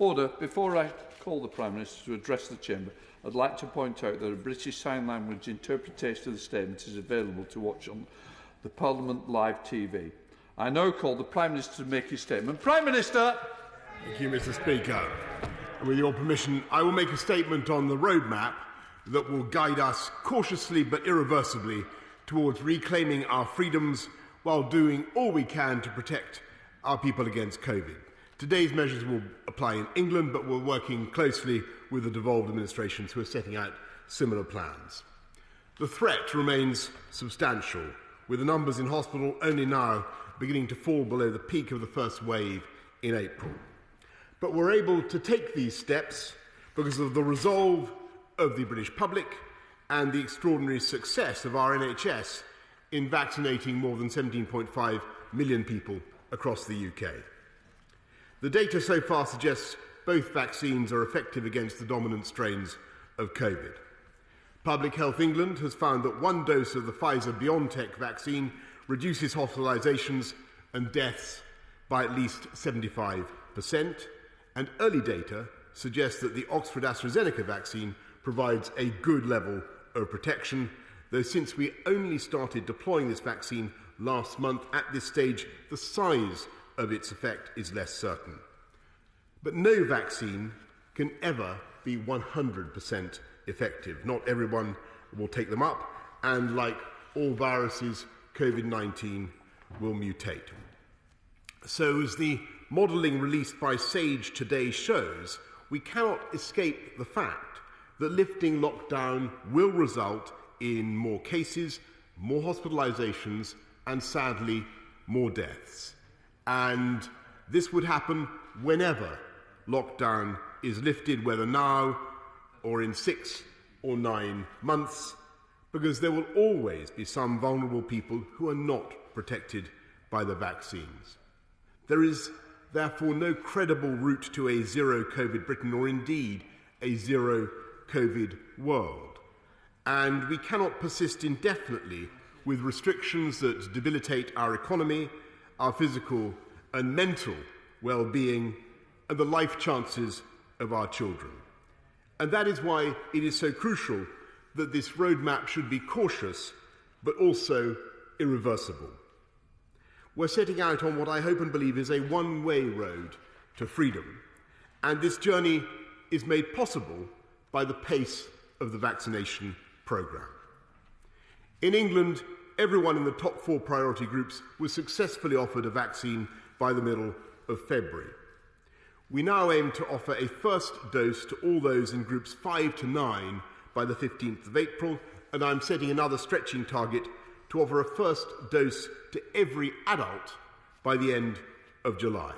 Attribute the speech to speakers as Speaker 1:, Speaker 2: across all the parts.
Speaker 1: Order. Before I call the Prime Minister to address the Chamber, I'd like to point out that a British Sign Language interpretation of the statement is available to watch on the Parliament Live TV. I now call the Prime Minister to make his statement. Prime Minister!
Speaker 2: Thank you, Mr. Speaker. With your permission, I will make a statement on the roadmap that will guide us cautiously but irreversibly towards reclaiming our freedoms while doing all we can to protect our people against COVID. Today's measures will apply in England, but we're working closely with the devolved administrations who are setting out similar plans. The threat remains substantial, with the numbers in hospital only now beginning to fall below the peak of the first wave in April. But we're able to take these steps because of the resolve of the British public and the extraordinary success of our NHS in vaccinating more than 17.5 million people across the UK. The data so far suggests both vaccines are effective against the dominant strains of COVID. Public Health England has found that one dose of the Pfizer-BioNTech vaccine reduces hospitalisations and deaths by at least 75%, and early data suggests that the Oxford-AstraZeneca vaccine provides a good level of protection, though since we only started deploying this vaccine last month, at this stage the size of its effect is less certain. But no vaccine can ever be 100% effective. Not everyone will take them up, and like all viruses, COVID-19 will mutate. So as the modelling released by SAGE today shows, we cannot escape the fact that lifting lockdown will result in more cases, more hospitalisations, and sadly, more deaths. And this would happen whenever lockdown is lifted, whether now or in 6 or 9 months, because there will always be some vulnerable people who are not protected by the vaccines. There is therefore no credible route to a zero-COVID Britain, or indeed a zero-COVID world. And we cannot persist indefinitely with restrictions that debilitate our economy, our physical and mental well-being, and the life chances of our children. And that is why it is so crucial that this roadmap should be cautious, but also irreversible. We're setting out on what I hope and believe is a one-way road to freedom, and this journey is made possible by the pace of the vaccination programme. In England, everyone in the top 4 priority groups was successfully offered a vaccine by the middle of February. We now aim to offer a first dose to all those in groups 5 to 9 by the 15th of April, and I'm setting another stretching target to offer a first dose to every adult by the end of July.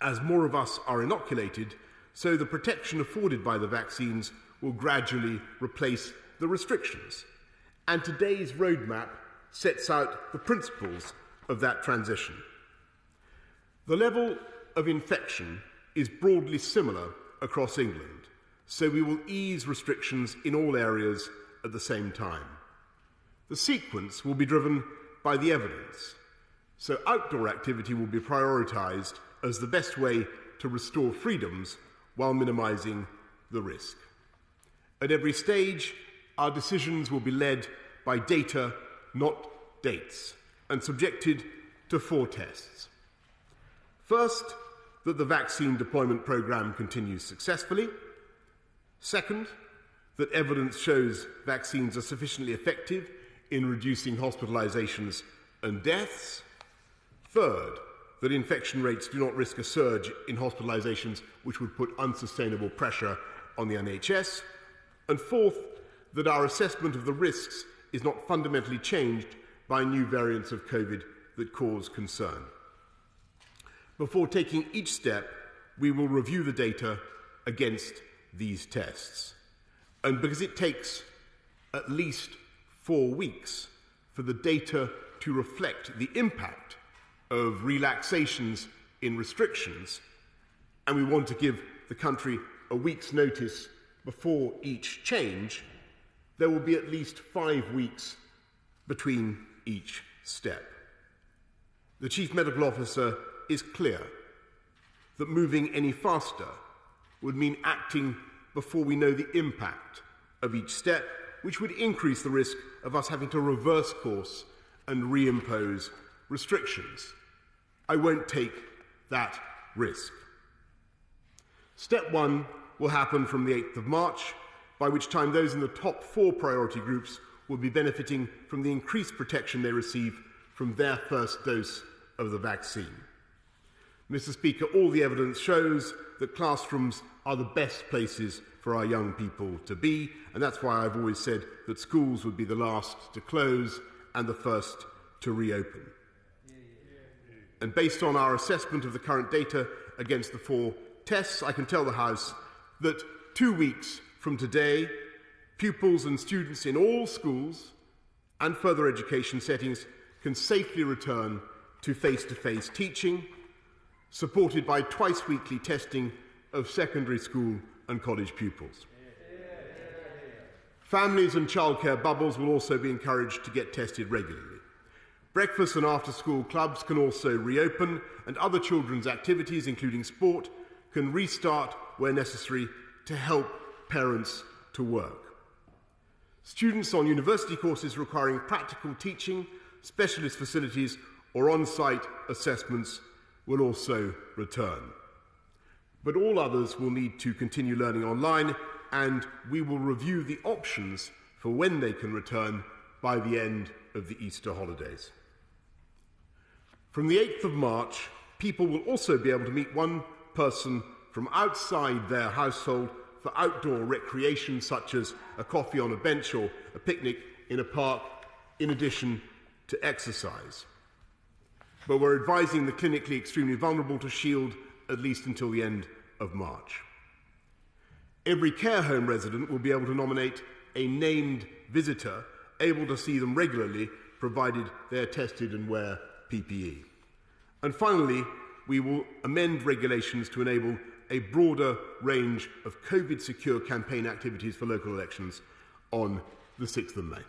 Speaker 2: As more of us are inoculated, so the protection afforded by the vaccines will gradually replace the restrictions. And today's roadmap sets out the principles of that transition. The level of infection is broadly similar across England, so we will ease restrictions in all areas at the same time. The sequence will be driven by the evidence, so outdoor activity will be prioritised as the best way to restore freedoms while minimising the risk. At every stage, our decisions will be led by data, not dates, and subjected to 4 tests. First, that the vaccine deployment programme continues successfully. Second, that evidence shows vaccines are sufficiently effective in reducing hospitalisations and deaths. Third, that infection rates do not risk a surge in hospitalisations which would put unsustainable pressure on the NHS. And fourth, that our assessment of the risks is not fundamentally changed by new variants of COVID that cause concern. Before taking each step, we will review the data against these tests. And because it takes at least 4 weeks for the data to reflect the impact of relaxations in restrictions, and we want to give the country a week's notice before each change, there will be at least 5 weeks between each step. The Chief Medical Officer is clear. that moving any faster would mean acting before we know the impact of each step, which would increase the risk of us having to reverse course and reimpose restrictions. I won't take that risk. Step 1 will happen from the 8th of March, by which time those in the top 4 priority groups will be benefiting from the increased protection they receive from their first dose of the vaccine. Mr. Speaker, all the evidence shows that classrooms are the best places for our young people to be, and that's why I've always said that schools would be the last to close and the first to reopen. And based on our assessment of the current data against the 4 tests, I can tell the House that 2 weeks from today, pupils and students in all schools and further education settings can safely return to face-to-face teaching, supported by twice-weekly testing of secondary school and college pupils. Families and childcare bubbles will also be encouraged to get tested regularly. Breakfast and after-school clubs can also reopen, and other children's activities, including sport, can restart where necessary to help parents to work. Students on university courses requiring practical teaching, specialist facilities, or on-site assessments will also return. But all others will need to continue learning online, and we will review the options for when they can return by the end of the Easter holidays. From the 8th of March, people will also be able to meet one person from outside their household for outdoor recreation, such as a coffee on a bench or a picnic in a park, in addition to exercise. But we're advising the clinically extremely vulnerable to shield at least until the end of March. Every care home resident will be able to nominate a named visitor able to see them regularly, provided they're tested and wear PPE. And finally, we will amend regulations to enable a broader range of COVID-secure campaign activities for local elections on the 6th of May.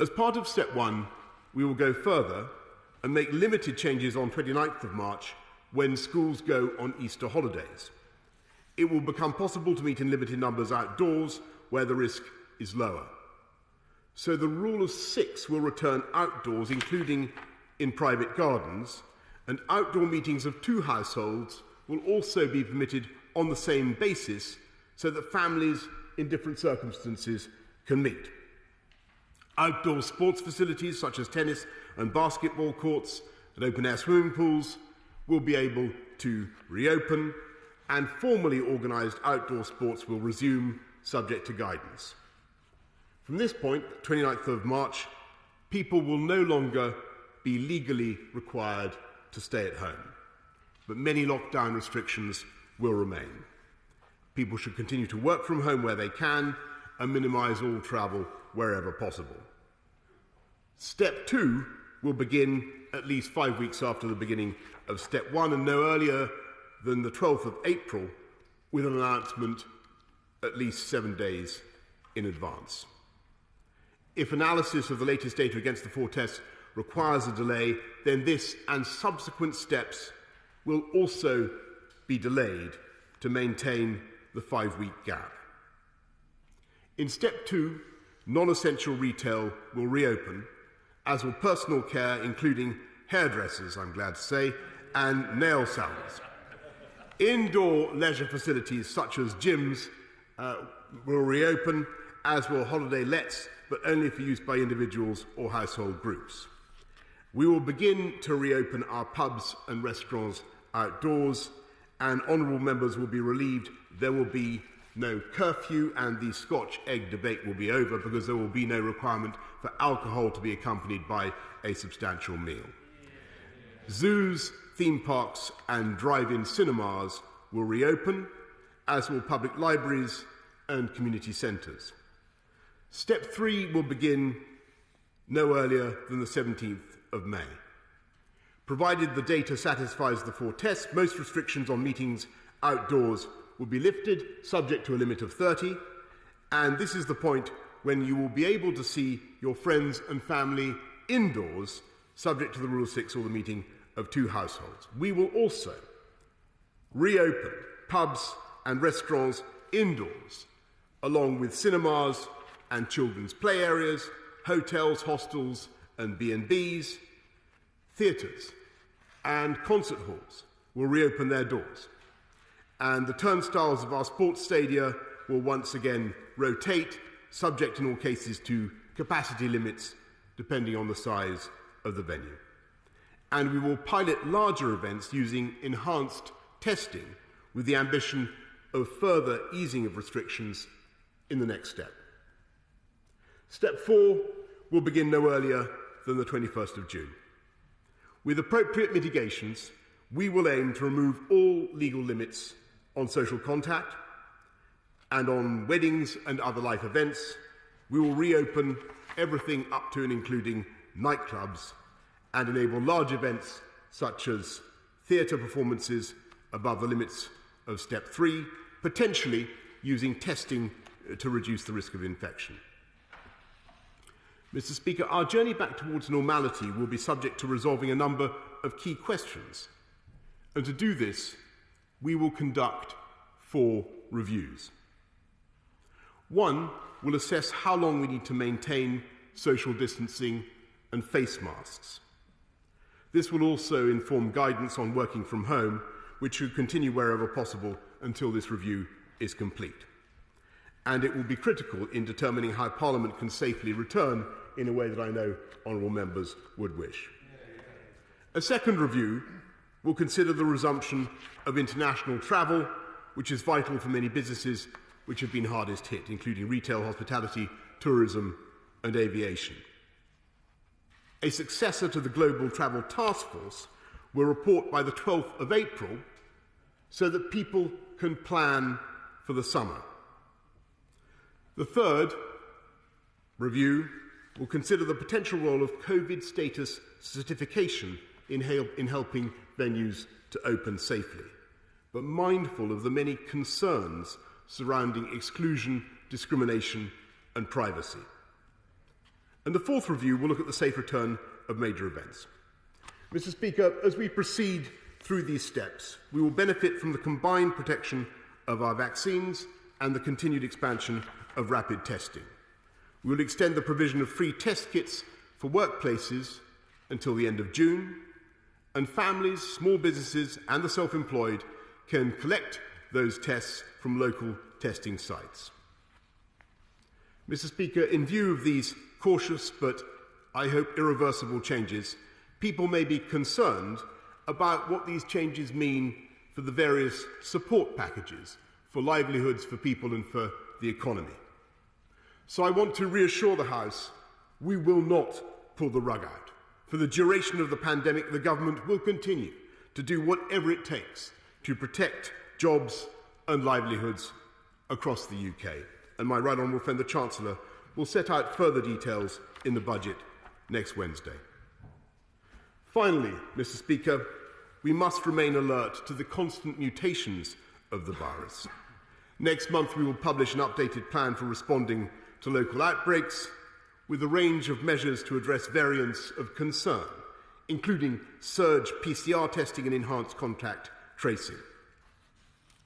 Speaker 2: As part of Step 1, we will go further and make limited changes on 29th of March when schools go on Easter holidays. It will become possible to meet in limited numbers outdoors where the risk is lower. So the rule of 6 will return outdoors, including in private gardens, and outdoor meetings of 2 households will also be permitted on the same basis so that families in different circumstances can meet. Outdoor sports facilities such as tennis and basketball courts and open-air swimming pools will be able to reopen, and formally organised outdoor sports will resume, subject to guidance. From this point, 29th of March, people will no longer be legally required to stay at home, but many lockdown restrictions will remain. People should continue to work from home where they can and minimise all travel wherever possible. Step 2 will begin at least 5 weeks after the beginning of Step 1 and no earlier than the 12th of April, with an announcement at least 7 days in advance. If analysis of the latest data against the 4 tests requires a delay, then this and subsequent steps will also be delayed to maintain the 5-week gap. In Step 2, non-essential retail will reopen, as will personal care, including hairdressers, I'm glad to say, and nail salons. Indoor leisure facilities such as gyms will reopen, as will holiday lets, but only for use by individuals or household groups. We will begin to reopen our pubs and restaurants outdoors, and honourable members will be relieved there will be no curfew and the Scotch egg debate will be over, because there will be no requirement for alcohol to be accompanied by a substantial meal. Zoos, theme parks and drive-in cinemas will reopen, as will public libraries and community centres. Step 3 will begin no earlier than the 17th of May. Provided the data satisfies the 4 tests, most restrictions on meetings outdoors will be lifted, subject to a limit of 30, and this is the point when you will be able to see your friends and family indoors, subject to the Rule 6 or the meeting of 2 households. We will also reopen pubs and restaurants indoors, along with cinemas and children's play areas, hotels, hostels and B&Bs, theatres and concert halls will reopen their doors. And the turnstiles of our sports stadia will once again rotate, subject in all cases to capacity limits depending on the size of the venue. And we will pilot larger events using enhanced testing with the ambition of further easing of restrictions in the next step. Step 4 will begin no earlier than the 21st of June. With appropriate mitigations, we will aim to remove all legal limits on social contact, and on weddings and other life events, we will reopen everything up to and including nightclubs and enable large events such as theatre performances above the limits of Step 3, potentially using testing to reduce the risk of infection. Mr. Speaker, our journey back towards normality will be subject to resolving a number of key questions. And to do this, we will conduct 4 reviews. 1 will assess how long we need to maintain social distancing and face masks. This will also inform guidance on working from home, which should continue wherever possible until this review is complete. And it will be critical in determining how Parliament can safely return in a way that I know honourable members would wish. A second review will consider the resumption of international travel, which is vital for many businesses which have been hardest hit, including retail, hospitality, tourism and aviation. A successor to the Global Travel Task Force will report by the 12th of April so that people can plan for the summer. The third review will consider the potential role of COVID status certification in helping venues to open safely, but mindful of the many concerns surrounding exclusion, discrimination and privacy. And the fourth review will look at the safe return of major events. Mr. Speaker, as we proceed through these steps, we will benefit from the combined protection of our vaccines and the continued expansion of rapid testing. We will extend the provision of free test kits for workplaces until the end of June, and families, small businesses and the self-employed can collect those tests from local testing sites. Mr. Speaker, in view of these cautious but, I hope, irreversible changes, people may be concerned about what these changes mean for the various support packages for livelihoods for people and for the economy. So I want to reassure the House we will not pull the rug out. For the duration of the pandemic, the government will continue to do whatever it takes to protect jobs and livelihoods across the UK. And my right honourable friend, the Chancellor, will set out further details in the budget next Wednesday. Finally, Mr. Speaker, we must remain alert to the constant mutations of the virus. Next month, we will publish an updated plan for responding to local outbreaks with a range of measures to address variants of concern, including surge PCR testing and enhanced contact tracing.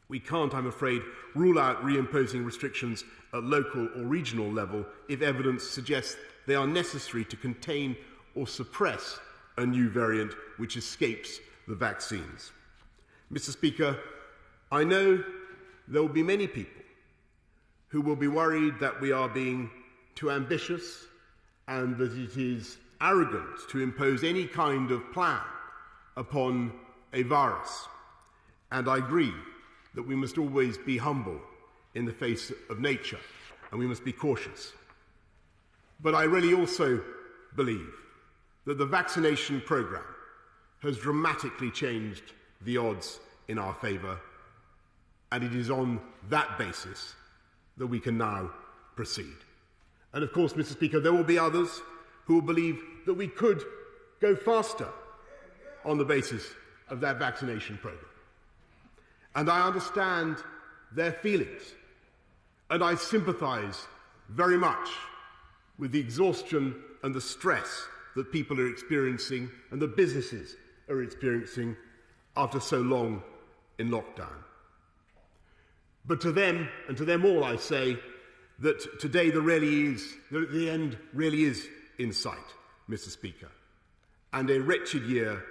Speaker 2: We can't, I'm afraid, rule out reimposing restrictions at local or regional level if evidence suggests they are necessary to contain or suppress a new variant which escapes the vaccines. Mr. Speaker, I know there will be many people who will be worried that we are being too ambitious and that it is arrogant to impose any kind of plan upon a virus. And I agree that we must always be humble in the face of nature and we must be cautious. But I really also believe that the vaccination programme has dramatically changed the odds in our favour, and it is on that basis that we can now proceed. And of course, Mr. Speaker, there will be others who will believe that we could go faster on the basis of that vaccination programme. And I understand their feelings, and I sympathise very much with the exhaustion and the stress that people are experiencing and that businesses are experiencing after so long in lockdown. But to them, and to them all, I say that today the end really is in sight, Mr. Speaker, and a wretched year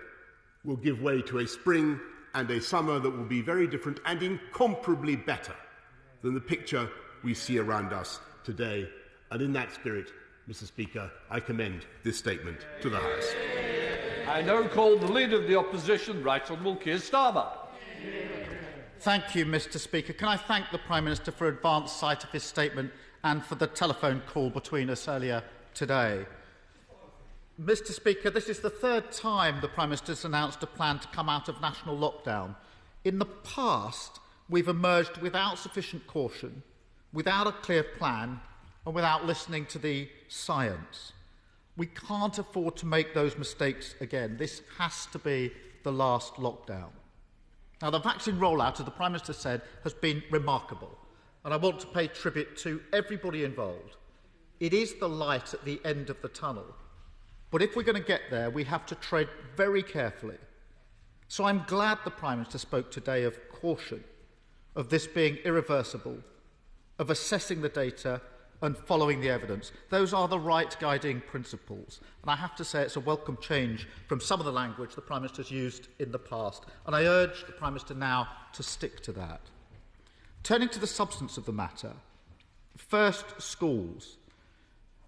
Speaker 2: will give way to a spring and a summer that will be very different and incomparably better than the picture we see around us today. And in that spirit, Mr. Speaker, I commend this statement to the House.
Speaker 1: I now call the Leader of the Opposition, Right Honourable Keir Starmer.
Speaker 3: Thank you, Mr. Speaker. Can I thank the Prime Minister for advance sight of his statement and for the telephone call between us earlier today. Mr. Speaker, this is the third time the Prime Minister has announced a plan to come out of national lockdown. In the past, we've emerged without sufficient caution, without a clear plan, and without listening to the science. We can't afford to make those mistakes again. This has to be the last lockdown. Now, the vaccine rollout, as the Prime Minister said, has been remarkable, and I want to pay tribute to everybody involved. It is the light at the end of the tunnel. But if we're going to get there, we have to tread very carefully. So I'm glad the Prime Minister spoke today of caution, of this being irreversible, of assessing the data and following the evidence. Those are the right guiding principles. And I have to say it's a welcome change from some of the language the Prime Minister has used in the past. And I urge the Prime Minister now to stick to that. Turning to the substance of the matter, first, schools.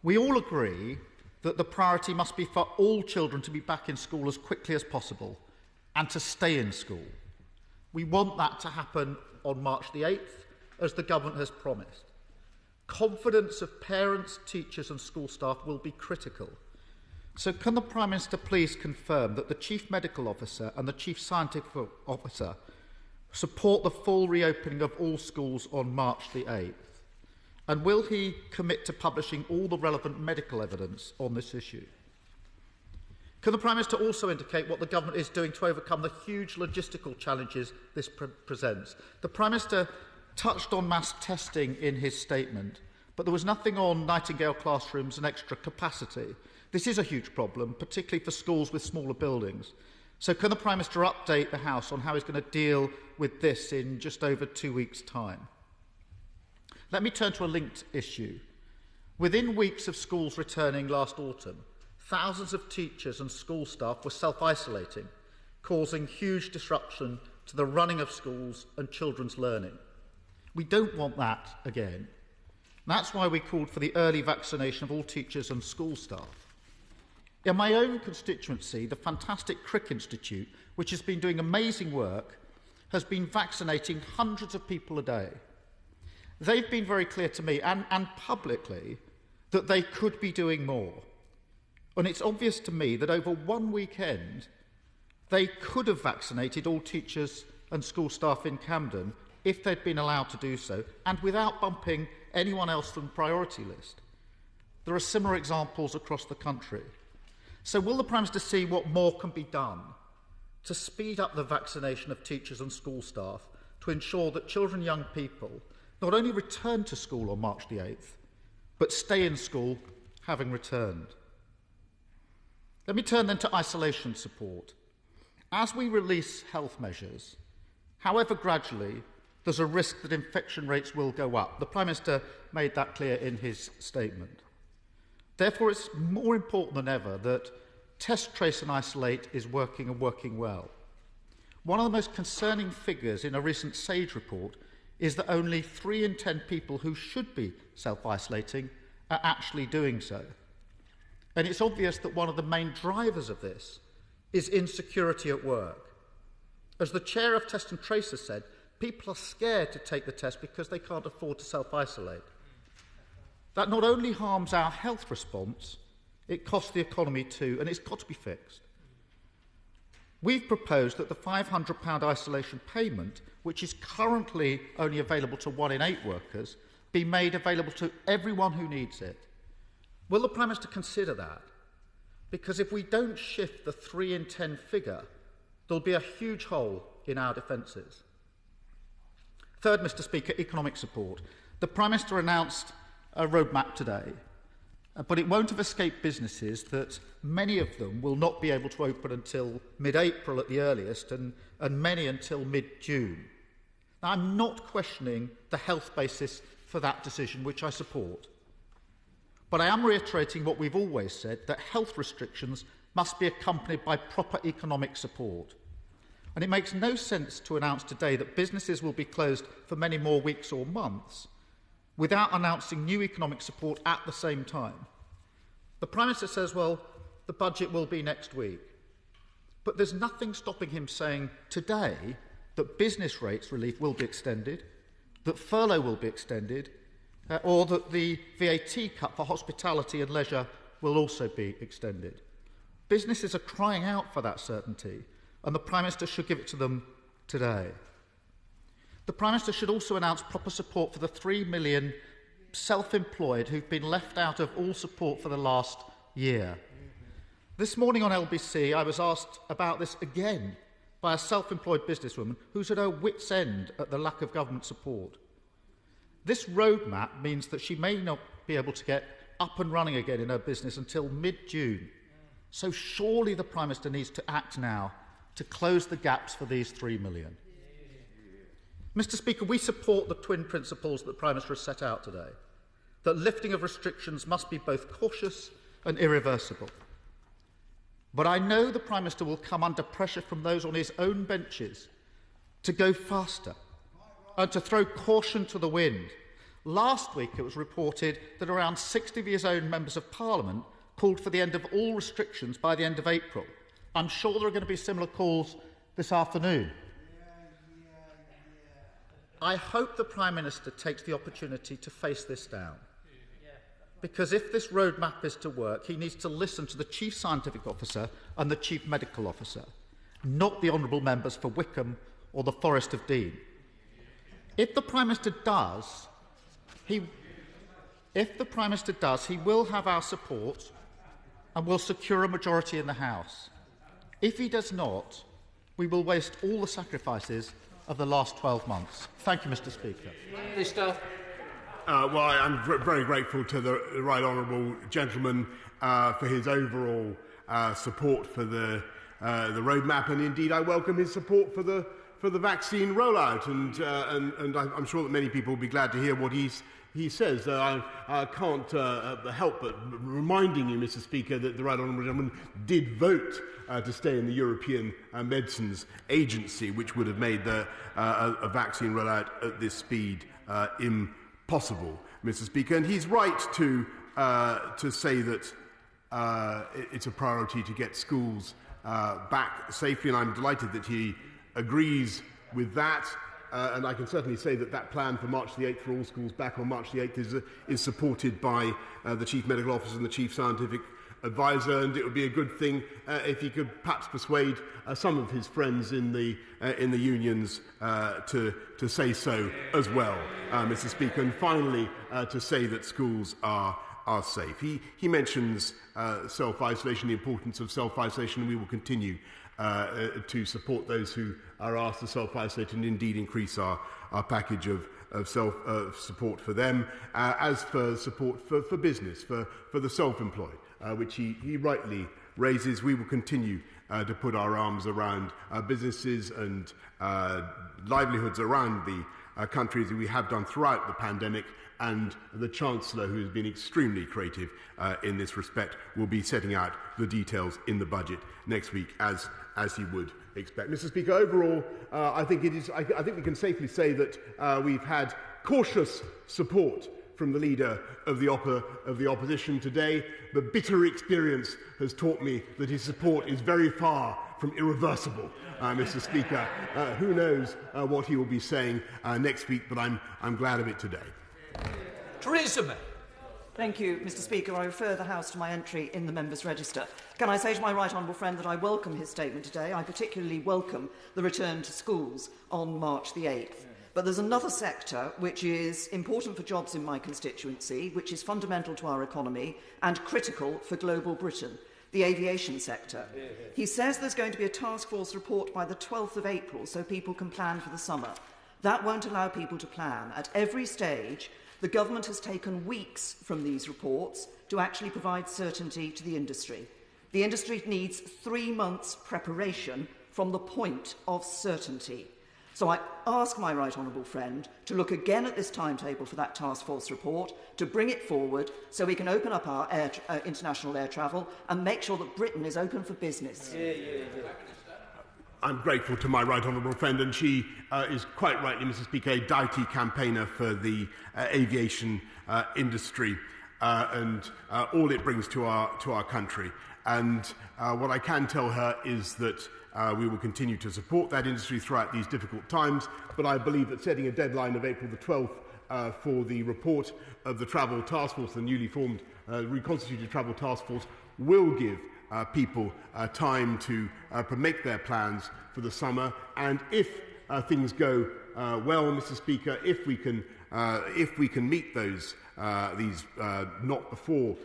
Speaker 3: We all agree that the priority must be for all children to be back in school as quickly as possible and to stay in school. We want that to happen on March the 8th, as the government has promised. Confidence of parents, teachers and school staff will be critical. So can the Prime Minister please confirm that the Chief Medical Officer and the Chief Scientific Officer support the full reopening of all schools on March the 8th? And will he commit to publishing all the relevant medical evidence on this issue? Can the Prime Minister also indicate what the government is doing to overcome the huge logistical challenges this presents? The Prime Minister touched on mass testing in his statement, but there was nothing on Nightingale classrooms and extra capacity. This is a huge problem, particularly for schools with smaller buildings. So can the Prime Minister update the House on how he's going to deal with this in just over 2 weeks' time? Let me turn to a linked issue. Within weeks of schools returning last autumn, thousands of teachers and school staff were self-isolating, causing huge disruption to the running of schools and children's learning. We don't want that again. That's why we called for the early vaccination of all teachers and school staff. In my own constituency, the fantastic Crick Institute, which has been doing amazing work, has been vaccinating hundreds of people a day. They've been very clear to me and publicly that they could be doing more. And it's obvious to me that over one weekend, they could have vaccinated all teachers and school staff in Camden if they'd been allowed to do so, and without bumping anyone else from the priority list. There are similar examples across the country. So will the Prime Minister see what more can be done to speed up the vaccination of teachers and school staff to ensure that children and young people not only return to school on March the 8th, but stay in school having returned? Let me turn then to isolation support. As we release health measures, however gradually, there's a risk that infection rates will go up. The Prime Minister made that clear in his statement. Therefore, it's more important than ever that test, trace and isolate is working and working well. One of the most concerning figures in a recent SAGE report is that only 3 in 10 people who should be self-isolating are actually doing so. And it's obvious that one of the main drivers of this is insecurity at work. As the chair of Test and Trace has said, people are scared to take the test because they can't afford to self-isolate. That not only harms our health response, it costs the economy too, and it's got to be fixed. We've proposed that the £500 isolation payment, which is currently only available to 1 in 8 workers, be made available to everyone who needs it. Will the Prime Minister consider that? Because if we don't shift the 3 in 10 figure, there'll be a huge hole in our defences. Third, Mr. Speaker, economic support. The Prime Minister announced a roadmap today. But it won't have escaped businesses that many of them will not be able to open until mid-April at the earliest, and many until mid-June. Now, I'm not questioning the health basis for that decision, which I support. But I am reiterating what we've always said, that health restrictions must be accompanied by proper economic support. And it makes no sense to announce today that businesses will be closed for many more weeks or months without announcing new economic support at the same time. The Prime Minister says, well, the budget will be next week. But there's nothing stopping him saying today that business rates relief will be extended, that furlough will be extended, or that the VAT cut for hospitality and leisure will also be extended. Businesses are crying out for that certainty, and the Prime Minister should give it to them today. The Prime Minister should also announce proper support for the 3 million self-employed who've been left out of all support for the last year. This morning on LBC, I was asked about this again by a self-employed businesswoman who's at her wit's end at the lack of government support. This roadmap means that she may not be able to get up and running again in her business until mid-June. So surely the Prime Minister needs to act now to close the gaps for these 3 million. Mr. Speaker, we support the twin principles that the Prime Minister has set out today, that lifting of restrictions must be both cautious and irreversible. But I know the Prime Minister will come under pressure from those on his own benches to go faster and to throw caution to the wind. Last week it was reported that around 60 of his own members of Parliament called for the end of all restrictions by the end of April. I'm sure there are going to be similar calls this afternoon. I hope the Prime Minister takes the opportunity to face this down. Because if this roadmap is to work, he needs to listen to the Chief Scientific Officer and the Chief Medical Officer, not the honourable members for Wickham or the Forest of Dean. If the Prime Minister does, he will have our support and will secure a majority in the House. If he does not, we will waste all the sacrifices of the last 12 months. Thank you, Mr. Speaker.
Speaker 1: Minister.
Speaker 2: Well, I'm very grateful to the right honourable gentleman for his overall support for the roadmap, and indeed I welcome his support for the vaccine rollout. And I'm sure that many people will be glad to hear what he says. I can't help but reminding you, Mr. Speaker, that the right honourable gentleman did vote to stay in the European Medicines Agency, which would have made a vaccine rollout at this speed impossible, Mr. Speaker. And he's right to say that it's a priority to get schools back safely, and I'm delighted that he agrees with that. And I can certainly say that plan for March the 8th for all schools back on March the 8th is supported by the Chief Medical Officer and the Chief Scientific Advisor, and it would be a good thing if he could perhaps persuade some of his friends in the unions to say so as well, Mr. Speaker. And finally, to say that schools are safe. He mentions self-isolation, the importance of self-isolation, and we will continue to support those who are asked to self-isolate and indeed increase our package of support for them. As for support for business, for the self-employed, which he rightly raises, we will continue to put our arms around businesses and livelihoods around the country, as we have done throughout the pandemic. And the Chancellor, who has been extremely creative in this respect, will be setting out the details in the budget next week, as he would expect. Mr. Speaker, overall, I think we can safely say that we've had cautious support from the leader of the opposition today. The bitter experience has taught me that his support is very far from irreversible, Mr. Speaker. Who knows what he will be saying next week, but I'm glad of it today.
Speaker 1: Theresa May.
Speaker 4: Thank you, Mr. Speaker. I refer the House to my entry in the Members' Register. Can I say to my right honourable friend that I welcome his statement today? I particularly welcome the return to schools on March the 8th. But there's another sector which is important for jobs in my constituency, which is fundamental to our economy and critical for global Britain, the aviation sector. He says there's going to be a task force report by the 12th of April so people can plan for the summer. That won't allow people to plan. At every stage, the government has taken weeks from these reports to actually provide certainty to the industry. The industry needs 3 months' preparation from the point of certainty. So I ask my right honourable friend to look again at this timetable for that task force report, to bring it forward so we can open up our international air travel and make sure that Britain is open for business.
Speaker 2: I'm grateful to my right honourable friend, and she is quite rightly, Mr. Speaker, a doughty campaigner for the aviation industry and all it brings to our country. And what I can tell her is that we will continue to support that industry throughout these difficult times, but I believe that setting a deadline of April the 12th for the report of the Travel Task Force, the newly formed, reconstituted Travel Task Force, will give people time to make their plans for the summer. And if things go well, Mr. Speaker, if we can meet those these not before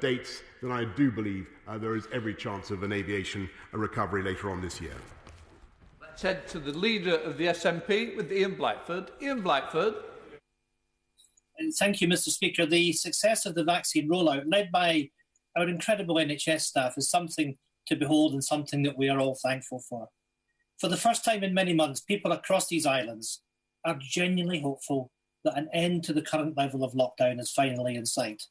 Speaker 2: dates, then I do believe there is every chance of an aviation recovery later on this year.
Speaker 1: Let's head to the leader of the SNP with Ian Blackford. Ian Blackford.
Speaker 5: Thank you, Mr. Speaker. The success of the vaccine rollout, led by our incredible NHS staff, is something to behold and something that we are all thankful for. For the first time in many months, people across these islands are genuinely hopeful that an end to the current level of lockdown is finally in sight.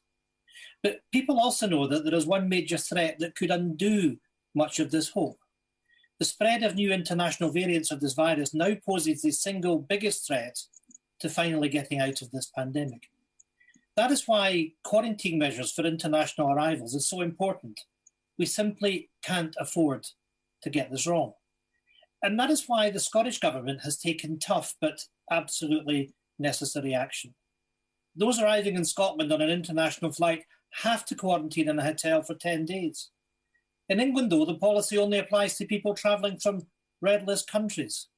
Speaker 5: But people also know that there is one major threat that could undo much of this hope. The spread of new international variants of this virus now poses the single biggest threat to finally getting out of this pandemic. That is why quarantine measures for international arrivals is so important. We simply can't afford to get this wrong. And that is why the Scottish Government has taken tough but absolutely necessary action. Those arriving in Scotland on an international flight have to quarantine in a hotel for 10 days. In England, though, the policy only applies to people travelling from red list countries.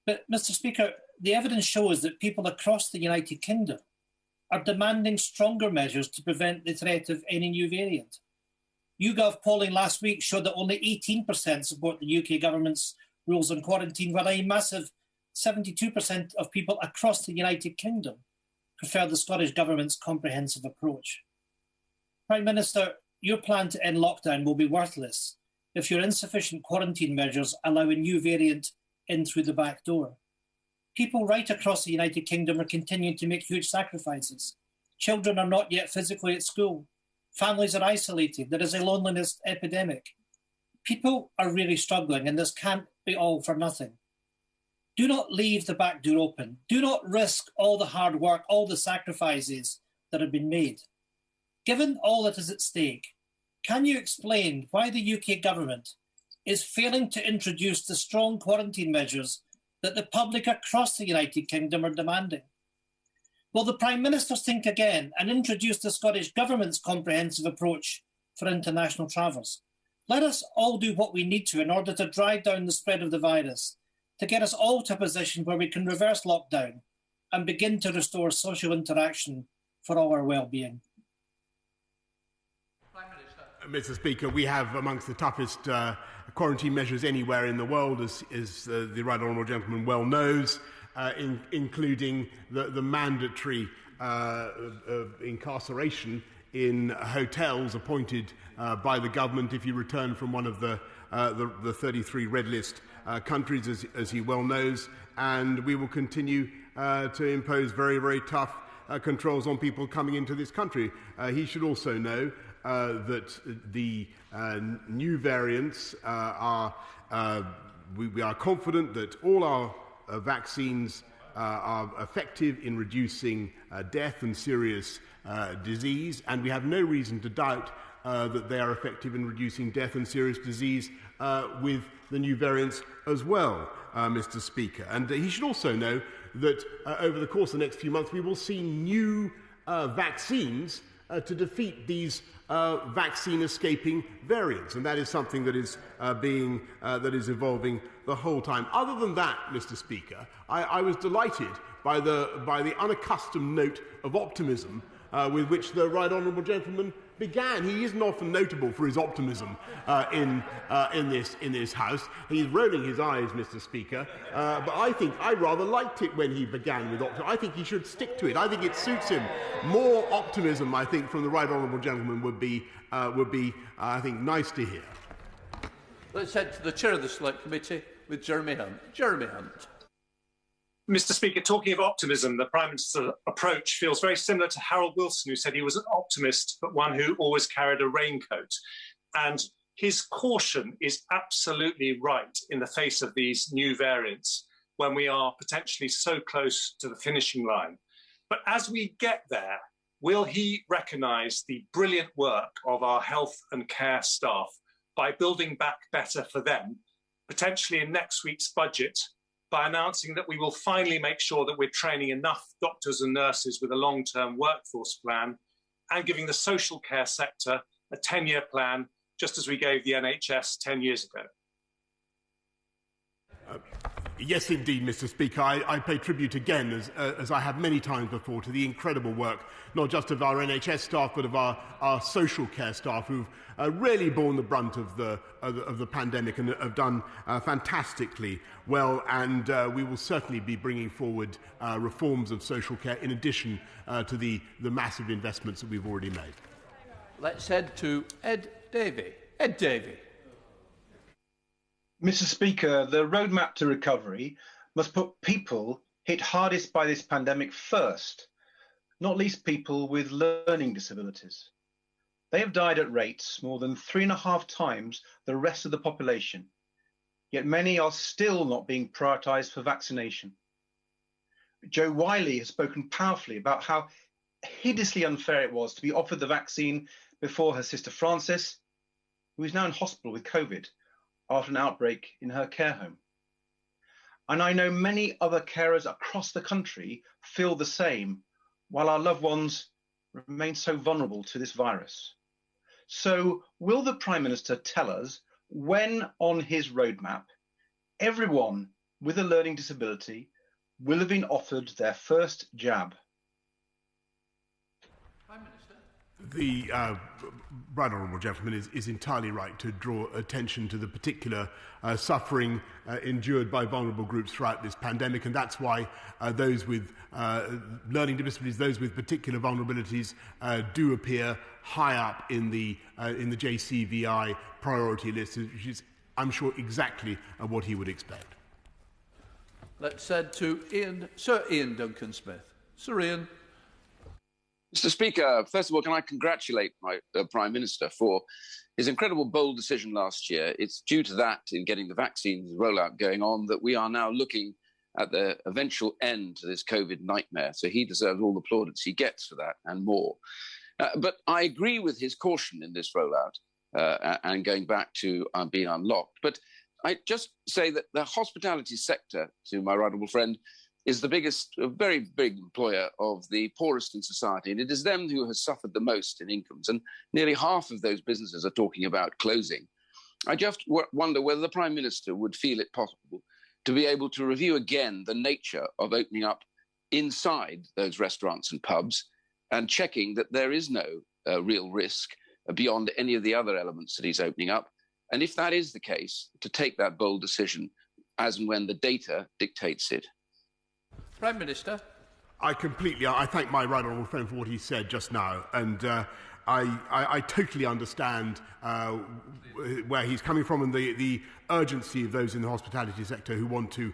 Speaker 5: But, Mr. Speaker, the evidence shows that people across the United Kingdom are demanding stronger measures to prevent the threat of any new variant. YouGov polling last week showed that only 18% support the UK government's rules on quarantine, while a massive 72% of people across the United Kingdom prefer the Scottish Government's comprehensive approach. Prime Minister, your plan to end lockdown will be worthless if your insufficient quarantine measures allow a new variant in through the back door. People right across the United Kingdom are continuing to make huge sacrifices. Children are not yet physically at school. Families are isolated. There is a loneliness epidemic. People are really struggling, and this can't be all for nothing. Do not leave the back door open. Do not risk all the hard work, all the sacrifices that have been made. Given all that is at stake, can you explain why the UK government is failing to introduce the strong quarantine measures that the public across the United Kingdom are demanding? Will the Prime Minister think again and introduce the Scottish Government's comprehensive approach for international travellers? Let us all do what we need to in order to drive down the spread of the virus, to get us all to a position where we can reverse lockdown and begin to restore social interaction for all our well-being.
Speaker 2: Mr. Speaker, we have amongst the toughest quarantine measures anywhere in the world, as the Right Honourable Gentleman well knows, including the mandatory incarceration in hotels appointed by the government if you return from one of the 33 red list countries, as he well knows. And we will continue to impose very, very tough controls on people coming into this country. He should also know that the new variants we are confident that all our vaccines are effective in reducing death and serious disease, and we have no reason to doubt that they are effective in reducing death and serious disease with the new variants as well, Mr. Speaker. And he should also know that over the course of the next few months we will see new vaccines to defeat these vaccine-escaping variants, and that is something that is evolving the whole time. Other than that, Mr. Speaker, I was delighted by the unaccustomed note of optimism with which the Right Honourable Gentleman began. He isn't often notable for his optimism in this House. He's rolling his eyes, Mr. Speaker, but I rather liked it when he began with optimism. I think he should stick to it. I think it suits him. More optimism, I think, from the right honourable gentleman would be I think, nice to hear.
Speaker 1: Let's head to the Chair of the Select Committee with Jeremy Hunt. Jeremy Hunt.
Speaker 6: Mr. Speaker, talking of optimism, the Prime Minister's approach feels very similar to Harold Wilson, who said he was an optimist, but one who always carried a raincoat. And his caution is absolutely right in the face of these new variants, when we are potentially so close to the finishing line. But as we get there, will he recognise the brilliant work of our health and care staff by building back better for them, potentially in next week's budget, by announcing that we will finally make sure that we're training enough doctors and nurses with a long-term workforce plan, and giving the social care sector a 10-year plan, just as we gave the NHS 10 years ago?
Speaker 2: Yes, indeed, Mr. Speaker. I pay tribute again, as I have many times before, to the incredible work, not just of our NHS staff, but of our social care staff, who've really borne the brunt of the pandemic and have done fantastically well. And we will certainly be bringing forward reforms of social care in addition to the massive investments that we've already made.
Speaker 1: Let's head to Ed Davey. Ed Davey.
Speaker 7: Mr. Speaker, the roadmap to recovery must put people hit hardest by this pandemic first, not least people with learning disabilities. They have died at rates more than 3.5 times the rest of the population, yet many are still not being prioritised for vaccination. Jo Wiley has spoken powerfully about how hideously unfair it was to be offered the vaccine before her sister Frances, who is now in hospital with COVID, after an outbreak in her care home. And I know many other carers across the country feel the same, while our loved ones remain so vulnerable to this virus. So will the Prime Minister tell us when on his roadmap everyone with a learning disability will have been offered their first jab?
Speaker 1: Prime Minister.
Speaker 2: The right honourable gentleman is entirely right to draw attention to the particular suffering endured by vulnerable groups throughout this pandemic, and that's why those with learning disabilities, those with particular vulnerabilities, do appear high up in the JCVI priority list, which is, I'm sure, exactly what he would expect.
Speaker 1: Let's head to Sir Ian Duncan-Smith. Sir Ian.
Speaker 8: Mr. Speaker, first of all, can I congratulate my Prime Minister for his incredible bold decision last year. It's due to that, in getting the vaccines rollout going on, that we are now looking at the eventual end to this COVID nightmare. So he deserves all the plaudits he gets for that and more. But I agree with his caution in this rollout and going back to being unlocked. But I just say that the hospitality sector, to my right honourable friend, is the biggest, very big employer of the poorest in society. And it is them who has suffered the most in incomes. And nearly half of those businesses are talking about closing. I just wonder whether the Prime Minister would feel it possible to be able to review again the nature of opening up inside those restaurants and pubs and checking that there is no real risk beyond any of the other elements that he's opening up. And if that is the case, to take that bold decision as and when the data dictates it.
Speaker 1: Prime Minister.
Speaker 2: I thank my right honourable friend for what he said just now, and I totally understand where he's coming from and the urgency of those in the hospitality sector who want to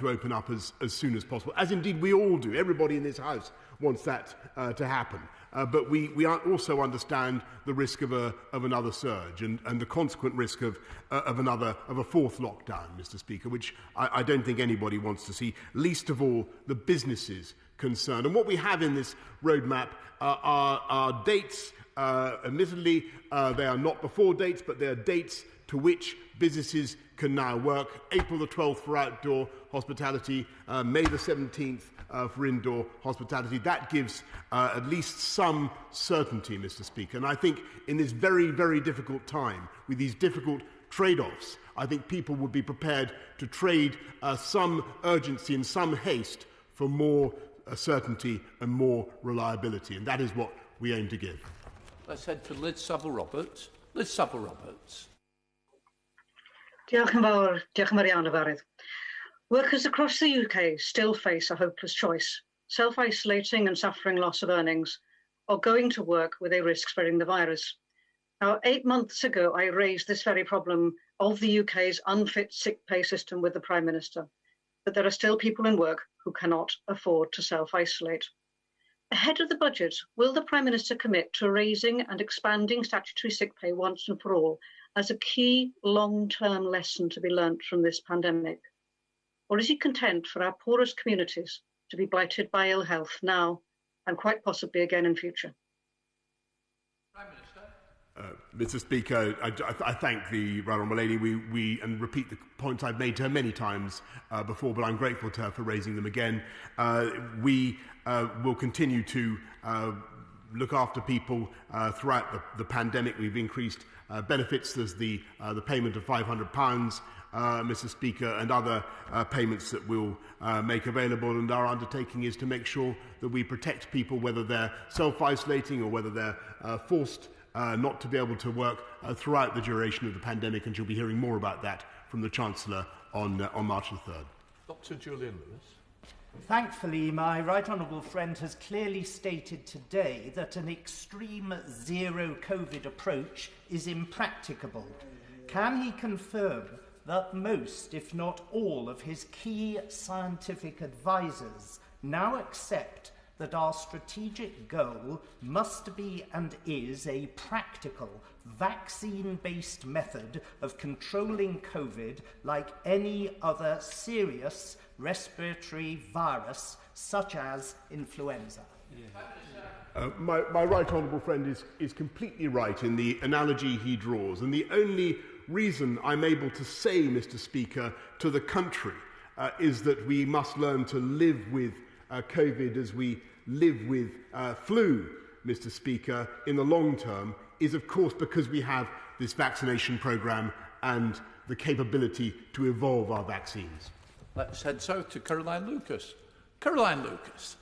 Speaker 2: open up as soon as possible, as indeed we all do. Everybody in this House wants that to happen. But we also understand the risk of another surge and the consequent risk of a fourth lockdown, Mr. Speaker, which I don't think anybody wants to see, least of all the businesses concerned. And what we have in this roadmap are dates. Admittedly, they are not before dates, but they are dates to which businesses can now work. April the 12th for outdoor hospitality, May the 17th for indoor hospitality. That gives at least some certainty, Mr. Speaker. And I think in this very, very difficult time, with these difficult trade-offs, I think people would be prepared to trade some urgency and some haste for more certainty and more reliability. And that is what we aim to give.
Speaker 1: Let's head for Liz Saville-Roberts. Liz Saville-Roberts.
Speaker 9: Diolch yn fawr. Diolch yn fawr iawn, Yfarydd. Workers across the UK still face a hopeless choice: self-isolating and suffering loss of earnings, or going to work where they risk spreading the virus. Now, 8 months ago, I raised this very problem of the UK's unfit sick pay system with the Prime Minister, but there are still people in work who cannot afford to self-isolate. Ahead of the budget, will the Prime Minister commit to raising and expanding statutory sick pay once and for all as a key long-term lesson to be learnt from this pandemic? Or is he content for our poorest communities to be blighted by ill health now and quite possibly again in future?
Speaker 1: Prime Minister.
Speaker 2: Mr. Speaker, I thank the Right Honourable Lady. We and repeat the points I've made to her many times before, but I'm grateful to her for raising them again. We will continue to look after people throughout the pandemic. We've increased benefits. There's the payment of £500, Mr. Speaker, and other payments that we'll make available. And our undertaking is to make sure that we protect people, whether they're self-isolating or whether they're forced not to be able to work throughout the duration of the pandemic, and you'll be hearing more about that from the Chancellor on March the 3rd.
Speaker 1: Dr. Julian Lewis.
Speaker 10: Thankfully, my right honourable friend has clearly stated today that an extreme zero COVID approach is impracticable. Can he confirm that most, if not all, of his key scientific advisers now accept that our strategic goal must be and is a practical, vaccine-based method of controlling COVID like any other serious respiratory virus, such as influenza?
Speaker 2: My right honourable friend is completely right in the analogy he draws, and the only reason I'm able to say, Mr. Speaker, to the country is that we must learn to live with COVID as we live with flu, Mr. Speaker, in the long term, is of course because we have this vaccination programme and the capability to evolve our vaccines.
Speaker 1: Let's head south to Caroline Lucas. Caroline Lucas.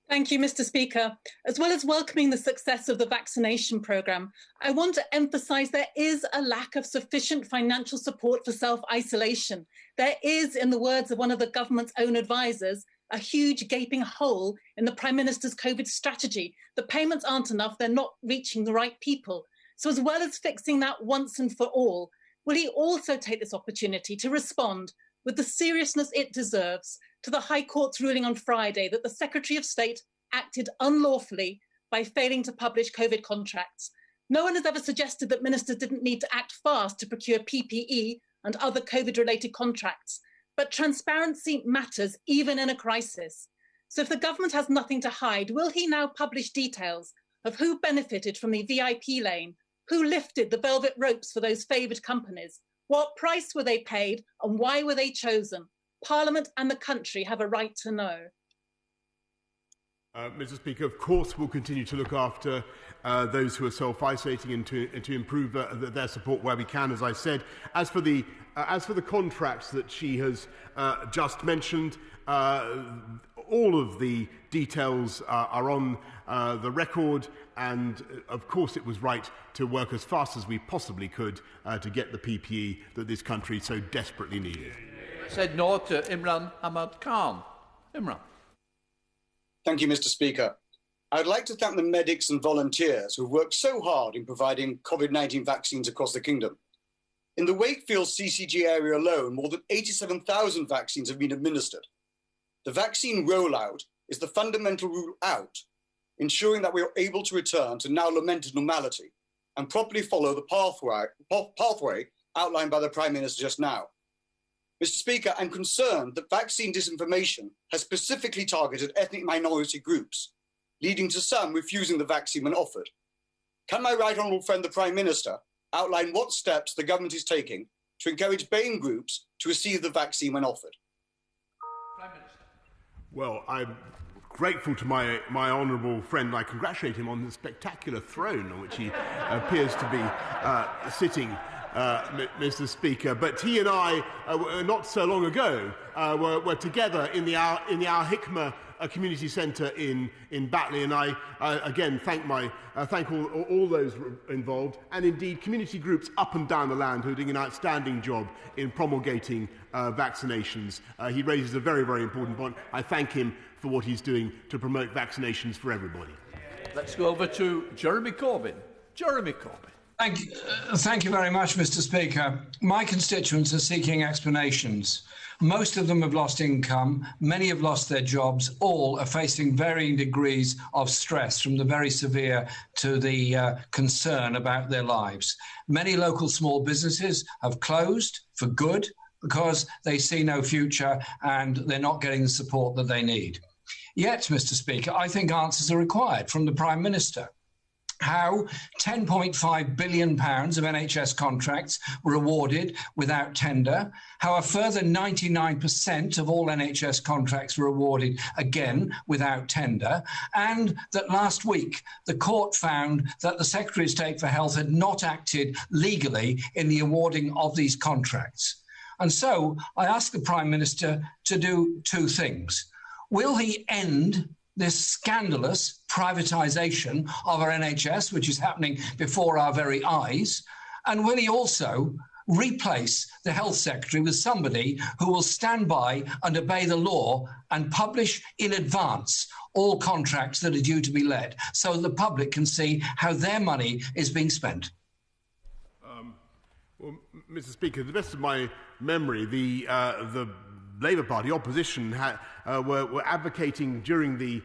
Speaker 11: Thank you, Mr. Speaker. As well as welcoming the success of the vaccination programme, I want to emphasise there is a lack of sufficient financial support for self-isolation. There is, in the words of one of the government's own advisers, a huge gaping hole in the Prime Minister's COVID strategy. The payments aren't enough, they're not reaching the right people. So as well as fixing that once and for all, will he also take this opportunity to respond with the seriousness it deserves to the High Court's ruling on Friday that the Secretary of State acted unlawfully by failing to publish COVID contracts? No one has ever suggested that ministers didn't need to act fast to procure PPE and other COVID-related contracts, but transparency matters even in a crisis. So if the government has nothing to hide, will he now publish details of who benefited from the VIP lane, who lifted the velvet ropes for those favoured companies, what price were they paid and why were they chosen? Parliament and the country have a right to know.
Speaker 2: Mr. Speaker, of course we'll continue to look after those who are self-isolating and to improve their support where we can, as I said. As for the contracts that she has just mentioned, all of the details are on the record, and of course it was right to work as fast as we possibly could to get the PPE that this country so desperately needed.
Speaker 1: Said no to Imran Ahmad Khan. Imran.
Speaker 12: Thank you, Mr. Speaker. I'd like to thank the medics and volunteers who've worked so hard in providing COVID-19 vaccines across the kingdom. In the Wakefield CCG area alone, more than 87,000 vaccines have been administered. The vaccine rollout is the fundamental rule out, ensuring that we are able to return to now lamented normality and properly follow the pathway outlined by the Prime Minister just now. Mr. Speaker, I'm concerned that vaccine disinformation has specifically targeted ethnic minority groups, leading to some refusing the vaccine when offered. Can my right honourable friend, the Prime Minister, outline what steps the government is taking to encourage BAME groups to receive the vaccine when offered?
Speaker 1: Prime Minister.
Speaker 2: Well, I'm grateful to my honourable friend. I congratulate him on the spectacular throne on which he appears to be sitting Mr. Speaker. But he and I, not so long ago, were together in our Hikmah community centre in Batley, and I again thank all those involved, and indeed community groups up and down the land who are doing an outstanding job in promulgating vaccinations. He raises a very, very important point. I thank him for what he's doing to promote vaccinations for everybody.
Speaker 1: Let's go over to Jeremy Corbyn. Jeremy Corbyn.
Speaker 13: Thank you very much, Mr. Speaker. My constituents are seeking explanations. Most of them have lost income, many have lost their jobs, all are facing varying degrees of stress, from the very severe to the concern about their lives. Many local small businesses have closed for good because they see no future and they're not getting the support that they need. Yet, Mr. Speaker, I think answers are required from the Prime Minister. How £10.5 billion of NHS contracts were awarded without tender, how a further 99% of all NHS contracts were awarded again without tender, and that last week the court found that the Secretary of State for Health had not acted legally in the awarding of these contracts. And so I ask the Prime Minister to do two things. Will he end this scandalous privatisation of our NHS, which is happening before our very eyes? And will he also replace the Health Secretary with somebody who will stand by and obey the law and publish in advance all contracts that are due to be let, so the public can see how their money is being spent?
Speaker 2: Well, Mr. Speaker, to the best of my memory, the Labour Party opposition were advocating during the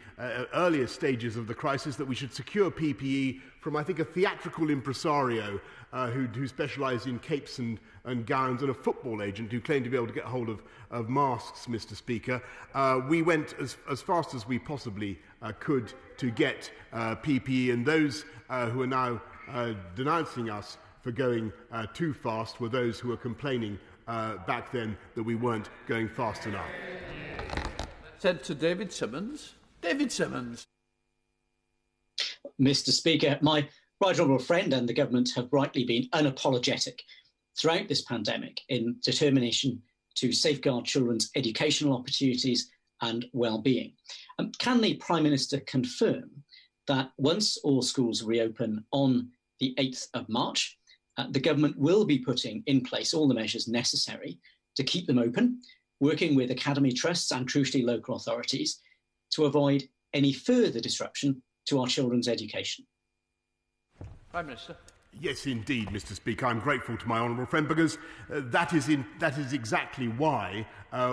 Speaker 2: earlier stages of the crisis that we should secure PPE from, I think, a theatrical impresario who specialised in capes and gowns, and a football agent who claimed to be able to get hold of masks, Mr. Speaker. We went as fast as we possibly could to get PPE, and those who are now denouncing us for going too fast were those who were complaining back then that we weren't going fast enough.
Speaker 1: Said to David Simmons. David Simmons.
Speaker 14: Mr. Speaker, my right honourable friend and the government have rightly been unapologetic throughout this pandemic in determination to safeguard children's educational opportunities and well-being. Can the Prime Minister confirm that once all schools reopen on the 8th of March, the government will be putting in place all the measures necessary to keep them open, working with academy trusts and crucially local authorities to avoid any further disruption to our children's education?
Speaker 1: Prime Minister.
Speaker 2: Yes, indeed, Mr. Speaker. I'm grateful to my honourable friend because that is exactly why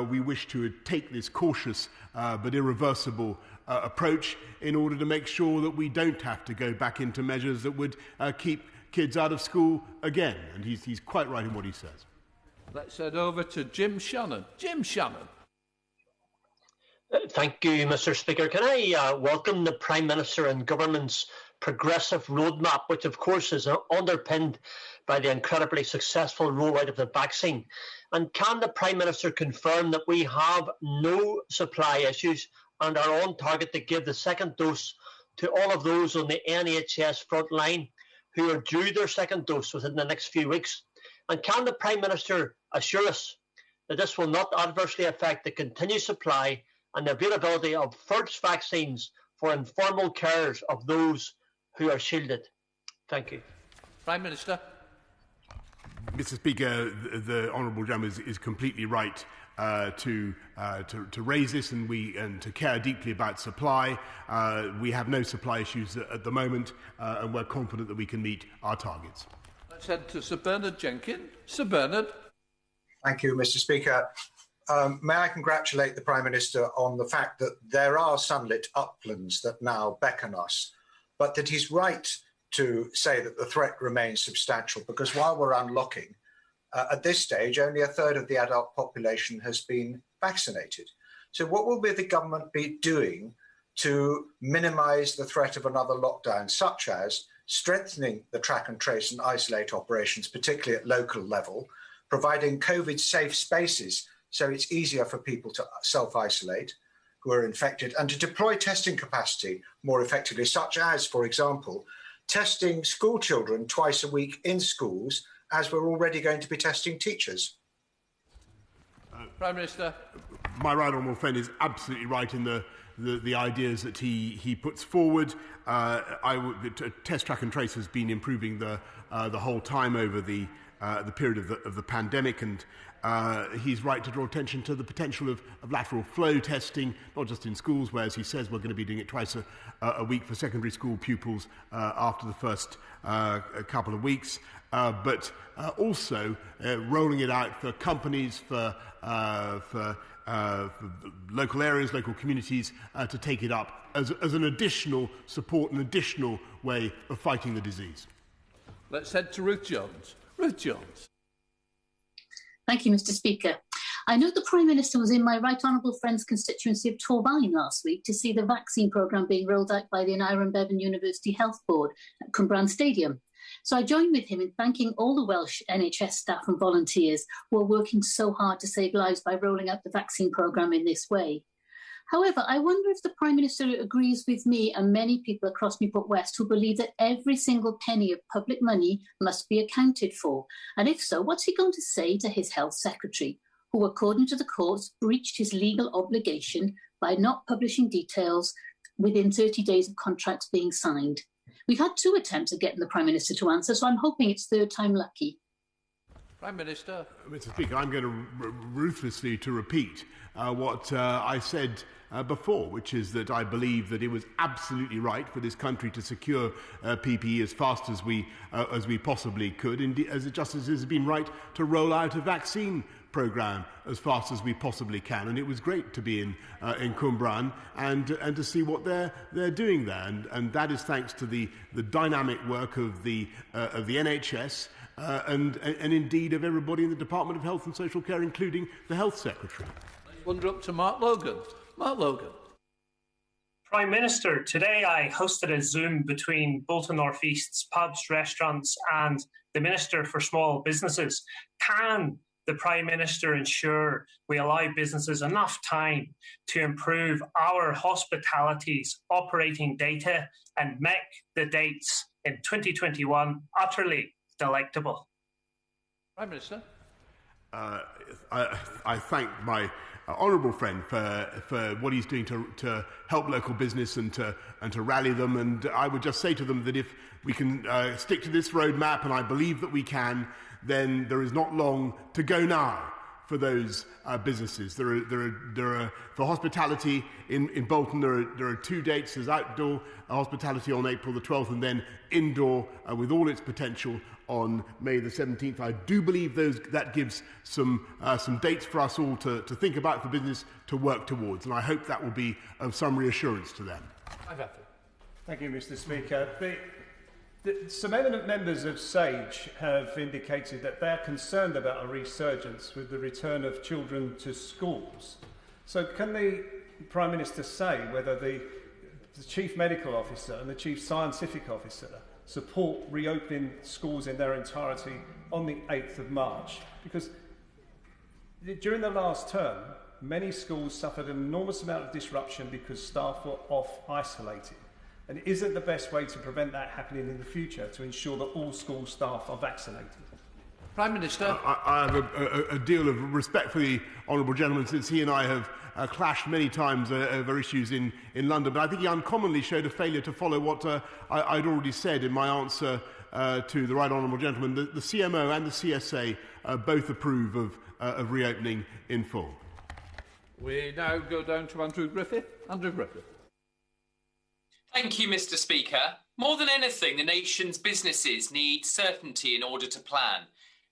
Speaker 2: we wish to take this cautious but irreversible approach in order to make sure that we don't have to go back into measures that would keep kids out of school again. And he's quite right in what he says.
Speaker 1: Let's head over to Jim Shannon. Jim Shannon.
Speaker 15: Thank you, Mr. Speaker. Can I welcome the Prime Minister and Government's progressive roadmap, which of course is underpinned by the incredibly successful rollout of the vaccine? And can the Prime Minister confirm that we have no supply issues and are on target to give the second dose to all of those on the NHS front line who are due their second dose within the next few weeks? And can the Prime Minister assure us that this will not adversely affect the continued supply and the availability of first vaccines for informal carers of those who are shielded? Thank you.
Speaker 1: Prime Minister.
Speaker 2: Mr. Speaker, the honourable gentleman is completely right to raise this, and to care deeply about supply. We have no supply issues at the moment, and we're confident that we can meet our targets.
Speaker 1: Let's head to Sir Bernard Jenkins. Sir Bernard.
Speaker 16: Thank you, Mr. Speaker. May I congratulate the Prime Minister on the fact that there are sunlit uplands that now beckon us, but that he's right to say that the threat remains substantial, because while we're unlocking, at this stage, only a third of the adult population has been vaccinated. So what will the government be doing to minimise the threat of another lockdown, such as strengthening the track and trace and isolate operations, particularly at local level, providing COVID-safe spaces so it's easier for people to self-isolate who are infected, and to deploy testing capacity more effectively, such as, for example, testing school children twice a week in schools as we're already going to be testing teachers?
Speaker 1: Prime Minister.
Speaker 2: My right honourable friend is absolutely right in the ideas that he puts forward. Test, track and trace has been improving the whole time over the period of the pandemic, and he's right to draw attention to the potential of lateral flow testing, not just in schools, where, as he says, we're going to be doing it twice a week for secondary school pupils after the first couple of weeks, but also rolling it out for companies, for local areas, local communities, to take it up as an additional support, an additional way of fighting the disease.
Speaker 1: Let's head to Ruth Jones. Ruth Jones.
Speaker 17: Thank you, Mr. Speaker. I know the Prime Minister was in my right honourable friend's constituency of Torvine last week to see the vaccine programme being rolled out by the Aneurin Bevan University Health Board at Cwmbran Stadium. So I joined with him in thanking all the Welsh NHS staff and volunteers who are working so hard to save lives by rolling out the vaccine programme in this way. However, I wonder if the Prime Minister agrees with me and many people across Newport West who believe that every single penny of public money must be accounted for. And if so, what's he going to say to his Health Secretary, who, according to the courts, breached his legal obligation by not publishing details within 30 days of contracts being signed? We've had 2 attempts at getting the Prime Minister to answer, so I'm hoping it's third time lucky.
Speaker 1: Prime Minister.
Speaker 2: Mr. Speaker, I'm going to ruthlessly to repeat what I said before, which is that I believe that it was absolutely right for this country to secure PPE as fast as we possibly could, indeed, as it just as it has been right to roll out a vaccine programme as fast as we possibly can. And it was great to be in Cwmbran and to see what they're doing there. And that is thanks to the dynamic work of the NHS and indeed of everybody in the Department of Health and Social Care, including the Health Secretary.
Speaker 1: Wander up to Mark Logan. Mark Logan.
Speaker 18: Prime Minister, today I hosted a Zoom between Bolton North East's pubs, restaurants and the Minister for Small Businesses. Can the Prime Minister ensure we allow businesses enough time to improve our hospitality's operating data and make the dates in 2021 utterly delectable?
Speaker 1: Prime Minister.
Speaker 2: I thank my honourable friend for what he's doing to help local business and to rally them. And I would just say to them that if we can stick to this roadmap, and I believe that we can, then there is not long to go now for those businesses. There are for hospitality in Bolton. There are 2 dates. There's outdoor hospitality on April the 12th, and then indoor with all its potential on May the 17th. I do believe that gives some dates for us all to think about, for business to work towards, and I hope that will be of some reassurance to them.
Speaker 19: Thank you, Mr. Speaker. Some eminent members of SAGE have indicated that they're concerned about a resurgence with the return of children to schools. So can the Prime Minister say whether the Chief Medical Officer and the Chief Scientific Officer support reopening schools in their entirety on the 8th of March? Because during the last term, many schools suffered an enormous amount of disruption because staff were off isolated. And isn't the best way to prevent that happening in the future to ensure that all school staff are vaccinated?
Speaker 1: Prime Minister.
Speaker 2: I have a deal of respect for the honourable gentleman, since he and I have clashed many times over issues in London. But I think he uncommonly showed a failure to follow what I'd already said in my answer to the right honourable gentleman. The CMO and the CSA both approve of reopening in full.
Speaker 1: We now go down to Andrew Griffith. Andrew Griffith.
Speaker 20: Thank you, Mr. Speaker. More than anything, the nation's businesses need certainty in order to plan.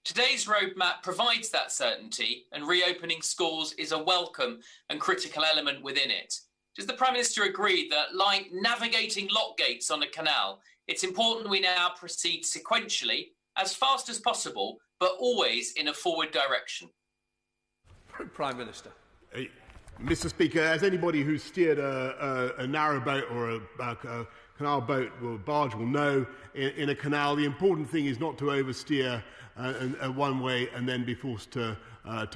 Speaker 20: Today's roadmap provides that certainty, and reopening schools is a welcome and critical element within it. Does the Prime Minister agree that, like navigating lock gates on a canal, it's important we now proceed sequentially, as fast as possible, but always in a forward direction?
Speaker 1: Prime Minister.
Speaker 2: Mr. Speaker, as anybody who's steered a narrow boat or a canal boat or barge will know, in a canal, the important thing is not to oversteer one way and then be forced to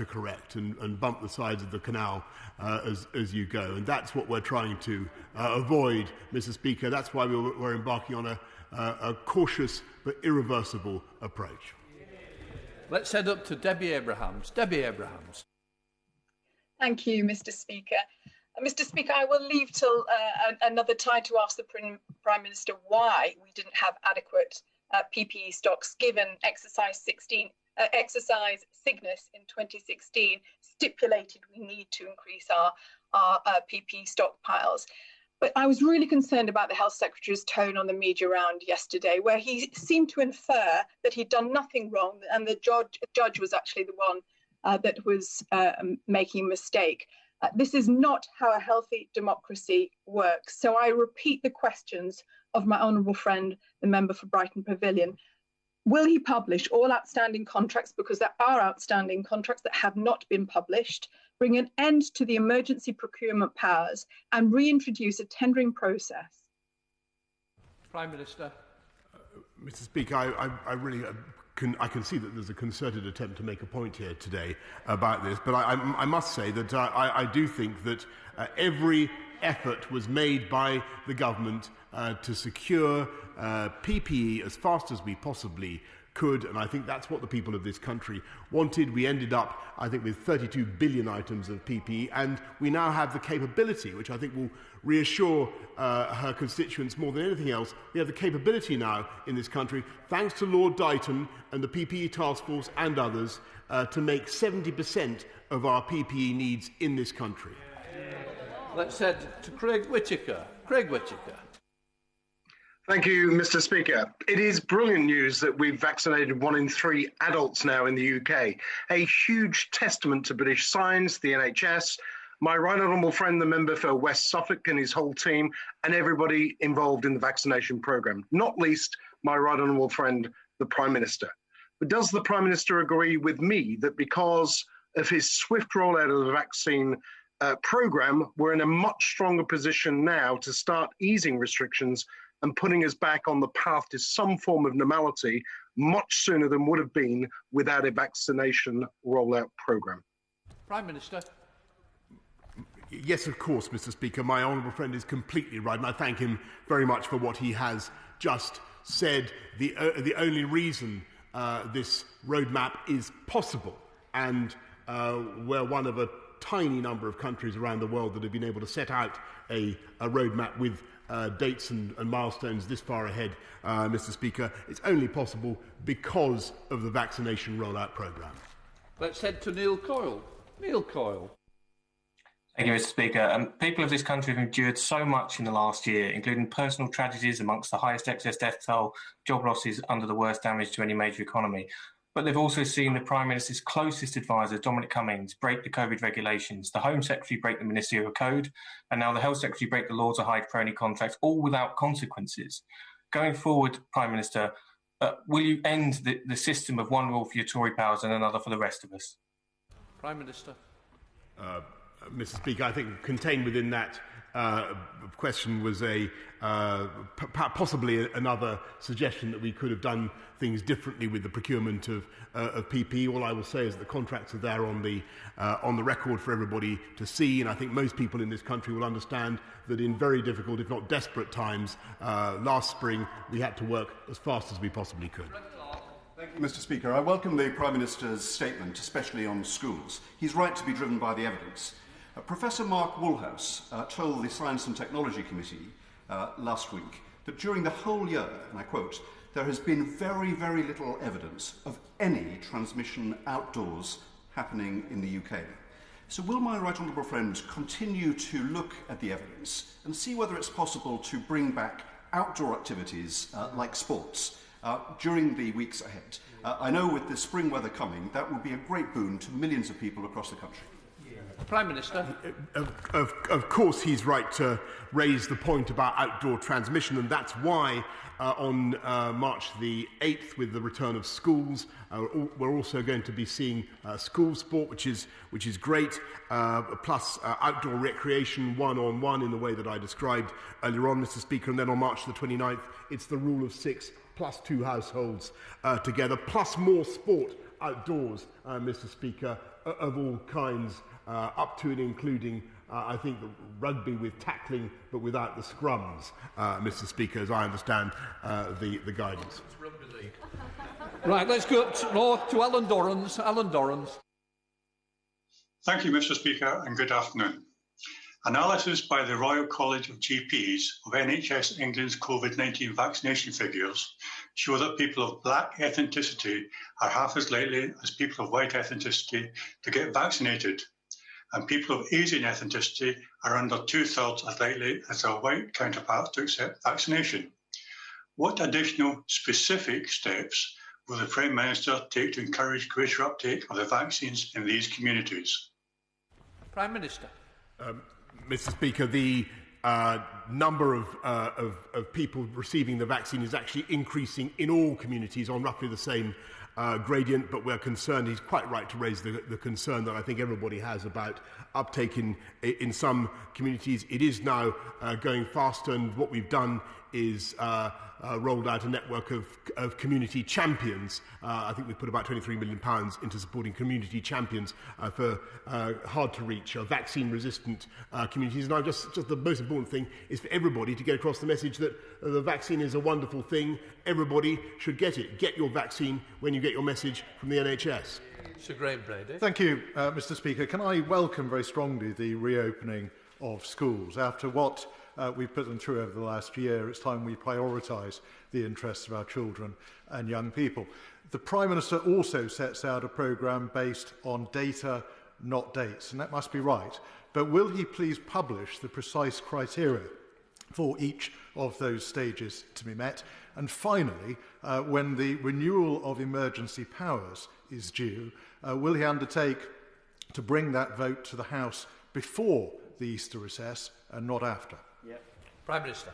Speaker 2: correct and bump the sides of the canal as you go. And that's what we're trying to avoid, Mr. Speaker. That's why we're embarking on a cautious but irreversible approach.
Speaker 1: Let's head up to Debbie Abrahams. Debbie Abrahams.
Speaker 21: Thank you, Mr. Speaker. Mr. Speaker, I will leave till another time to ask the Prime Minister why we didn't have adequate PPE stocks, given exercise Cygnus in 2016 stipulated we need to increase our PPE stockpiles. But I was really concerned about the Health Secretary's tone on the media round yesterday, where he seemed to infer that he'd done nothing wrong and the judge was actually the one that was making a mistake. This is not how a healthy democracy works. So I repeat the questions of my honourable friend, the member for Brighton Pavilion. Will he publish all outstanding contracts, because there are outstanding contracts that have not been published, bring an end to the emergency procurement powers and reintroduce a tendering process?
Speaker 1: Prime Minister.
Speaker 2: Mr. Speaker, I can see that there's a concerted attempt to make a point here today about this, but I must say that I do think that every effort was made by the government to secure PPE as fast as we possibly could, and I think that's what the people of this country wanted. We ended up, I think, with 32 billion items of PPE, and we now have the capability, which I think will reassure her constituents more than anything else. We have the capability now in this country, thanks to Lord Dighton and the PPE Task Force and others, to make 70% of our PPE needs in this country.
Speaker 1: Let's head to Craig Whittaker. Craig Whittaker.
Speaker 22: Thank you, Mr. Speaker. It is brilliant news that we've vaccinated 1 in 3 adults now in the UK. A huge testament to British science, the NHS, my right honourable friend, the member for West Suffolk and his whole team, and everybody involved in the vaccination programme, not least my right honourable friend, the Prime Minister. But does the Prime Minister agree with me that because of his swift rollout of the vaccine programme, we're in a much stronger position now to start easing restrictions and putting us back on the path to some form of normality much sooner than would have been without a vaccination rollout programme?
Speaker 1: Prime Minister.
Speaker 2: Yes, of course, Mr. Speaker. My honourable friend is completely right, and I thank him very much for what he has just said. The only reason this roadmap is possible, and we're one of a tiny number of countries around the world that have been able to set out a roadmap with dates and milestones this far ahead, Mr. Speaker. It's only possible because of the vaccination rollout programme.
Speaker 1: Let's head to Neil Coyle. Neil Coyle.
Speaker 23: Thank you, Mr. Speaker. People of this country have endured so much in the last year, including personal tragedies amongst the highest excess death toll, job losses under the worst damage to any major economy. But they've also seen the Prime Minister's closest advisor, Dominic Cummings, break the COVID regulations, the Home Secretary break the Ministerial Code, and now the Health Secretary break the law to hide crony contracts, all without consequences. Going forward, Prime Minister, will you end the system of one rule for your Tory powers and another for the rest of us?
Speaker 1: Prime Minister.
Speaker 2: Mr. Speaker, I think contained within that question was possibly another suggestion that we could have done things differently with the procurement of PPE. All I will say is that the contracts are there on the record for everybody to see, and I think most people in this country will understand that in very difficult, if not desperate times, last spring we had to work as fast as we possibly could.
Speaker 24: Thank you, Mr. Speaker. I welcome the Prime Minister's statement, especially on schools. He's right to be driven by the evidence. Professor Mark Woolhouse told the Science and Technology Committee last week that during the whole year, and I quote, there has been very, very little evidence of any transmission outdoors happening in the UK. So will my right honourable friend continue to look at the evidence and see whether it's possible to bring back outdoor activities like sports during the weeks ahead? I know with the spring weather coming, that would be a great boon to millions of people across the country.
Speaker 1: Prime Minister.
Speaker 2: Of course he's right to raise the point about outdoor transmission, and that's why on March the 8th, with the return of schools, we're also going to be seeing school sport, which is great, plus outdoor recreation one-on-one in the way that I described earlier on, Mr. Speaker. And then on March the 29th, it's the rule of 6 plus 2 households together, plus more sport outdoors, Mr. Speaker, of all kinds, up to and including I think rugby with tackling but without the scrums, Mr. Speaker, as I understand the guidance.
Speaker 1: Right, let's go to Alan Dorrans. Alan Dorrans.
Speaker 3: Thank you, Mr. Speaker, and good afternoon. Analysis by the Royal College of GPs of NHS England's COVID-19 vaccination figures show that people of black ethnicity are half as likely as people of white ethnicity to get vaccinated, and people of Asian ethnicity are under 2/3 as likely as their white counterparts to accept vaccination. What additional specific steps will the Prime Minister take to encourage greater uptake of the vaccines in these communities?
Speaker 1: Prime Minister.
Speaker 2: Mr. Speaker, the number of people receiving the vaccine is actually increasing in all communities on roughly the same gradient, but we're concerned, he's quite right to raise the concern that I think everybody has about uptake in some communities. It is now going faster, and what we've done is rolled out a network of community champions. I think we've put about £23 million into supporting community champions for hard-to-reach, vaccine-resistant communities. And just the most important thing is for everybody to get across the message that the vaccine is a wonderful thing. Everybody should get it. Get your vaccine when you get your message from the NHS.
Speaker 1: Sir Graham Brady.
Speaker 4: Thank you, Mr. Speaker. Can I welcome very strongly the reopening of schools? After what we've put them through over the last year, it's time we prioritise the interests of our children and young people. The Prime Minister also sets out a programme based on data, not dates, and that must be right. But will he please publish the precise criteria for each of those stages to be met? And finally, when the renewal of emergency powers is due, will he undertake to bring that vote to the House before the Easter recess and not after?
Speaker 1: Prime Minister.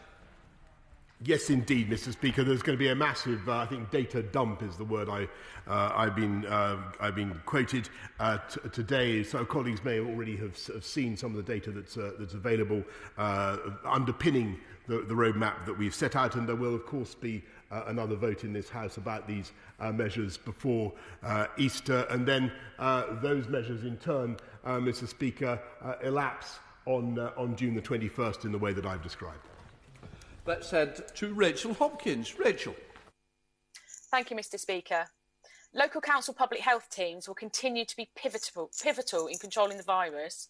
Speaker 2: Yes, indeed, Mr. Speaker. There's going to be a massive, I think, data dump is the word I've been quoted today. So colleagues may already have seen some of the data that's available underpinning the roadmap that we've set out, and there will, of course, be another vote in this House about these measures before Easter, and then those measures, in turn, Mr. Speaker, elapse on June the 21st in the way that I've described.
Speaker 1: Let's head to Rachel Hopkins. Rachel.
Speaker 5: Thank you, Mr. Speaker. Local council public health teams will continue to be pivotal in controlling the virus,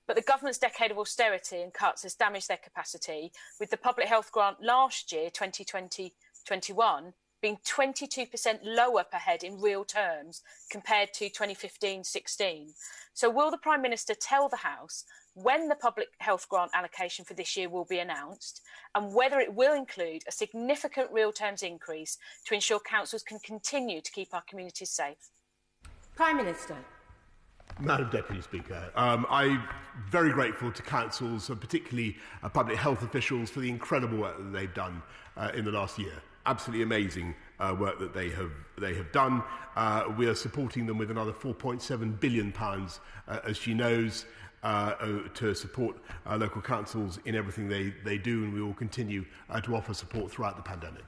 Speaker 5: but the government's decade of austerity and cuts has damaged their capacity, with the public health grant last year, 2020-21, being 22% lower per head in real terms compared to 2015-16. So will the Prime Minister tell the House when the public health grant allocation for this year will be announced, and whether it will include a significant real terms increase to ensure councils can continue to keep our communities safe?
Speaker 6: Prime Minister.
Speaker 2: Madam Deputy Speaker, I'm very grateful to councils, and particularly public health officials, for the incredible work that they've done in the last year. Absolutely amazing work that they have done. We are supporting them with another £4.7 billion, as she knows, to support local councils in everything they do, and we will continue to offer support throughout the pandemic.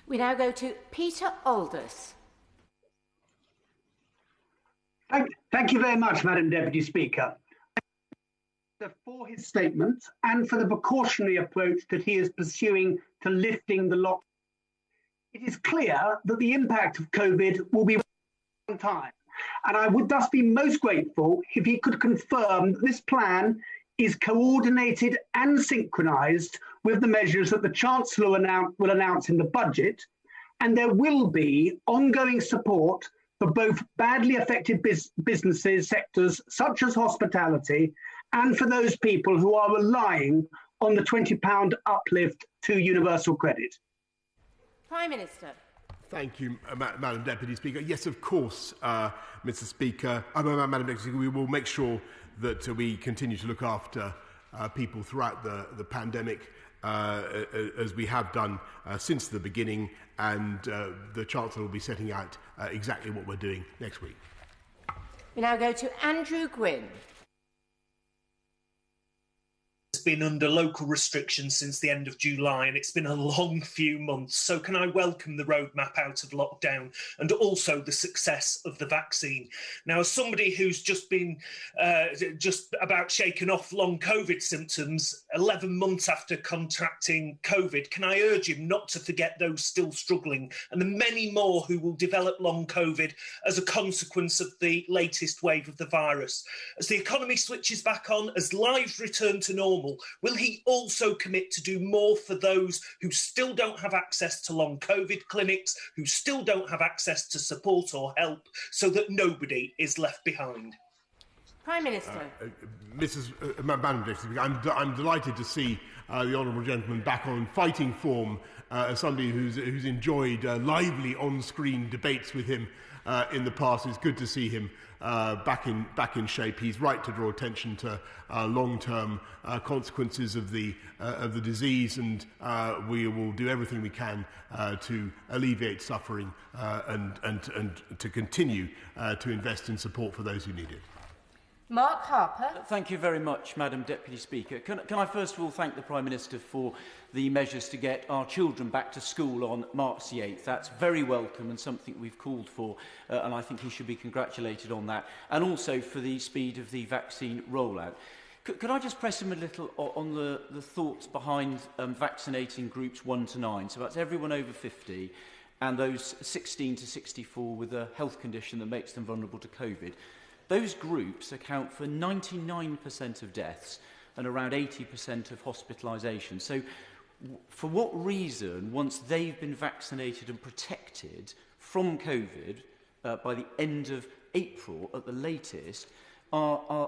Speaker 6: We now go to Peter Aldous.
Speaker 25: Thank you very much, Madam Deputy Speaker. For his statement and for the precautionary approach that he is pursuing to lifting the lockdown. It is clear that the impact of COVID will be a long time, and I would thus be most grateful if he could confirm that this plan is coordinated and synchronised with the measures that the Chancellor will announce in the budget, and there will be ongoing support for both badly affected businesses, sectors such as hospitality, and for those people who are relying on the £20 uplift to universal credit.
Speaker 6: Prime Minister.
Speaker 2: Thank you, Madam Deputy Speaker. Yes, of course, Mr. Speaker. Madam Deputy Speaker, we will make sure that we continue to look after people throughout the pandemic, as we have done since the beginning, and the Chancellor will be setting out exactly what we're doing next week.
Speaker 6: We now go to Andrew Gwynn.
Speaker 7: been under local restrictions since the end of July, and it's been a long few months. So can I welcome the roadmap out of lockdown and also the success of the vaccine? Now, as somebody who's just been just about shaken off long COVID symptoms 11 months after contracting COVID, can I urge him not to forget those still struggling and the many more who will develop long COVID as a consequence of the latest wave of the virus? As the economy switches back on, as lives return to normal, will he also commit to do more for those who still don't have access to long COVID clinics, who still don't have access to support or help, so that nobody is left behind?
Speaker 6: Prime Minister.
Speaker 2: Madam Deputy, I'm delighted to see the honourable gentleman back on fighting form as somebody who's enjoyed lively on-screen debates with him in the past. It's good to see him back in shape. He's right to draw attention to long-term consequences of the disease, and we will do everything we can to alleviate suffering and to continue to invest in support for those who need it.
Speaker 6: Mark Harper.
Speaker 8: Thank you very much, Madam Deputy Speaker. Can I first of all thank the Prime Minister for the measures to get our children back to school on March the 8th. That's very welcome and something we've called for, and I think he should be congratulated on that, and also for the speed of the vaccine rollout. Could I just press him a little on the thoughts behind vaccinating groups 1 to 9? So that's everyone over 50 and those 16 to 64 with a health condition that makes them vulnerable to COVID. Those groups account for 99% of deaths and around 80% of hospitalisation. So for what reason, once they've been vaccinated and protected from COVID by the end of April at the latest,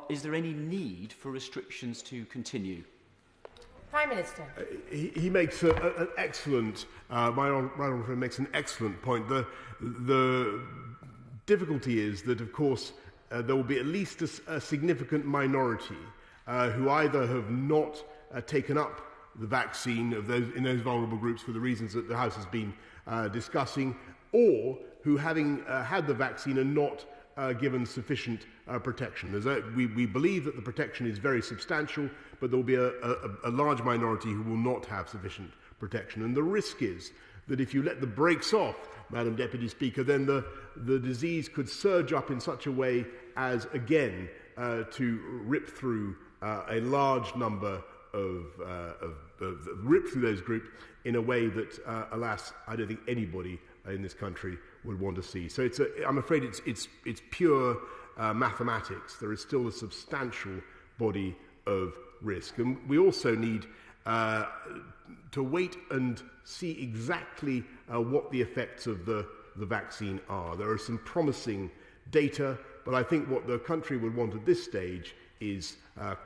Speaker 8: is there any need for restrictions to continue?
Speaker 6: Prime Minister.
Speaker 2: He makes an excellent, my honourable friend makes an excellent point. The difficulty is that, of course, there will be at least a significant minority who either have not taken up the vaccine in those vulnerable groups for the reasons that the House has been discussing, or who, having had the vaccine, are not given sufficient protection. We believe that the protection is very substantial, but there will be a large minority who will not have sufficient protection. And the risk is that if you let the brakes off, Madam Deputy Speaker, then the disease could surge up in such a way as, again, to rip through a large number rip through those groups in a way that, alas, I don't think anybody in this country would want to see. So I'm afraid it's pure mathematics. There is still a substantial body of risk. And we also need to wait and see exactly what the effects of the vaccine are. There are some promising data, but I think what the country would want at this stage is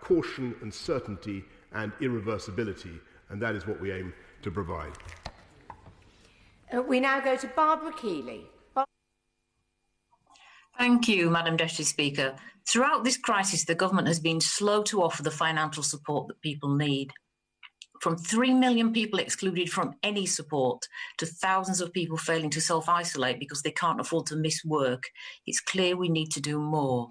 Speaker 2: caution and certainty and irreversibility, and that is what we aim to provide.
Speaker 6: We now go to Barbara Keeley.
Speaker 9: Thank you, Madam Deputy Speaker. Throughout this crisis, the government has been slow to offer the financial support that people need. From 3 million people excluded from any support to thousands of people failing to self-isolate because they can't afford to miss work, it's clear we need to do more.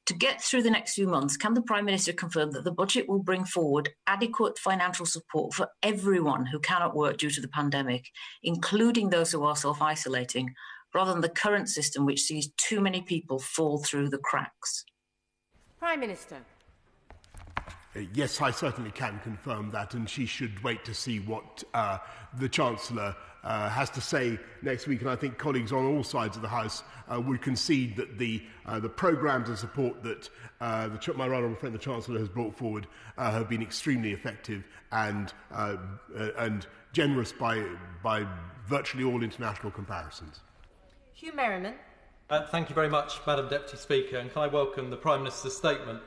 Speaker 9: To get through the next few months, can the Prime Minister confirm that the budget will bring forward adequate financial support for everyone who cannot work due to the pandemic, including those who are self-isolating, rather than the current system which sees too many people fall through the cracks?
Speaker 6: Prime Minister.
Speaker 2: Yes, I certainly can confirm that, and she should wait to see what the Chancellor has to say next week. And I think colleagues on all sides of the House would concede that the programmes of support that my right honourable friend the Chancellor has brought forward have been extremely effective and generous by virtually all international comparisons.
Speaker 6: Hugh Merriman.
Speaker 10: Thank you very much, Madam Deputy Speaker, and can I welcome the Prime Minister's statement.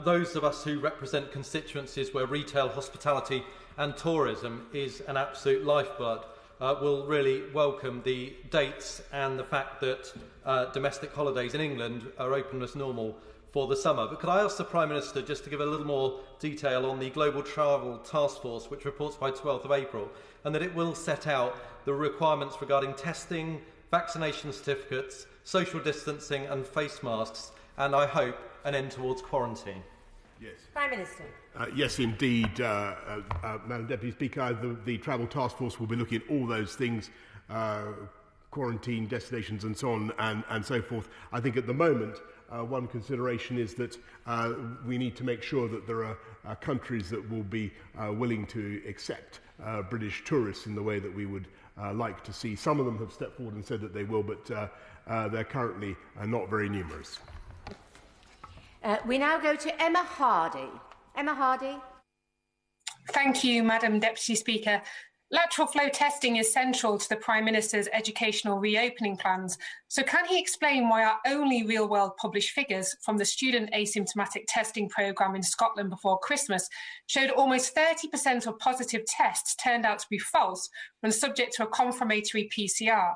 Speaker 10: Those of us who represent constituencies where retail, hospitality and tourism is an absolute lifeblood will really welcome the dates and the fact that domestic holidays in England are open as normal for the summer. But could I ask the Prime Minister just to give a little more detail on the Global Travel Task Force, which reports by 12th of April, and that it will set out the requirements regarding testing, vaccination certificates, social distancing and face masks, and I hope an end towards quarantine.
Speaker 2: Yes.
Speaker 6: Prime Minister.
Speaker 2: Yes, indeed, Madam Deputy Speaker. The Travel Task Force will be looking at all those things, quarantine, destinations and so on and so forth. I think at the moment, one consideration is that we need to make sure that there are countries that will be willing to accept British tourists in the way that we would like to see. Some of them have stepped forward and said that they will, but they're currently not very numerous.
Speaker 6: We now go to Emma Hardy. Emma Hardy.
Speaker 11: Thank you, Madam Deputy Speaker. Lateral flow testing is central to the Prime Minister's educational reopening plans. So can he explain why our only real-world published figures from the student asymptomatic testing programme in Scotland before Christmas showed almost 30% of positive tests turned out to be false when subject to a confirmatory PCR?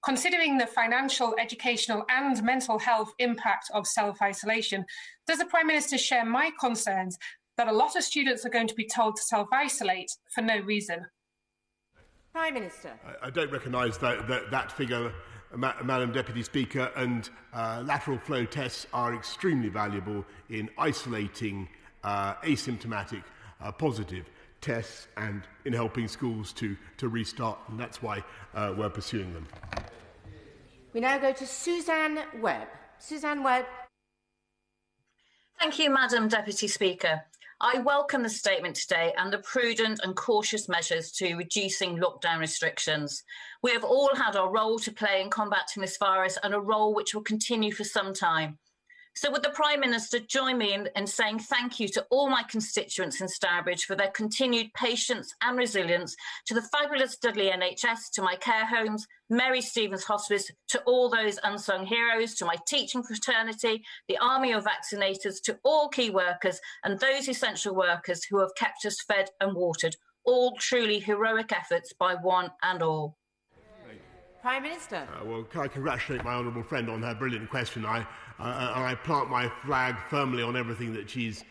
Speaker 11: Considering the financial, educational and mental health impact of self-isolation, does the Prime Minister share my concerns that a lot of students are going to be told to self-isolate for no reason?
Speaker 6: Prime Minister.
Speaker 2: I don't recognise that figure, Madam Deputy Speaker, and lateral flow tests are extremely valuable in isolating asymptomatic positive tests and in helping schools to restart, and that's why we're pursuing them.
Speaker 6: We now go to Suzanne Webb. Suzanne Webb.
Speaker 9: Thank you, Madam Deputy Speaker. I welcome the statement today and the prudent and cautious measures to reducing lockdown restrictions. We have all had our role to play in combating this virus and a role which will continue for some time. So would the Prime Minister join me in saying thank you to all my constituents in Stourbridge for their continued patience and resilience, to the fabulous Dudley NHS, to my care homes, Mary Stevens Hospice, to all those unsung heroes, to my teaching fraternity, the army of vaccinators, to all key workers and those essential workers who have kept us fed and watered, all truly heroic efforts by one and all.
Speaker 6: Prime Minister.
Speaker 2: Well, can I congratulate my honourable friend on her brilliant question. I plant my flag firmly on everything that she's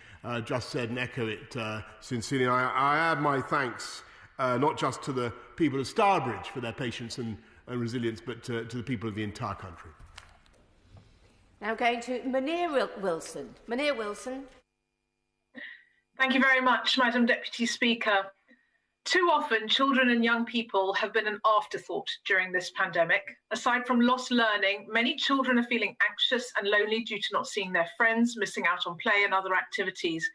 Speaker 2: just said and echo it sincerely. I add my thanks not just to the people of Stourbridge for their patience and resilience, but to the people of the entire country.
Speaker 6: Now going to Ministerial Wilson. Ministerial Wilson.
Speaker 12: Thank you very much, Madam Deputy Speaker. Too often, children and young people have been an afterthought during this pandemic. Aside from lost learning, many children are feeling anxious and lonely due to not seeing their friends, missing out on play and other activities.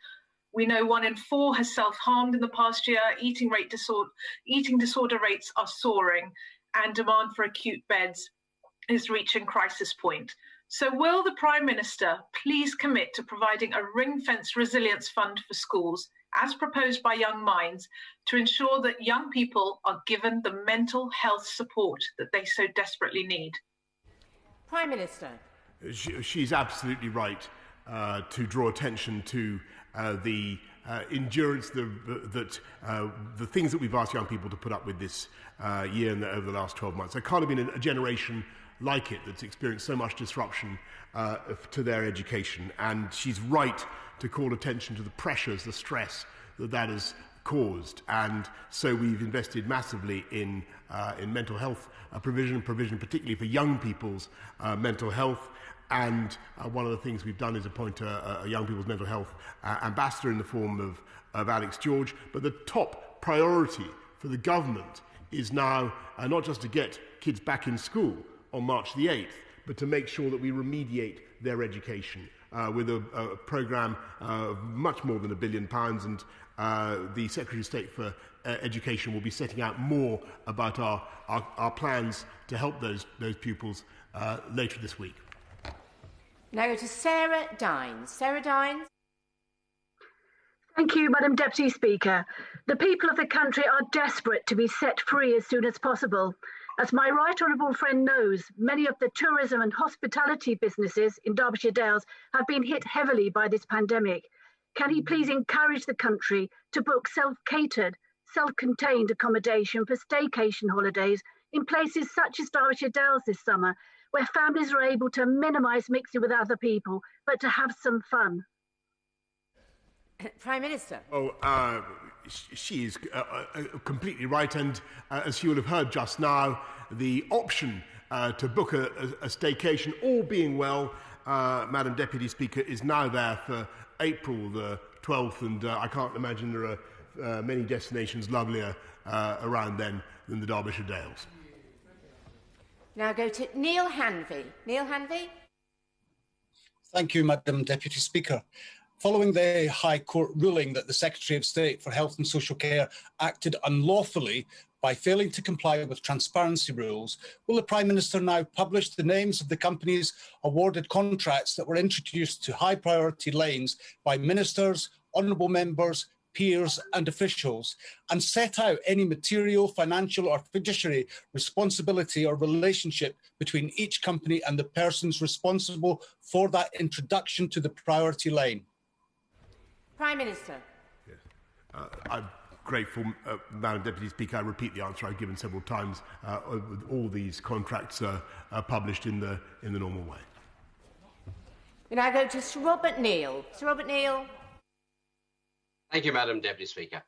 Speaker 12: We know 1 in 4 has self-harmed in the past year, eating disorder rates are soaring, and demand for acute beds is reaching crisis point. So will the Prime Minister please commit to providing a ring-fence resilience fund for schools, as proposed by Young Minds, to ensure that young people are given the mental health support that they so desperately need?
Speaker 6: Prime Minister.
Speaker 2: She's absolutely right to draw attention to the endurance, the things that we've asked young people to put up with this year and over the last 12 months. There can't have been a generation like it that's experienced so much disruption to their education, and she's right to call attention to the pressures, the stress that has caused. And so we've invested massively in mental health provision particularly for young people's mental health. And one of the things we've done is appoint a young people's mental health ambassador in the form of Alex George. But the top priority for the government is now not just to get kids back in school on March the 8th, but to make sure that we remediate their education with a programme of much more than £1 billion. And the Secretary of State for Education will be setting out more about our plans to help those pupils later this week.
Speaker 6: Now go to Sarah Dines. Sarah Dines.
Speaker 13: Thank you, Madam Deputy Speaker. The people of the country are desperate to be set free as soon as possible. As my right honourable friend knows, many of the tourism and hospitality businesses in Derbyshire Dales have been hit heavily by this pandemic. Can he please encourage the country to book self-catered, self-contained accommodation for staycation holidays in places such as Derbyshire Dales this summer, where families are able to minimise mixing with other people, but to have some fun?
Speaker 6: Prime Minister.
Speaker 2: Oh, she is completely right, and as you will have heard just now, the option to book a staycation, all being well, Madam Deputy Speaker, is now there for April the 12th, and I can't imagine there are many destinations lovelier around then than the Derbyshire Dales.
Speaker 6: Now go to Neil Hanvey. Neil Hanvey.
Speaker 14: Thank you, Madam Deputy Speaker. Following the High Court ruling that the Secretary of State for Health and Social Care acted unlawfully by failing to comply with transparency rules, will the Prime Minister now publish the names of the companies awarded contracts that were introduced to high priority lanes by ministers, honourable members, peers and officials, and set out any material, financial or fiduciary responsibility or relationship between each company and the persons responsible for that introduction to the priority lane?
Speaker 6: Prime Minister.
Speaker 2: Yes. I'm grateful, Madam Deputy Speaker. I repeat the answer I've given several times. All these contracts are published in the normal way.
Speaker 6: We now go to Sir Robert Neal. Sir Robert Neal.
Speaker 15: Thank you, Madam Deputy Speaker.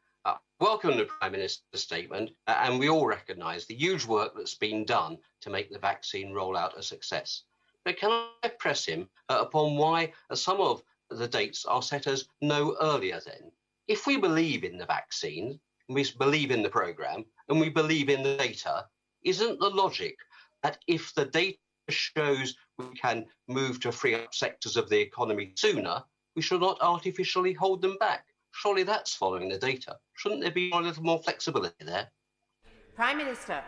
Speaker 15: Welcome the Prime Minister's statement, and we all recognise the huge work that's been done to make the vaccine rollout a success. But can I press him upon why some of the dates are set as no earlier then? If we believe in the vaccine, we believe in the programme, and we believe in the data, isn't the logic that if the data shows we can move to free up sectors of the economy sooner, we should not artificially hold them back? Surely that's following the data. Shouldn't there be a little more flexibility there?
Speaker 6: Prime Minister.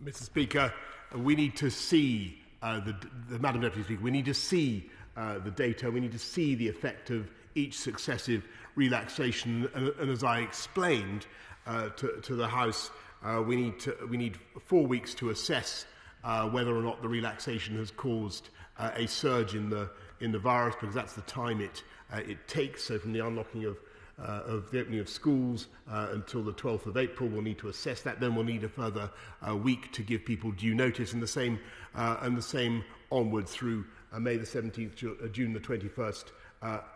Speaker 2: Mr. Speaker, we need to see, Madam Deputy Speaker, we need to see the data, we need to see the effect of each successive relaxation, and as I explained to the House, we need 4 weeks to assess whether or not the relaxation has caused a surge in the virus, because that's the time it takes. So from the unlocking of the opening of schools until the 12th of April, we'll need to assess that. Then we'll need a further week to give people due notice, and the same onward through May the 17th, June the 21st,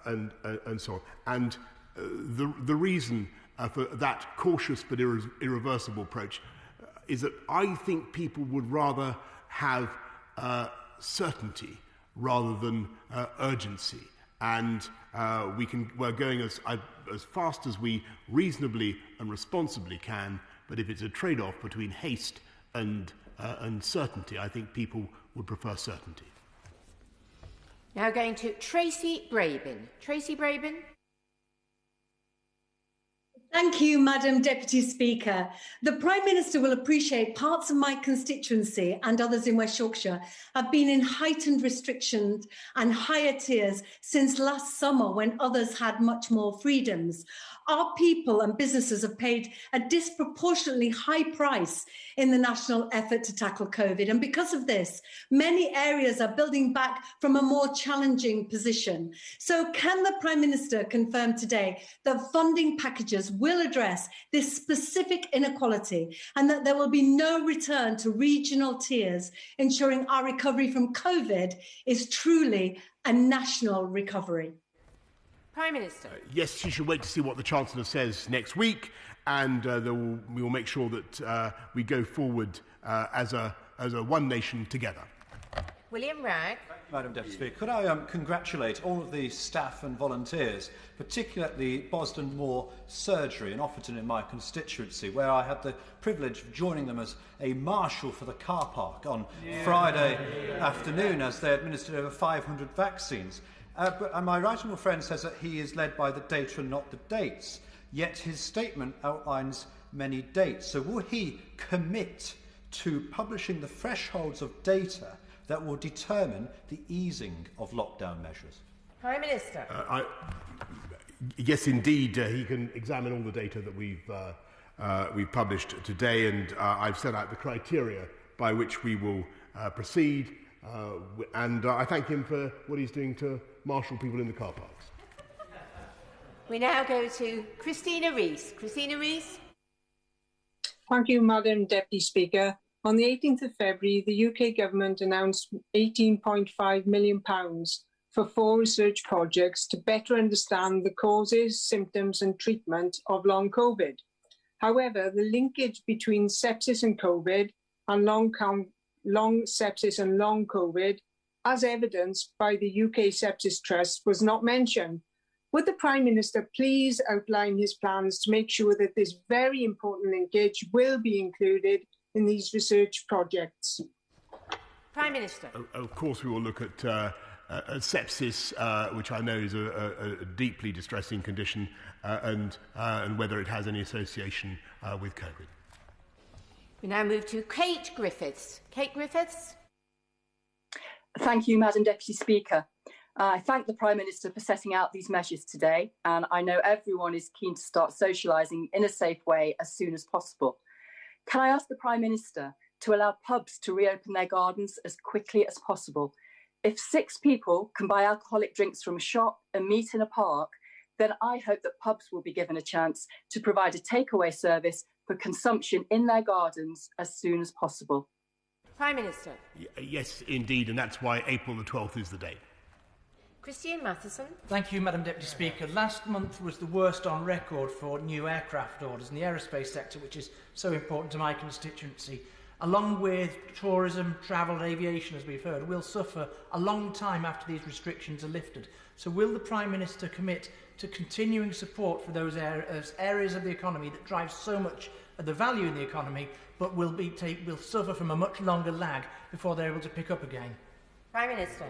Speaker 2: and so on. And the reason for that cautious but irreversible approach is that I think people would rather have certainty rather than urgency. And we're going as fast as we reasonably and responsibly can, but if it's a trade-off between haste and certainty, I think people would prefer certainty.
Speaker 6: Now going to Tracy Brabin. Tracy Brabin.
Speaker 16: Thank you, Madam Deputy Speaker. The Prime Minister will appreciate parts of my constituency and others in West Yorkshire have been in heightened restrictions and higher tiers since last summer when others had much more freedoms. Our people and businesses have paid a disproportionately high price in the national effort to tackle COVID. And because of this, many areas are building back from a more challenging position. So can the Prime Minister confirm today that funding packages will address this specific inequality and that there will be no return to regional tiers, ensuring our recovery from COVID is truly a national recovery?
Speaker 6: Prime Minister.
Speaker 2: Yes, she should wait to see what the Chancellor says next week, and we will make sure that we go forward as a one nation together.
Speaker 6: William Ragg.
Speaker 17: Madam Deputy Speaker, could I congratulate all of the staff and volunteers, particularly at the Boston Moor Surgery in Offerton in my constituency, where I had the privilege of joining them as a marshal for the car park on Friday afternoon as they administered over 500 vaccines. But my right honourable friend says that he is led by the data and not the dates, yet his statement outlines many dates. So will he commit to publishing the thresholds of data that will determine the easing of lockdown measures?
Speaker 6: Prime Minister.
Speaker 2: Yes, indeed, he can examine all the data that we've published today, and I've set out the criteria by which we will proceed, and I thank him for what he's doing to marshal people in the car parks.
Speaker 6: We now go to Christina Rees. Christina Rees.
Speaker 18: Thank you, Madam Deputy Speaker. On the 18th of February, the UK Government announced £18.5 million for 4 research projects to better understand the causes, symptoms and treatment of long COVID. However, the linkage between sepsis and COVID and long sepsis and long COVID, as evidenced by the UK Sepsis Trust, was not mentioned. Would the Prime Minister please outline his plans to make sure that this very important linkage will be included in these research projects?
Speaker 6: Prime Minister.
Speaker 2: Of course, we will look at sepsis, which I know is a deeply distressing condition, and whether it has any association with COVID.
Speaker 6: We now move to Kate Griffiths. Kate Griffiths.
Speaker 19: Thank you, Madam Deputy Speaker. I thank the Prime Minister for setting out these measures today, and I know everyone is keen to start socialising in a safe way as soon as possible. Can I ask the Prime Minister to allow pubs to reopen their gardens as quickly as possible? If 6 people can buy alcoholic drinks from a shop and meet in a park, then I hope that pubs will be given a chance to provide a takeaway service for consumption in their gardens as soon as possible.
Speaker 6: Prime Minister.
Speaker 2: Yes, indeed, and that's why April the 12th is the date.
Speaker 6: Christian Matheson.
Speaker 20: Thank you, Madam Deputy Speaker. Last month was the worst on record for new aircraft orders in the aerospace sector, which is so important to my constituency. Along with tourism, travel and aviation, as we've heard, will suffer a long time after these restrictions are lifted. So will the Prime Minister commit to continuing support for those areas of the economy that drive so much of the value in the economy, but will suffer from a much longer lag before they're able to pick up again?
Speaker 6: Prime Minister.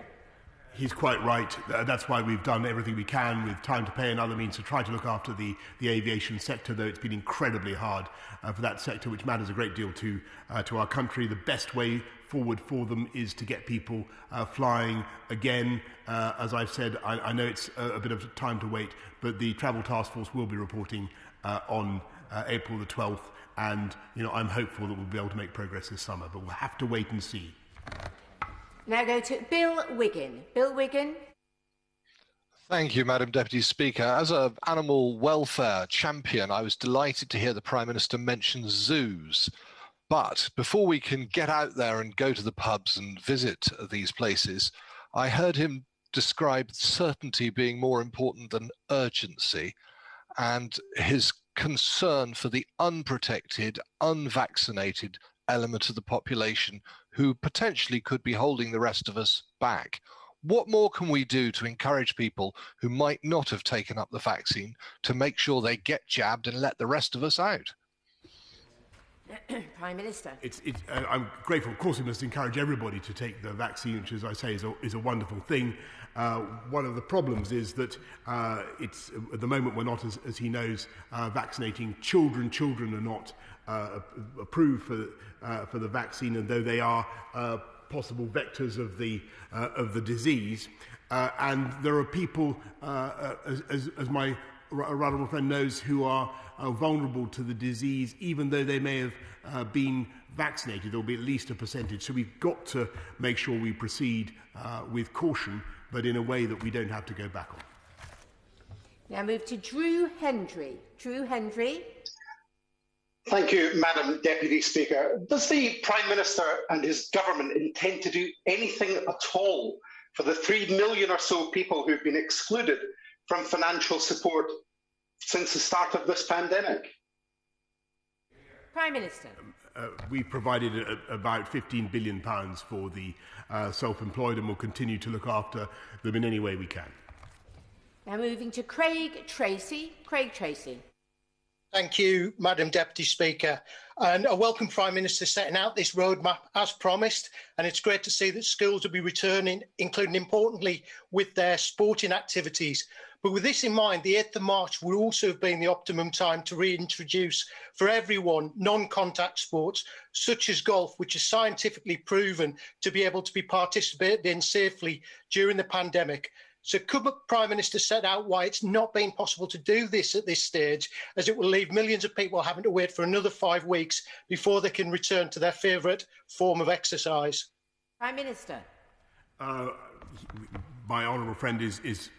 Speaker 2: He's quite right. That's why we've done everything we can with time to pay and other means to try to look after the aviation sector, though it's been incredibly hard for that sector, which matters a great deal to our country. The best way forward for them is to get people flying again. As I've said, I know it's a bit of time to wait, but the Travel Task Force will be reporting on April the 12th, and I'm hopeful that we'll be able to make progress this summer, but we'll have to wait and see.
Speaker 6: Now go to Bill Wiggin. Bill Wiggin.
Speaker 21: Thank you, Madam Deputy Speaker. As an animal welfare champion, I was delighted to hear the Prime Minister mention zoos. But before we can get out there and go to the pubs and visit these places, I heard him describe certainty being more important than urgency, and his concern for the unprotected, unvaccinated element of the population who potentially could be holding the rest of us back. What more can we do to encourage people who might not have taken up the vaccine to make sure they get jabbed and let the rest of us out?
Speaker 6: Prime Minister.
Speaker 2: I'm grateful. Of course, we must encourage everybody to take the vaccine, which, as I say, is a wonderful thing. One of the problems is that it's at the moment we're not, as he knows, vaccinating children. Children are not approved for the vaccine, and though they are possible vectors of the disease, and there are people, as my honourable friend knows, who are vulnerable to the disease, even though they may have been vaccinated. There will be at least a percentage. So we've got to make sure we proceed with caution, but in a way that we don't have to go back on.
Speaker 6: Now move to Drew Hendry. Drew Hendry.
Speaker 22: Thank you, Madam Deputy Speaker. Does the Prime Minister and his government intend to do anything at all for the 3 million or so people who've been excluded from financial support since the start of this pandemic?
Speaker 6: Prime Minister.
Speaker 2: We've provided about £15 billion for the self-employed, and will continue to look after them in any way we can.
Speaker 6: Now moving to Craig Tracy. Craig Tracy.
Speaker 23: Thank you, Madam Deputy Speaker. And I welcome Prime Minister setting out this roadmap as promised. And it's great to see that schools will be returning, including importantly with their sporting activities. But with this in mind, the 8th of March will also have been the optimum time to reintroduce for everyone non-contact sports, such as golf, which is scientifically proven to be able to be participated in safely during the pandemic. So could the Prime Minister set out why it's not been possible to do this at this stage, as it will leave millions of people having to wait for another 5 weeks before they can return to their favourite form of exercise?
Speaker 6: Prime Minister.
Speaker 2: My honourable friend is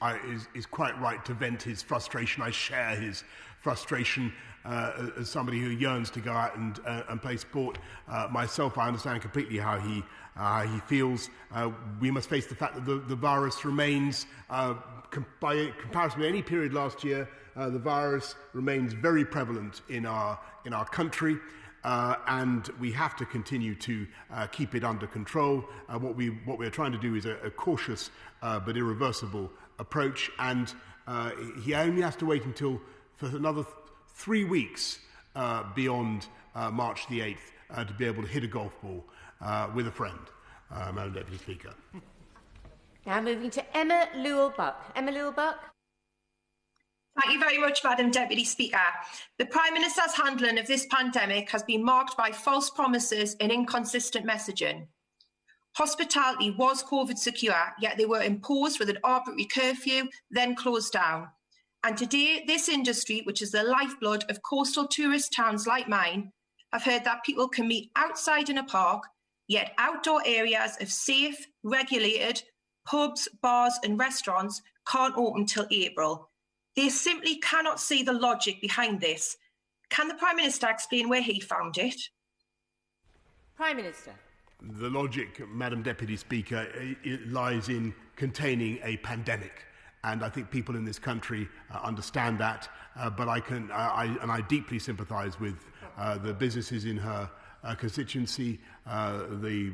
Speaker 2: quite right to vent his frustration. I share his frustration as somebody who yearns to go out and play sport. Myself, I understand completely how he feels. We must face the fact that the virus remains, by comparison with any period last year, the virus remains very prevalent in our country. And we have to continue to keep it under control. What we're trying to do is a cautious but irreversible approach, and he only has to wait until for another 3 weeks beyond March the 8th to be able to hit a golf ball with a friend, Madam Deputy Speaker.
Speaker 6: Now moving to Emma Lewell-Buck. Emma Lewell-Buck.
Speaker 1: Thank you very much, Madam Deputy Speaker. The Prime Minister's handling of this pandemic has been marked by false promises and inconsistent messaging. Hospitality was COVID secure, yet they were imposed with an arbitrary curfew, then closed down. And today, this industry, which is the lifeblood of coastal tourist towns like mine, have heard that people can meet outside in a park, yet outdoor areas of safe, regulated pubs, bars and restaurants can't open till April. They simply cannot see the logic behind this. Can the Prime Minister explain where he found it?
Speaker 6: Prime Minister.
Speaker 2: The logic, Madam Deputy Speaker, it lies in containing a pandemic. And I think people in this country understand that, but I deeply sympathise with the businesses in her constituency, the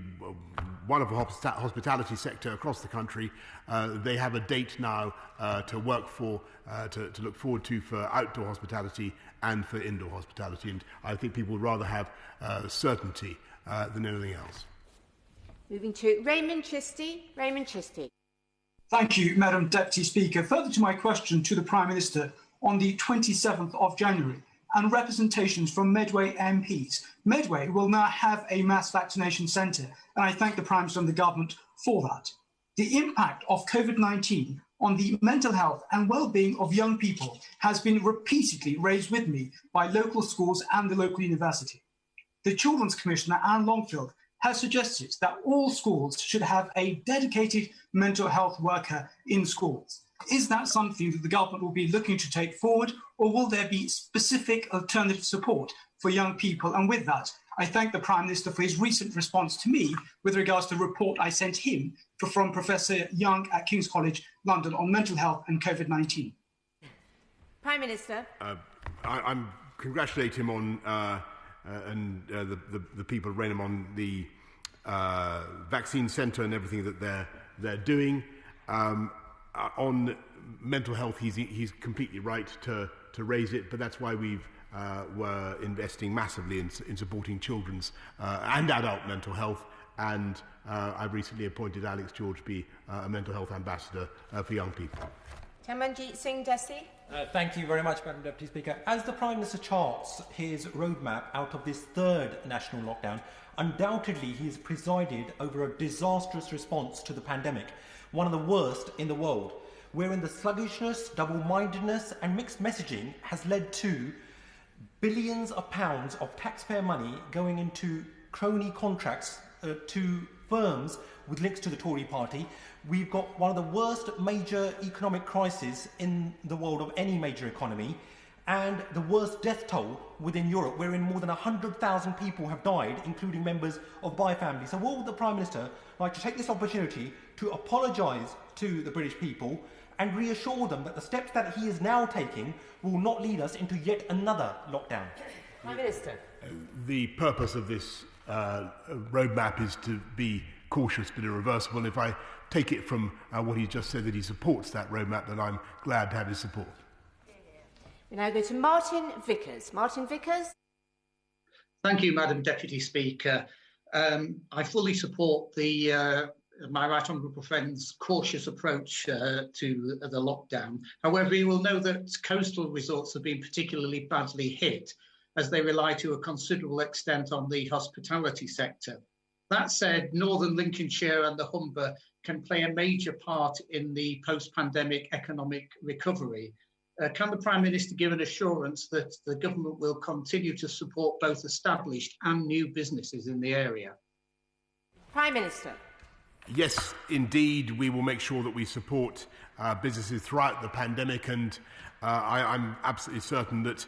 Speaker 2: wonderful hospitality sector across the country. They have a date now to work for, to look forward to for outdoor hospitality and for indoor hospitality. And I think people would rather have certainty than anything else.
Speaker 6: Moving to Raymond Chisty. Raymond Chisty.
Speaker 3: Thank you, Madam Deputy Speaker. Further to my question to the Prime Minister, on the 27th of January, and representations from Medway MPs. Medway will now have a mass vaccination centre, and I thank the Prime Minister and the Government for that. The impact of COVID-19 on the mental health and well-being of young people has been repeatedly raised with me by local schools and the local university. The Children's Commissioner, Anne Longfield, has suggested that all schools should have a dedicated mental health worker in schools. Is that something that the government will be looking to take forward, or will there be specific alternative support for young people? And with that, I thank the Prime Minister for his recent response to me with regards to the report I sent him from Professor Young at King's College London on mental health and COVID-19.
Speaker 6: Prime Minister.
Speaker 2: I congratulate him on the people of Raynham on the vaccine centre and everything that they're doing. On mental health, he's completely right to raise it, but that's why we've were investing massively in supporting children's and adult mental health. And I've recently appointed Alex George to be a mental health ambassador for young people.
Speaker 6: Tamanjeet Singh Desi.
Speaker 4: Thank you very much, Madam Deputy Speaker. As the Prime Minister charts his roadmap out of this third national lockdown, undoubtedly he has presided over a disastrous response to the pandemic, one of the worst in the world, wherein the sluggishness, double-mindedness and mixed messaging has led to billions of pounds of taxpayer money going into crony contracts to firms with links to the Tory party. We've got one of the worst major economic crises in the world of any major economy, and the worst death toll within Europe, wherein more than 100,000 people have died, including members of my family. So would the Prime Minister like to take this opportunity to apologise to the British people and reassure them that the steps that he is now taking will not lead us into yet another lockdown?
Speaker 6: Prime Minister.
Speaker 2: The purpose of this roadmap is to be cautious but irreversible. And if I take it from what he just said, that he supports that roadmap, then I'm glad to have his support.
Speaker 6: We now go to Martin Vickers. Martin Vickers.
Speaker 5: Thank you, Madam Deputy Speaker. I fully support my right honourable friend's cautious approach to the lockdown. However, you will know that coastal resorts have been particularly badly hit, as they rely to a considerable extent on the hospitality sector. That said, Northern Lincolnshire and the Humber can play a major part in the post-pandemic economic recovery. Can the Prime Minister give an assurance that the government will continue to support both established and new businesses in the area?
Speaker 6: Prime Minister.
Speaker 2: Yes, indeed, we will make sure that we support businesses throughout the pandemic, and I'm absolutely certain that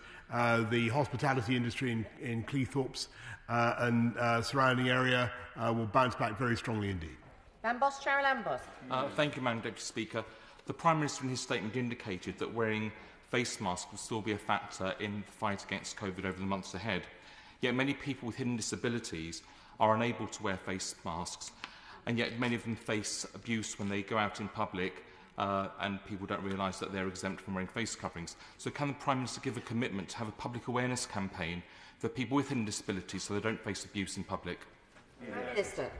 Speaker 2: the hospitality industry in Cleethorpes and surrounding area will bounce back very strongly indeed.
Speaker 6: Lambos, Cheryl Lambos.
Speaker 24: Thank you, Madam Deputy Speaker. The Prime Minister in his statement indicated that wearing face masks will still be a factor in the fight against COVID over the months ahead. Yet many people with hidden disabilities are unable to wear face masks, and yet many of them face abuse when they go out in public and people don't realise that they're exempt from wearing face coverings. So can the Prime Minister give a commitment to have a public awareness campaign for people with hidden disabilities so they don't face abuse in public?
Speaker 6: Prime Minister.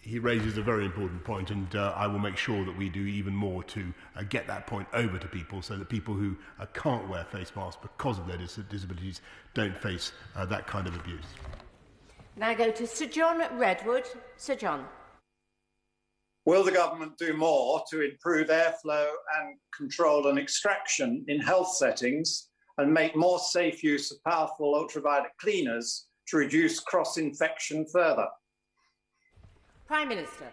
Speaker 2: He raises a very important point, and I will make sure that we do even more to get that point over to people, so that people who can't wear face masks because of their disabilities don't face that kind of abuse.
Speaker 6: Now go to Sir John Redwood. Sir John.
Speaker 7: Will the government do more to improve airflow and control and extraction in health settings and make more safe use of powerful ultraviolet cleaners to reduce cross-infection further?
Speaker 6: Prime Minister.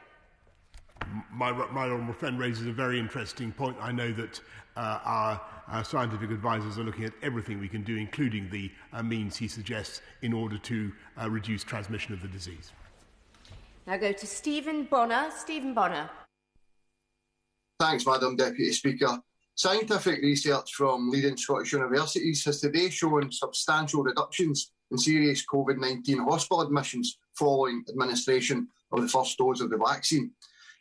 Speaker 2: My honourable friend raises a very interesting point. I know that our scientific advisors are looking at everything we can do, including the means he suggests, in order to reduce transmission of the disease.
Speaker 6: Now go to Stephen Bonner. Stephen Bonner.
Speaker 8: Thanks, Madam Deputy Speaker. Scientific research from leading Scottish universities has today shown substantial reductions in serious COVID-19 hospital admissions following administration of the first dose of the vaccine.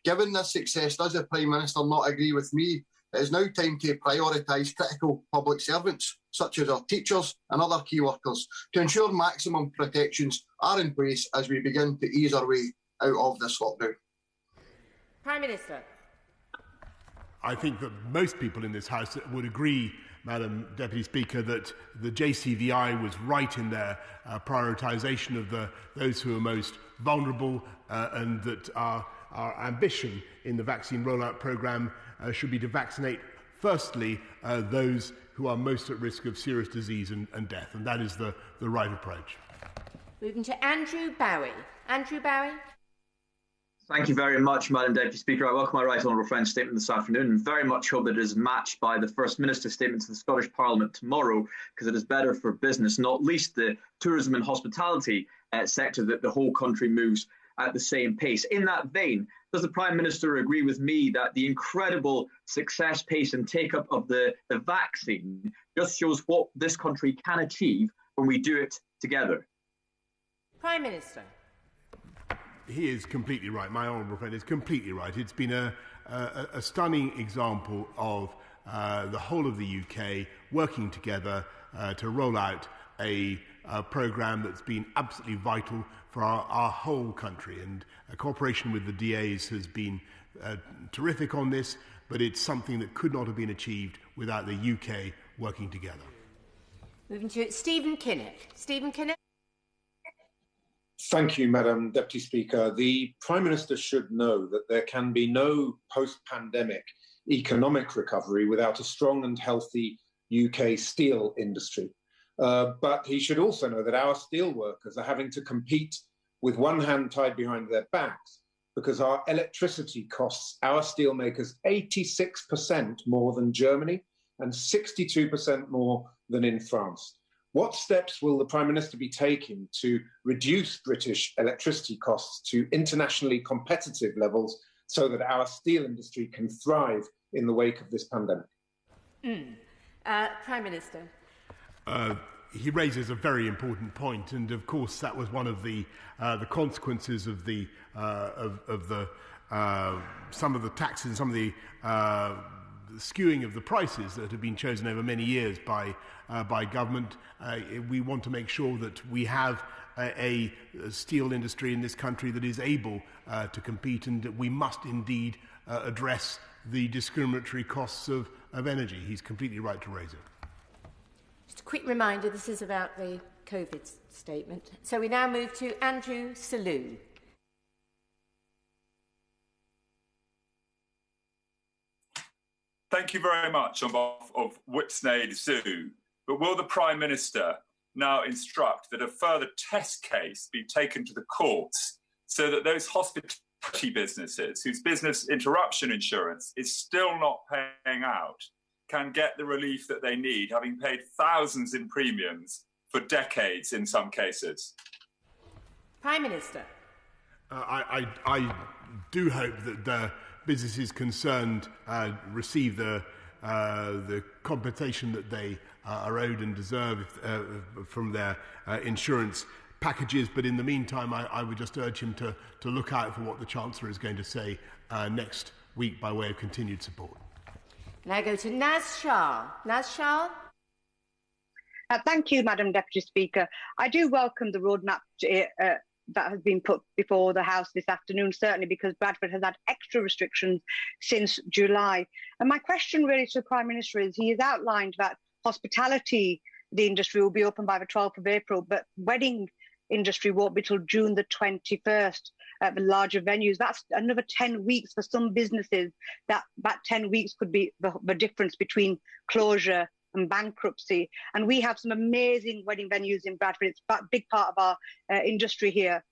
Speaker 8: Given this success, does the Prime Minister not agree with me? It is now time to prioritise critical public servants, such as our teachers and other key workers, to ensure maximum protections are in place as we begin to ease our way out of this lockdown.
Speaker 6: Prime Minister.
Speaker 2: I think that most people in this House would agree, Madam Deputy Speaker, that the JCVI was right in their prioritisation of those who are most vulnerable, and that our ambition in the vaccine rollout programme should be to vaccinate, firstly, those who are most at risk of serious disease and death, and that is the right approach.
Speaker 6: Moving to Andrew Bowie. Andrew Bowie.
Speaker 10: Thank you very much, Madam Deputy Speaker. I welcome my right honourable friend's statement this afternoon and very much hope that it is matched by the First Minister's statement to the Scottish Parliament tomorrow, because it is better for business, not least the tourism and hospitality sector, that the whole country moves at the same pace. In that vein, does the Prime Minister agree with me that the incredible success pace and take-up of the vaccine just shows what this country can achieve when we do it together?
Speaker 6: Prime Minister.
Speaker 2: He is completely right. My honourable friend is completely right. It's been a stunning example of the whole of the UK working together to roll out a programme that's been absolutely vital for our whole country. And cooperation with the DAs has been terrific on this, but it's something that could not have been achieved without the UK working together.
Speaker 6: Moving to Stephen Kinnock. Stephen Kinnock.
Speaker 11: Thank you, Madam Deputy Speaker. The Prime Minister should know that there can be no post-pandemic economic recovery without a strong and healthy UK steel industry. But he should also know that our steel workers are having to compete with one hand tied behind their backs because our electricity costs our steelmakers 86% more than Germany and 62% more than in France. What steps will the Prime Minister be taking to reduce British electricity costs to internationally competitive levels so that our steel industry can thrive in the wake of this pandemic?
Speaker 6: Prime Minister.
Speaker 2: He raises a very important point, and of course that was one of the consequences of the some of the taxes, some of the skewing of the prices that have been chosen over many years by government. We want to make sure that we have a steel industry in this country that is able to compete, and we must indeed address the discriminatory costs of energy. He's completely right to raise it.
Speaker 6: Just a quick reminder, this is about the COVID statement. So we now move to Andrew Selous.
Speaker 25: Thank you very much on behalf of Whipsnade Zoo. But will the Prime Minister now instruct that a further test case be taken to the courts so that those hospitality businesses whose business interruption insurance is still not paying out can get the relief that they need, having paid thousands in premiums for decades in some cases?
Speaker 6: Prime Minister.
Speaker 2: I do hope that the businesses concerned receive the compensation that they are owed and deserve from their insurance packages. But in the meantime, I would just urge him to look out for what the Chancellor is going to say next week by way of continued support.
Speaker 6: Now go to Naz Shah. Naz Shah.
Speaker 9: Thank you, Madam Deputy Speaker. I do welcome the roadmap that has been put before the House this afternoon, certainly because Bradford has had extra restrictions since July. And my question really to the Prime Minister is, he has outlined that hospitality, the industry, will be open by the 12th of April, but wedding industry won't be till June the 21st at the larger venues. That's another 10 weeks for some businesses. That 10 weeks could be the difference between closure and bankruptcy. And we have some amazing wedding venues in Bradford. It's a big part of our industry here.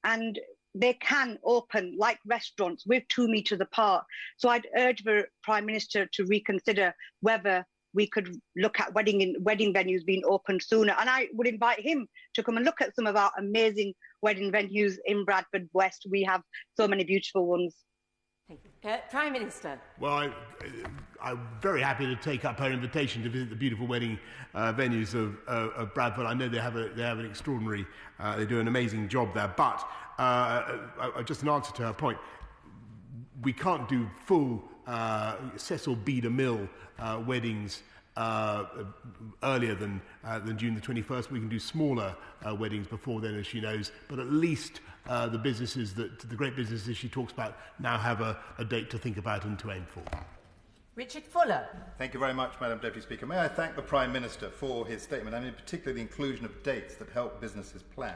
Speaker 9: And they can open like restaurants with 2 meters apart. So I'd urge the Prime Minister to reconsider whether we could look at wedding venues being opened sooner. And I would invite him to come and look at some of our amazing wedding venues in Bradford West. We have so many beautiful ones.
Speaker 6: Prime Minister.
Speaker 2: Well, I'm very happy to take up her invitation to visit the beautiful wedding venues of Bradford. I know they have an extraordinary, they do an amazing job there. But just an answer to her point, we can't do full Cecil B. DeMille weddings earlier than June the 21st. We can do smaller weddings before then, as she knows. But at least the great businesses she talks about now have a date to think about and to aim for.
Speaker 6: Richard Fuller.
Speaker 12: Thank you very much, Madam Deputy Speaker. May I thank the Prime Minister for his statement, and in particular the inclusion of dates that help businesses plan.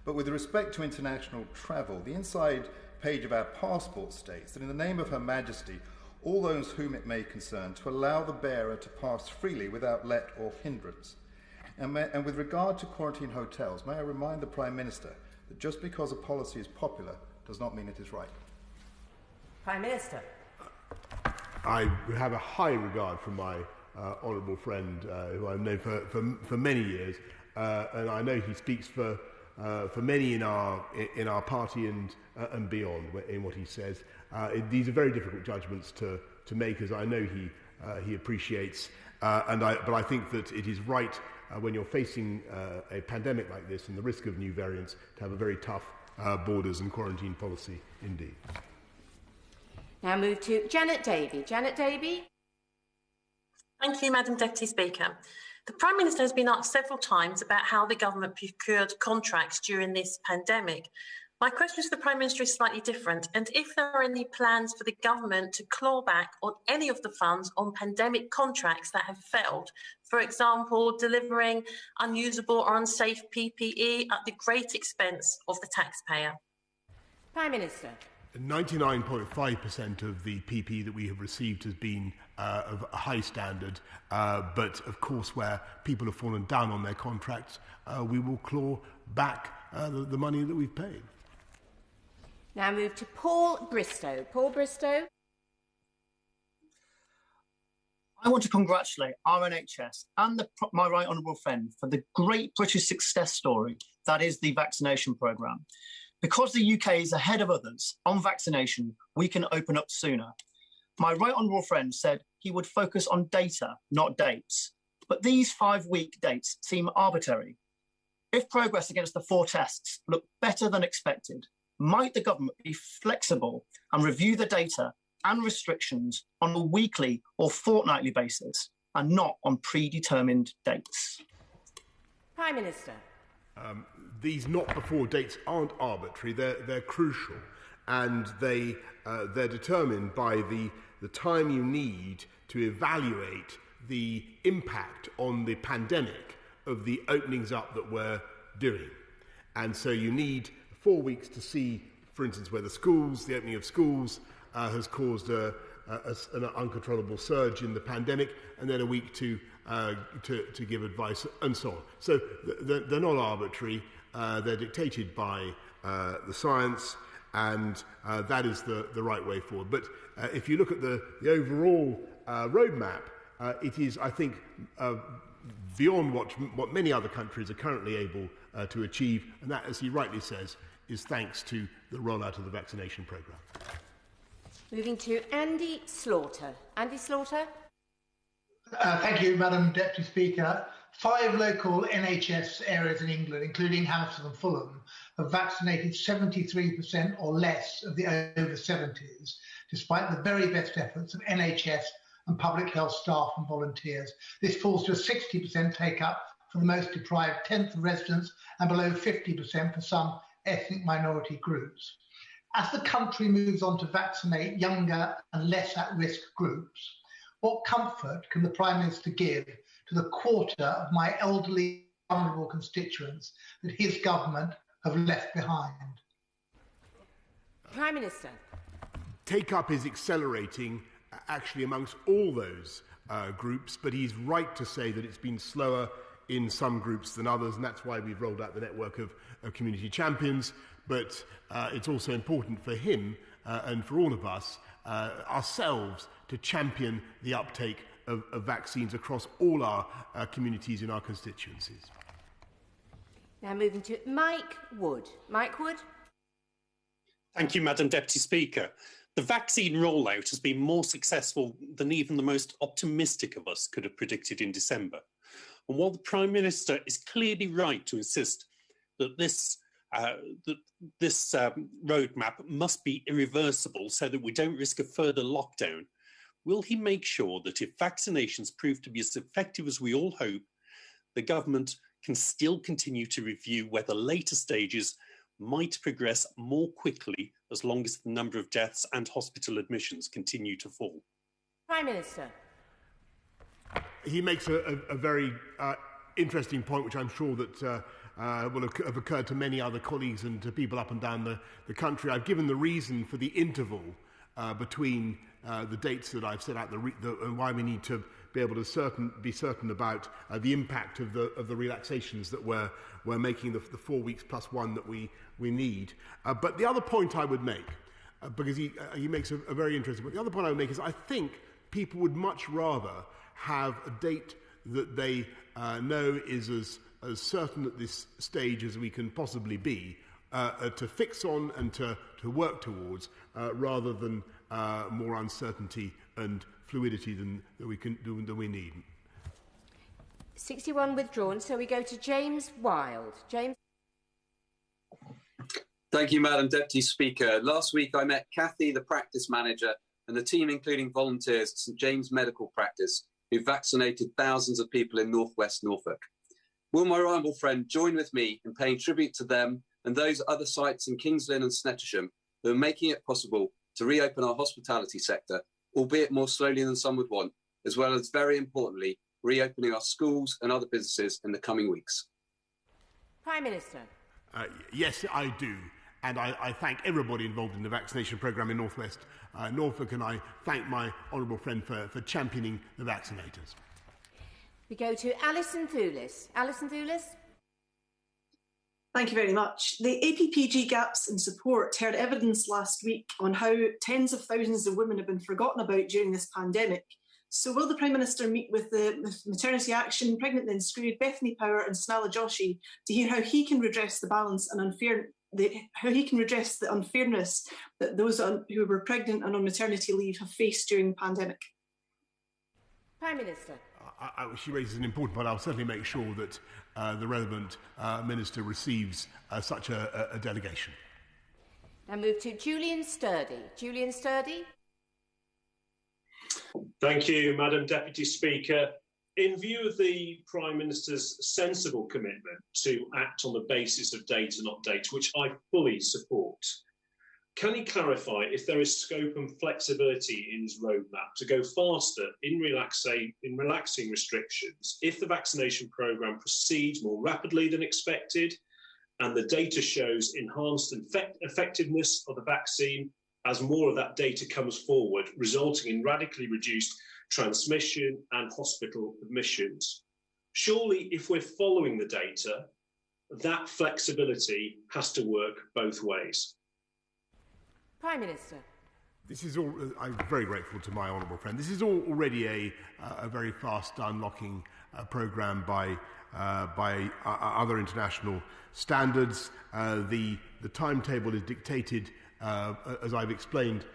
Speaker 12: But with respect to international travel, the inside page of our passport states that in the name of Her Majesty, all those whom it may concern, to allow the bearer to pass freely without let or hindrance. And with regard to quarantine hotels, may I remind the Prime Minister that just because a policy is popular does not mean it is right.
Speaker 6: Prime Minister.
Speaker 2: I have a high regard for my honourable friend, who I've known for many years, and I know he speaks for many in our party and beyond in what he says. These are very difficult judgments to make, as I know he appreciates. But I think that it is right when you're facing a pandemic like this and the risk of new variants to have a very tough borders and quarantine policy indeed.
Speaker 6: Now move to Janet Davey. Janet Davey.
Speaker 13: Thank you, Madam Deputy Speaker. The Prime Minister has been asked several times about how the government procured contracts during this pandemic. My question to the Prime Minister is slightly different, and if there are any plans for the government to claw back on any of the funds on pandemic contracts that have failed, for example, delivering unusable or unsafe PPE at the great expense of the taxpayer.
Speaker 6: Prime Minister.
Speaker 2: 99.5% of the PPE that we have received has been of a high standard, but of course where people have fallen down on their contracts, we will claw back the money that we've paid.
Speaker 6: Now move to Paul Bristow. Paul Bristow.
Speaker 14: I want to congratulate our NHS and my right honourable friend for the great British success story that is the vaccination programme. Because the UK is ahead of others on vaccination, we can open up sooner. My right honourable friend said he would focus on data, not dates. But these 5-week dates seem arbitrary. If progress against the 4 tests look better than expected, might the government be flexible and review the data and restrictions on a weekly or fortnightly basis and not on predetermined dates?
Speaker 6: Prime Minister.
Speaker 2: These not before dates aren't arbitrary, they're crucial, and they're determined by the time you need to evaluate the impact on the pandemic of the openings up that we're doing. And so you need 4 weeks to see, for instance, whether the opening of schools has caused an uncontrollable surge in the pandemic, and then a week to give advice and so on. So they're not arbitrary. They're dictated by the science, and that is the right way forward. But if you look at the overall roadmap, it is, I think, beyond what many other countries are currently able to achieve, and that, as he rightly says, is thanks to the rollout of the vaccination programme.
Speaker 6: Moving to Andy Slaughter. Andy Slaughter.
Speaker 15: Thank you, Madam Deputy Speaker. 5 local NHS areas in England, including Hampstead and Fulham, have vaccinated 73% or less of the over 70s, despite the very best efforts of NHS and public health staff and volunteers. This falls to a 60% take-up for the most deprived 10th of residents and below 50% for some ethnic minority groups. As the country moves on to vaccinate younger and less at-risk groups, what comfort can the Prime Minister give to the quarter of my elderly, vulnerable constituents that his government have left behind?
Speaker 6: Prime Minister.
Speaker 2: Take-up is accelerating actually amongst all those groups, but he's right to say that it's been slower in some groups than others, and that's why we've rolled out the network of community champions. But it's also important for him and for all of us, ourselves, to champion the uptake of vaccines across all our communities in our constituencies.
Speaker 6: Now moving to Mike Wood. Mike Wood.
Speaker 16: Thank you, Madam Deputy Speaker. The vaccine rollout has been more successful than even the most optimistic of us could have predicted in December. And while the Prime Minister is clearly right to insist that this roadmap must be irreversible so that we don't risk a further lockdown, will he make sure that if vaccinations prove to be as effective as we all hope, the government can still continue to review whether later stages might progress more quickly as long as the number of deaths and hospital admissions continue to fall?
Speaker 6: Prime Minister.
Speaker 2: He makes a very interesting point, which I'm sure that will have occurred to many other colleagues and to people up and down the country. I've given the reason for the interval between the dates that I've set out and why we need to be able to be certain about the impact of the relaxations that we're making, the 4 weeks plus one that we need. But the other point I would make, because he makes a very interesting point, the other point I would make is I think people would much rather have a date that they know is as certain at this stage as we can possibly be to fix on and to work towards, rather than more uncertainty and fluidity than we need.
Speaker 6: 61 withdrawn, so we go to James Wilde. James.
Speaker 17: Thank you, Madam Deputy Speaker. Last week I met Kathy, the practice manager, and the team, including volunteers at St James Medical Practice, who vaccinated thousands of people in northwest Norfolk. Will my honourable friend join with me in paying tribute to them and those other sites in Kings Lynn and Snettisham who are making it possible to reopen our hospitality sector, albeit more slowly than some would want, as well as, very importantly, reopening our schools and other businesses in the coming weeks?
Speaker 6: Prime Minister.
Speaker 2: Yes, I do. And I thank everybody involved in the vaccination programme in northwest Norfolk, and I thank my honourable friend for championing the vaccinators.
Speaker 6: We go to Alison Thewlis. Alison Thewlis.
Speaker 18: Thank you very much. The APPG gaps in support heard evidence last week on how tens of thousands of women have been forgotten about during this pandemic. So will the Prime Minister meet with the Maternity Action, Pregnant Then Screwed, Bethany Power and Snala Joshi to hear how he can redress the balance and how he can redress the unfairness that those who were pregnant and on maternity leave have faced during the pandemic?
Speaker 6: Prime Minister.
Speaker 2: She raises an important point. I'll certainly make sure that the relevant minister receives such a delegation.
Speaker 6: Now move to Julian Sturdy. Julian Sturdy.
Speaker 19: Thank you, Madam Deputy Speaker. In view of the Prime Minister's sensible commitment to act on the basis of data, not data, which I fully support, can he clarify if there is scope and flexibility in his roadmap to go faster in relaxing restrictions if the vaccination programme proceeds more rapidly than expected and the data shows enhanced effectiveness of the vaccine as more of that data comes forward, resulting in radically reduced transmission and hospital admissions? Surely, if we're following the data, that flexibility has to work both ways.
Speaker 6: Prime Minister.
Speaker 2: This is all. I'm very grateful to my honourable friend. This is already a very fast unlocking programme by other international standards. The timetable is dictated, as I've explained,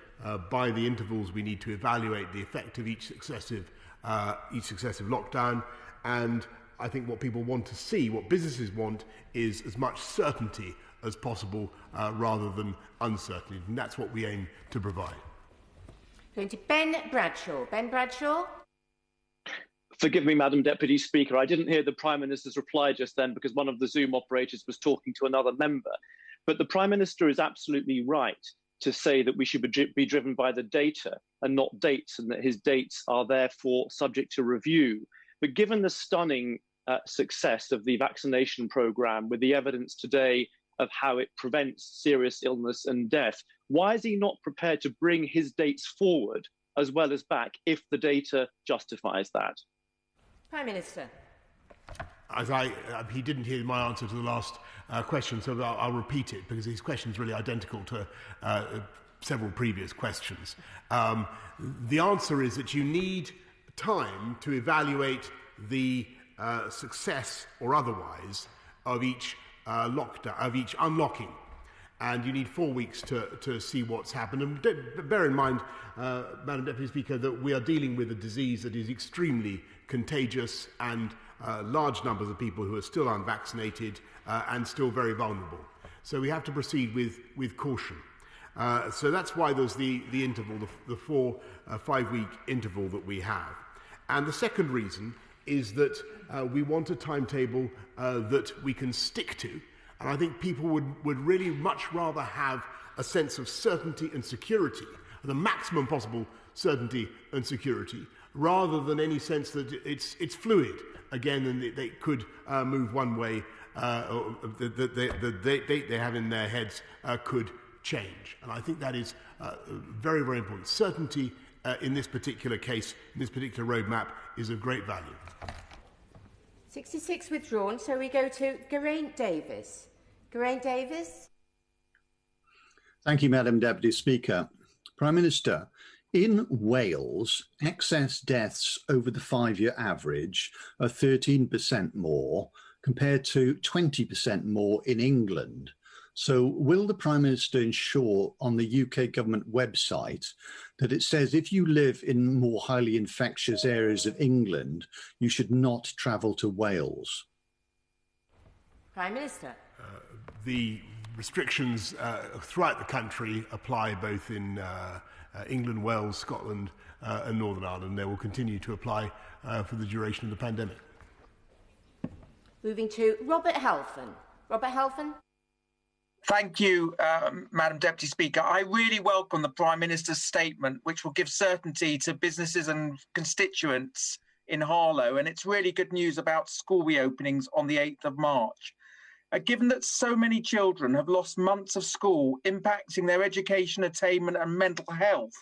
Speaker 2: by the intervals we need to evaluate the effect of each successive lockdown. And I think what people want to see, what businesses want, is as much certainty as possible rather than uncertainty. And that's what we aim to provide.
Speaker 6: Going to Ben Bradshaw. Ben Bradshaw.
Speaker 1: Forgive me, Madam Deputy Speaker. I didn't hear the Prime Minister's reply just then because one of the Zoom operators was talking to another member. But the Prime Minister is absolutely right to say that we should be driven by the data and not dates, and that his dates are therefore subject to review. But given the stunning success of the vaccination programme, with the evidence today of how it prevents serious illness and death, why is he not prepared to bring his dates forward as well as back if the data justifies that?
Speaker 6: Prime Minister.
Speaker 2: He didn't hear my answer to the last question, so I'll repeat it because his question is really identical to several previous questions. The answer is that you need time to evaluate the success or otherwise of each lockdown, of each unlocking. And you need 4 weeks to see what's happened. And bear in mind, Madam Deputy Speaker, that we are dealing with a disease that is extremely contagious and large numbers of people who are still unvaccinated and still very vulnerable. So we have to proceed with caution. So that's why there's the interval, the 4-5 week interval that we have. And the second reason is that we want a timetable that we can stick to. And I think people would really much rather have a sense of certainty and security, the maximum possible certainty and security, rather than any sense that it's fluid again and they could move one way, or the date they have in their heads could change. And I think that is very, very important. Certainty in this particular case, in this particular roadmap, is of great value.
Speaker 6: 66 withdrawn, so we go to Geraint Davis. Geraint Davis.
Speaker 20: Thank you, Madam Deputy Speaker. Prime Minister, in Wales, excess deaths over the 5-year average are 13% more compared to 20% more in England. So will the Prime Minister ensure on the UK government website that it says if you live in more highly infectious areas of England, you should not travel to Wales?
Speaker 6: Prime Minister.
Speaker 2: The restrictions throughout the country apply both in England, Wales, Scotland and Northern Ireland. They will continue to apply for the duration of the pandemic.
Speaker 6: Moving to Robert Halfon. Robert Halfon.
Speaker 21: Thank you, Madam Deputy Speaker. I really welcome the Prime Minister's statement, which will give certainty to businesses and constituents in Harlow. And it's really good news about school reopenings on the 8th of March. Given that so many children have lost months of school, impacting their education attainment and mental health,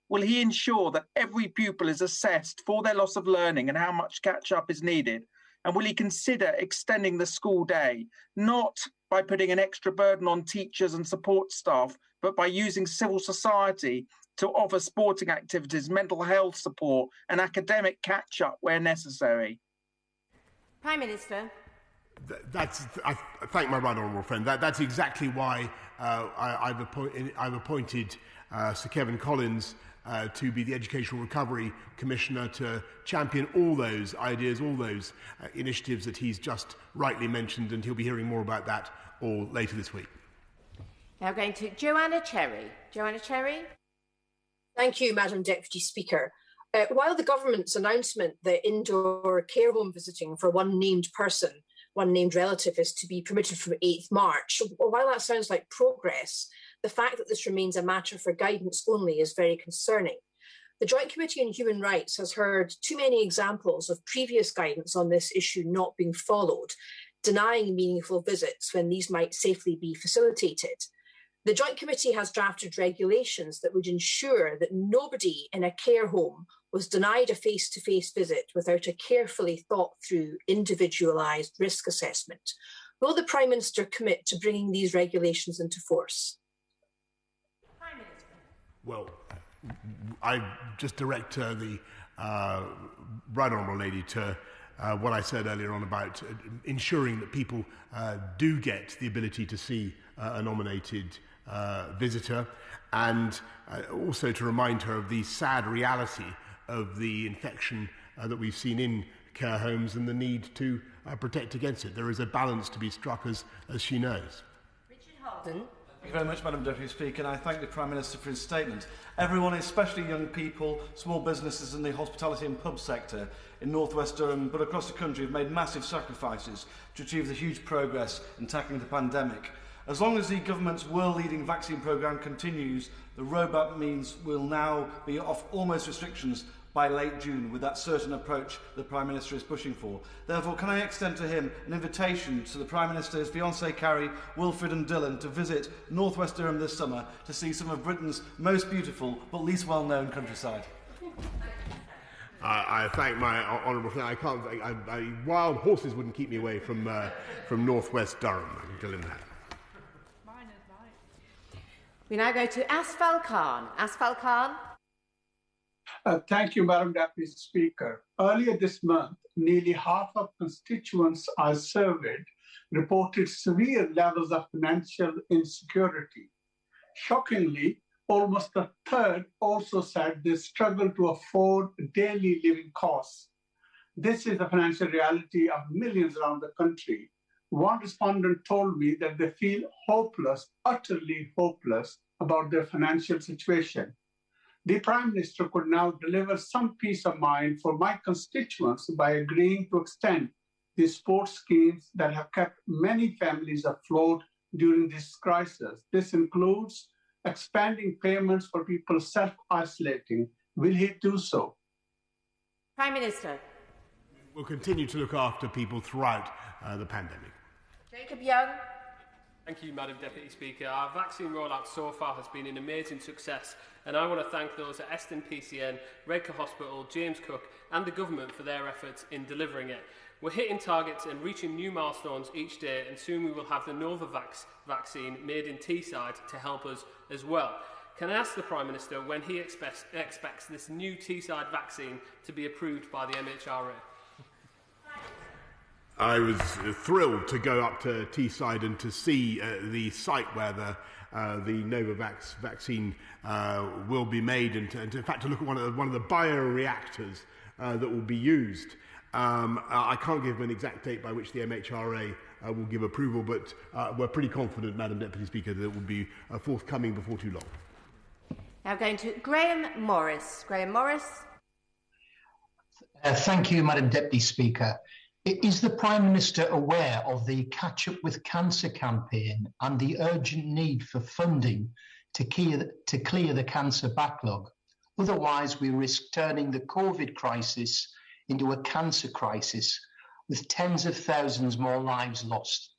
Speaker 21: will he ensure that every pupil is assessed for their loss of learning and how much catch-up is needed? And will he consider extending the school day, not by putting an extra burden on teachers and support staff, but by using civil society to offer sporting activities, mental health support and academic catch-up where necessary?
Speaker 6: Prime Minister.
Speaker 2: I thank my right honourable friend. That's exactly why I've appointed Sir Kevin Collins to be the Educational Recovery Commissioner to champion all those ideas, all those initiatives that he's just rightly mentioned, and he'll be hearing more about that all later this week.
Speaker 6: Now going to Joanna Cherry. Joanna Cherry.
Speaker 22: Thank you, Madam Deputy Speaker. While the government's announcement that indoor care home visiting for one named person, one named relative, is to be permitted from 8th March, while that sounds like progress, the fact that this remains a matter for guidance only is very concerning. The Joint Committee on Human Rights has heard too many examples of previous guidance on this issue not being followed, denying meaningful visits when these might safely be facilitated. The Joint Committee has drafted regulations that would ensure that nobody in a care home was denied a face-to-face visit without a carefully thought-through, individualised risk assessment. Will the Prime Minister commit to bringing these regulations into force?
Speaker 6: Prime Minister.
Speaker 2: Well, I just direct the right honourable lady to what I said earlier on about ensuring that people do get the ability to see a nominated visitor, and also to remind her of the sad reality of the infection that we've seen in care homes and the need to protect against it. There is a balance to be struck, as she knows.
Speaker 6: Richard Harden.
Speaker 3: Thank you very much, Madam Deputy Speaker, and I thank the Prime Minister for his statement. Everyone, especially young people, small businesses in the hospitality and pub sector in North West Durham, but across the country, have made massive sacrifices to achieve the huge progress in tackling the pandemic. As long as the government's world-leading vaccine programme continues, the roadmap means we'll now be off almost restrictions by late June, with that certain approach the Prime Minister is pushing for. Therefore, can I extend to him an invitation to the Prime Minister, his fiancée Carrie, Wilfred and Dylan to visit North West Durham this summer to see some of Britain's most beautiful but least well-known countryside?
Speaker 2: I thank my honourable friend. I can't. Wild horses wouldn't keep me away from North West Durham. I'm telling that.
Speaker 6: We now go to Asfal Khan. Asfal Khan.
Speaker 4: Thank you, Madam Deputy Speaker. Earlier this month, nearly half of constituents I surveyed reported severe levels of financial insecurity. Shockingly, almost a third also said they struggle to afford daily living costs. This is the financial reality of millions around the country. One respondent told me that they feel hopeless, utterly hopeless about their financial situation. The Prime Minister could now deliver some peace of mind for my constituents by agreeing to extend the support schemes that have kept many families afloat during this crisis. This includes expanding payments for people self-isolating. Will he do so?
Speaker 6: Prime Minister.
Speaker 2: We'll continue to look after people throughout the pandemic.
Speaker 6: Jacob Young.
Speaker 5: Thank you, Madam Deputy Speaker. Our vaccine rollout so far has been an amazing success, and I want to thank those at Eston PCN, Redcar Hospital, James Cook and the Government for their efforts in delivering it. We're hitting targets and reaching new milestones each day, and soon we will have the Novavax vaccine made in Teesside to help us as well. Can I ask the Prime Minister when he expects this new Teesside vaccine to be approved by the MHRA?
Speaker 2: I was thrilled to go up to Teesside and to see the site where the Novavax vaccine will be made, and in fact to look at one of the bioreactors that will be used. I can't give an exact date by which the MHRA will give approval, but we're pretty confident, Madam Deputy Speaker, that it will be forthcoming before too long.
Speaker 6: Now going to Graham Morris. Graham Morris.
Speaker 23: Thank you, Madam Deputy Speaker. Is the Prime Minister aware of the Catch Up with Cancer campaign and the urgent need for funding to clear the cancer backlog? Otherwise, we risk turning the COVID crisis into a cancer crisis with tens of thousands more lives lost.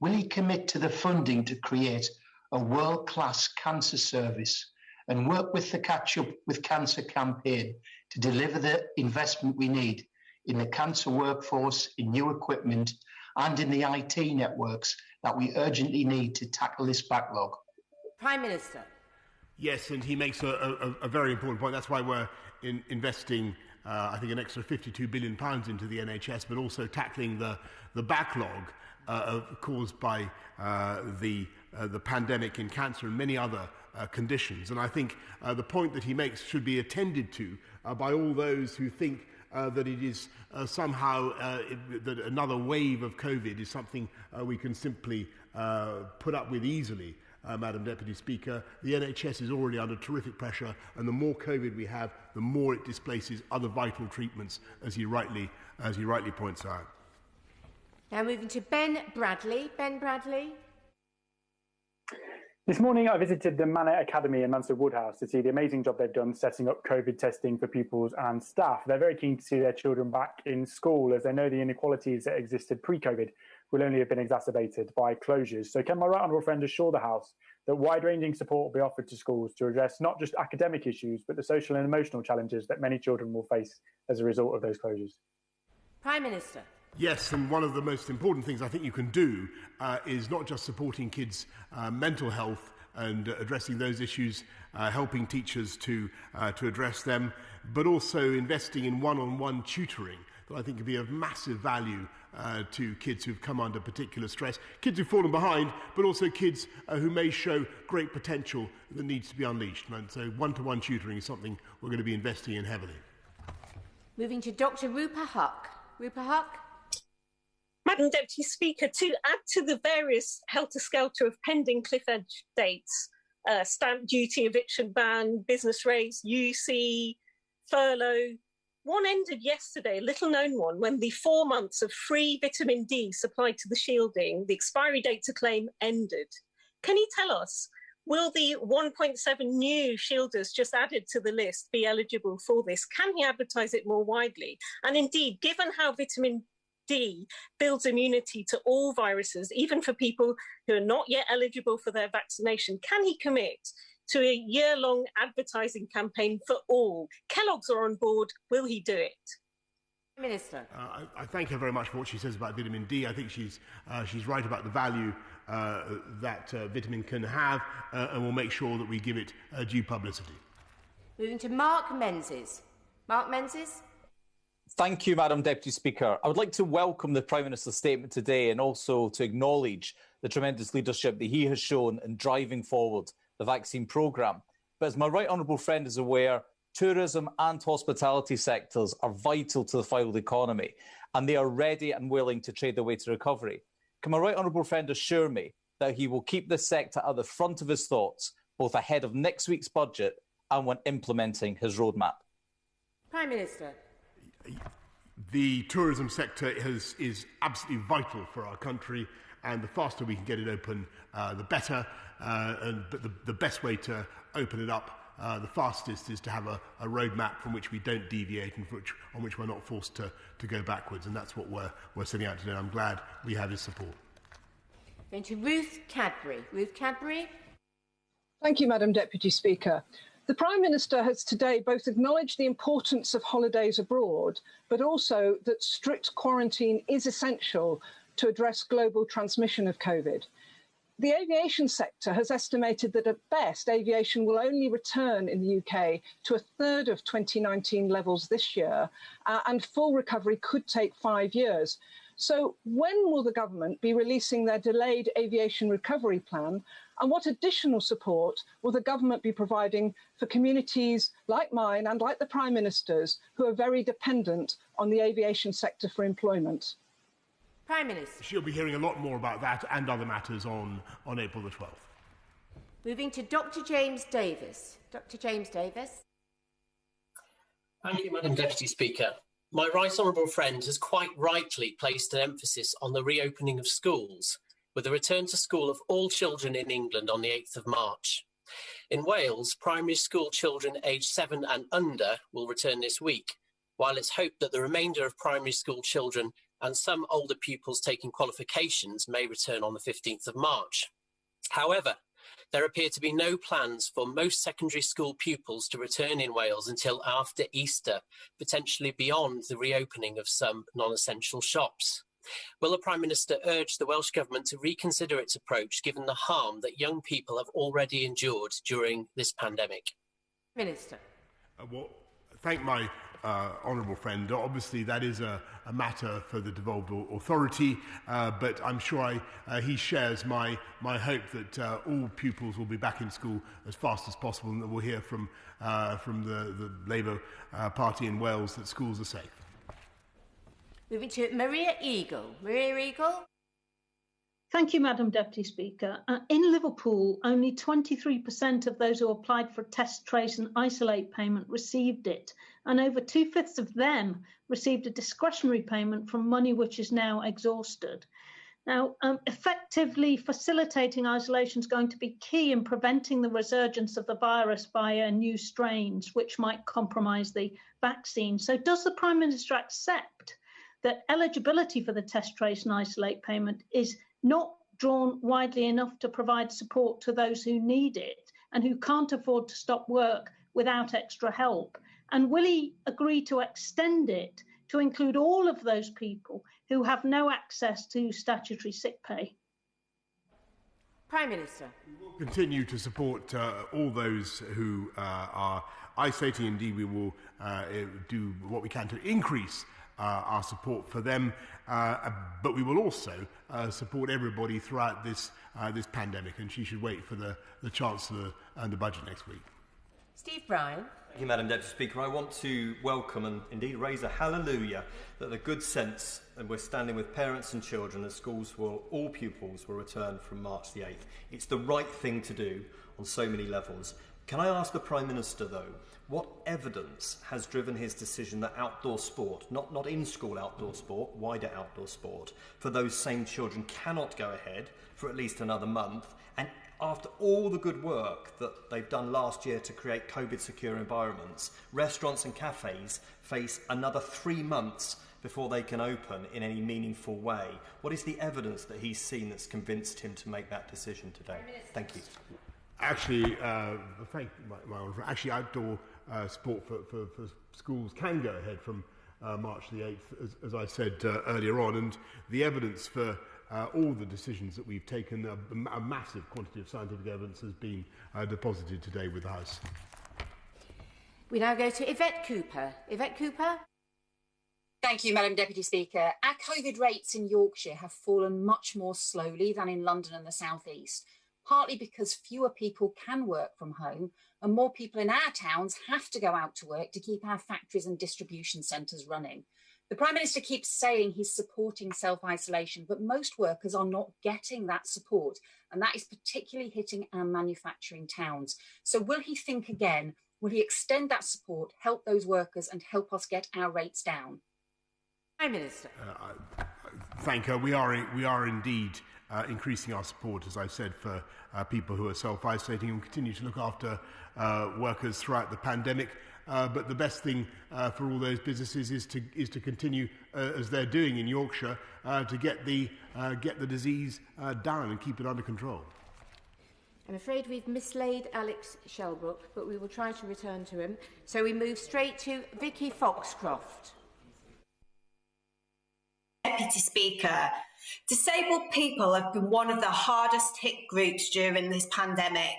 Speaker 23: Will he commit to the funding to create a world-class cancer service and work with the Catch Up with Cancer campaign to deliver the investment we need in the cancer workforce, in new equipment, and in the IT networks that we urgently need to tackle this backlog?
Speaker 6: Prime Minister.
Speaker 2: Yes, and he makes a very important point. That's why we're investing, I think, an extra £52 billion into the NHS, but also tackling the backlog caused by the pandemic in cancer and many other conditions. And I think the point that he makes should be attended to by all those who think that it is somehow that another wave of COVID is something we can simply put up with easily. Madam Deputy Speaker, the NHS is already under terrific pressure, and the more COVID we have, the more it displaces other vital treatments, as he rightly points out.
Speaker 6: Now moving to Ben Bradley. Ben Bradley.
Speaker 24: This morning I visited the Manor Academy in Mansfield Woodhouse to see the amazing job they've done setting up COVID testing for pupils and staff. They're very keen to see their children back in school, as they know the inequalities that existed pre-COVID will only have been exacerbated by closures. So can my right honourable friend assure the House that wide-ranging support will be offered to schools to address not just academic issues, but the social and emotional challenges that many children will face as a result of those closures?
Speaker 6: Prime Minister.
Speaker 2: Yes, and one of the most important things I think you can do is not just supporting kids' mental health and addressing those issues, helping teachers to address them, but also investing in one-on-one tutoring that I think could be of massive value to kids who've come under particular stress, kids who've fallen behind, but also kids who may show great potential that needs to be unleashed. And so one-to-one tutoring is something we're going to be investing in heavily.
Speaker 6: Moving to Dr. Rupa Huck. Rupa Huck.
Speaker 7: Madam Deputy Speaker, to add to the various helter-skelter of pending cliff edge dates, stamp duty, eviction ban, business rates, UC, furlough, one ended yesterday, a little-known one, when the 4 months of free vitamin D supplied to the shielding, the expiry date to claim, ended. Can you tell us, will the 1.7 new shielders just added to the list be eligible for this? Can he advertise it more widely? And indeed, given how vitamin D builds immunity to all viruses, even for people who are not yet eligible for their vaccination, can he commit to a year-long advertising campaign for all? Kellogg's are on board. Will he do it?
Speaker 6: Minister.
Speaker 2: I thank her very much for what she says about vitamin D. I think she's right about the value that vitamin can have, and we'll make sure that we give it due publicity.
Speaker 6: Moving to Mark Menzies. Mark Menzies.
Speaker 8: Thank you, Madam Deputy Speaker. I would like to welcome the Prime Minister's statement today and also to acknowledge the tremendous leadership that he has shown in driving forward the vaccine programme. But as my right honourable friend is aware, tourism and hospitality sectors are vital to the foiled economy, and they are ready and willing to trade their way to recovery. Can my right honourable friend assure me that he will keep this sector at the front of his thoughts, both ahead of next week's budget and when implementing his roadmap?
Speaker 6: Prime Minister.
Speaker 2: The tourism sector is absolutely vital for our country, and the faster we can get it open, the better. But the best way to open it up the fastest is to have a roadmap from which we don't deviate and on which we're not forced to go backwards. And that's what we're setting out to do. I'm glad we have his support.
Speaker 6: Going to Ruth Cadbury. Ruth Cadbury.
Speaker 10: Thank you, Madam Deputy Speaker. The Prime Minister has today both acknowledged the importance of holidays abroad, but also that strict quarantine is essential to address global transmission of COVID. The aviation sector has estimated that at best aviation will only return in the UK to a third of 2019 levels this year, and full recovery could take 5 years. So when will the government be releasing their delayed aviation recovery plan, and what additional support will the government be providing for communities like mine and like the Prime Minister's who are very dependent on the aviation sector for employment?
Speaker 6: Prime Minister.
Speaker 2: She'll be hearing a lot more about that and other matters on April the 12th.
Speaker 6: Moving to Dr. James Davis. Dr. James Davis.
Speaker 11: Thank you, Madam Deputy Speaker. My right honourable friend has quite rightly placed an emphasis on the reopening of schools, with a return to school of all children in England on the 8th of March. In Wales, primary school children aged 7 and under will return this week, while it's hoped that the remainder of primary school children and some older pupils taking qualifications may return on the 15th of March. However, there appear to be no plans for most secondary school pupils to return in Wales until after Easter, potentially beyond the reopening of some non-essential shops. Will the Prime Minister urge the Welsh Government to reconsider its approach, given the harm that young people have already endured during this pandemic?
Speaker 6: Minister.
Speaker 2: Well, thank my honourable friend. Obviously, that is a matter for the devolved authority, but I'm sure he shares my hope that all pupils will be back in school as fast as possible, and that we'll hear from the Labour Party in Wales that schools are safe.
Speaker 6: Moving to Maria Eagle. Maria Eagle.
Speaker 25: Thank you, Madam Deputy Speaker. In Liverpool, only 23% of those who applied for test, trace and isolate payment received it, and over 2/5 of them received a discretionary payment from money which is now exhausted. Now, effectively facilitating isolation is going to be key in preventing the resurgence of the virus via new strains, which might compromise the vaccine. So does the Prime Minister accept that eligibility for the test, trace and isolate payment is not drawn widely enough to provide support to those who need it and who can't afford to stop work without extra help? And will he agree to extend it to include all of those people who have no access to statutory sick pay?
Speaker 6: Prime Minister.
Speaker 2: We will continue to support all those who are isolating. Indeed, we will do what we can to increase our support for them, but we will also support everybody throughout this pandemic, and she should wait for the Chancellor and the budget next week.
Speaker 6: Steve Bryan.
Speaker 9: Thank you, Madam Deputy Speaker. I want to welcome and indeed raise a hallelujah that the good sense and we're standing with parents and children as all pupils will return from March the 8th. It's the right thing to do on so many levels. Can I ask the Prime Minister, though, what evidence has driven his decision that outdoor sport, not in-school outdoor sport, wider outdoor sport, for those same children cannot go ahead for at least another month? And after all the good work that they've done last year to create COVID-secure environments, restaurants and cafes face another 3 months before they can open in any meaningful way. What is the evidence that he's seen that's convinced him to make that decision today? Thank you.
Speaker 2: Actually, thank my honour. Actually, outdoor sport for schools can go ahead from March the 8th, as I said earlier on, and the evidence for all the decisions that we've taken, a massive quantity of scientific evidence has been deposited today with the House.
Speaker 6: We now go to Yvette Cooper. Yvette Cooper.
Speaker 12: Thank you, Madam Deputy Speaker. Our COVID rates in Yorkshire have fallen much more slowly than in London and the South East, partly because fewer people can work from home and more people in our towns have to go out to work to keep our factories and distribution centres running. The Prime Minister keeps saying he's supporting self-isolation, but most workers are not getting that support, and that is particularly hitting our manufacturing towns. So will he think again? Will he extend that support, help those workers and help us get our rates down?
Speaker 6: Prime Minister.
Speaker 2: Thank her. We are indeed increasing our support, as I said, for people who are self-isolating, and continue to look after workers throughout the pandemic. But the best thing for all those businesses is to continue as they're doing in Yorkshire to get the disease down and keep it under control.
Speaker 6: I'm afraid we've mislaid Alex Shelbrooke, but we will try to return to him. So we move straight to Vicky Foxcroft.
Speaker 13: Deputy Speaker, disabled people have been one of the hardest hit groups during this pandemic.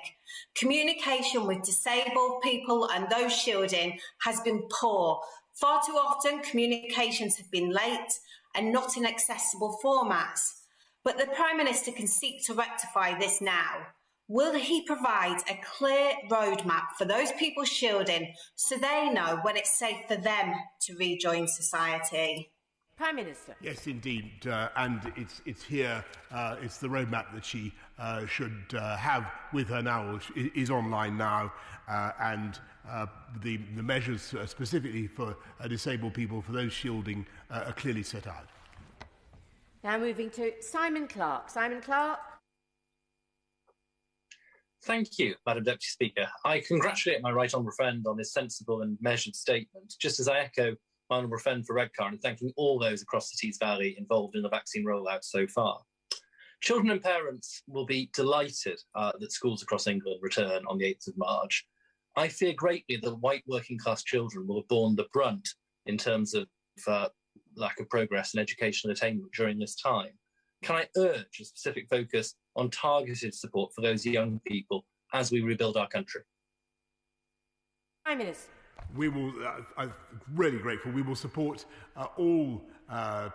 Speaker 13: Communication with disabled people and those shielding has been poor. Far too often, communications have been late and not in accessible formats. But the Prime Minister can seek to rectify this now. Will he provide a clear roadmap for those people shielding so they know when it's safe for them to rejoin society?
Speaker 6: Prime Minister.
Speaker 2: Yes, indeed, and it's here. It's the roadmap that she should have with her now, which is online now, and the measures specifically for disabled people, for those shielding, are clearly set out.
Speaker 6: Now moving to Simon Clarke. Simon Clarke.
Speaker 14: Thank you, Madam Deputy Speaker. I congratulate my right honourable friend on his sensible and measured statement, just as I echo my honourable friend for Redcar and thanking all those across the Tees Valley involved in the vaccine rollout so far. Children and parents will be delighted that schools across England return on the 8th of March. I fear greatly that white working class children will have borne the brunt in terms of lack of progress in educational attainment during this time. Can I urge a specific focus on targeted support for those young people as we rebuild our country?
Speaker 6: Prime Minister.
Speaker 2: We will, I'm really grateful, we will support all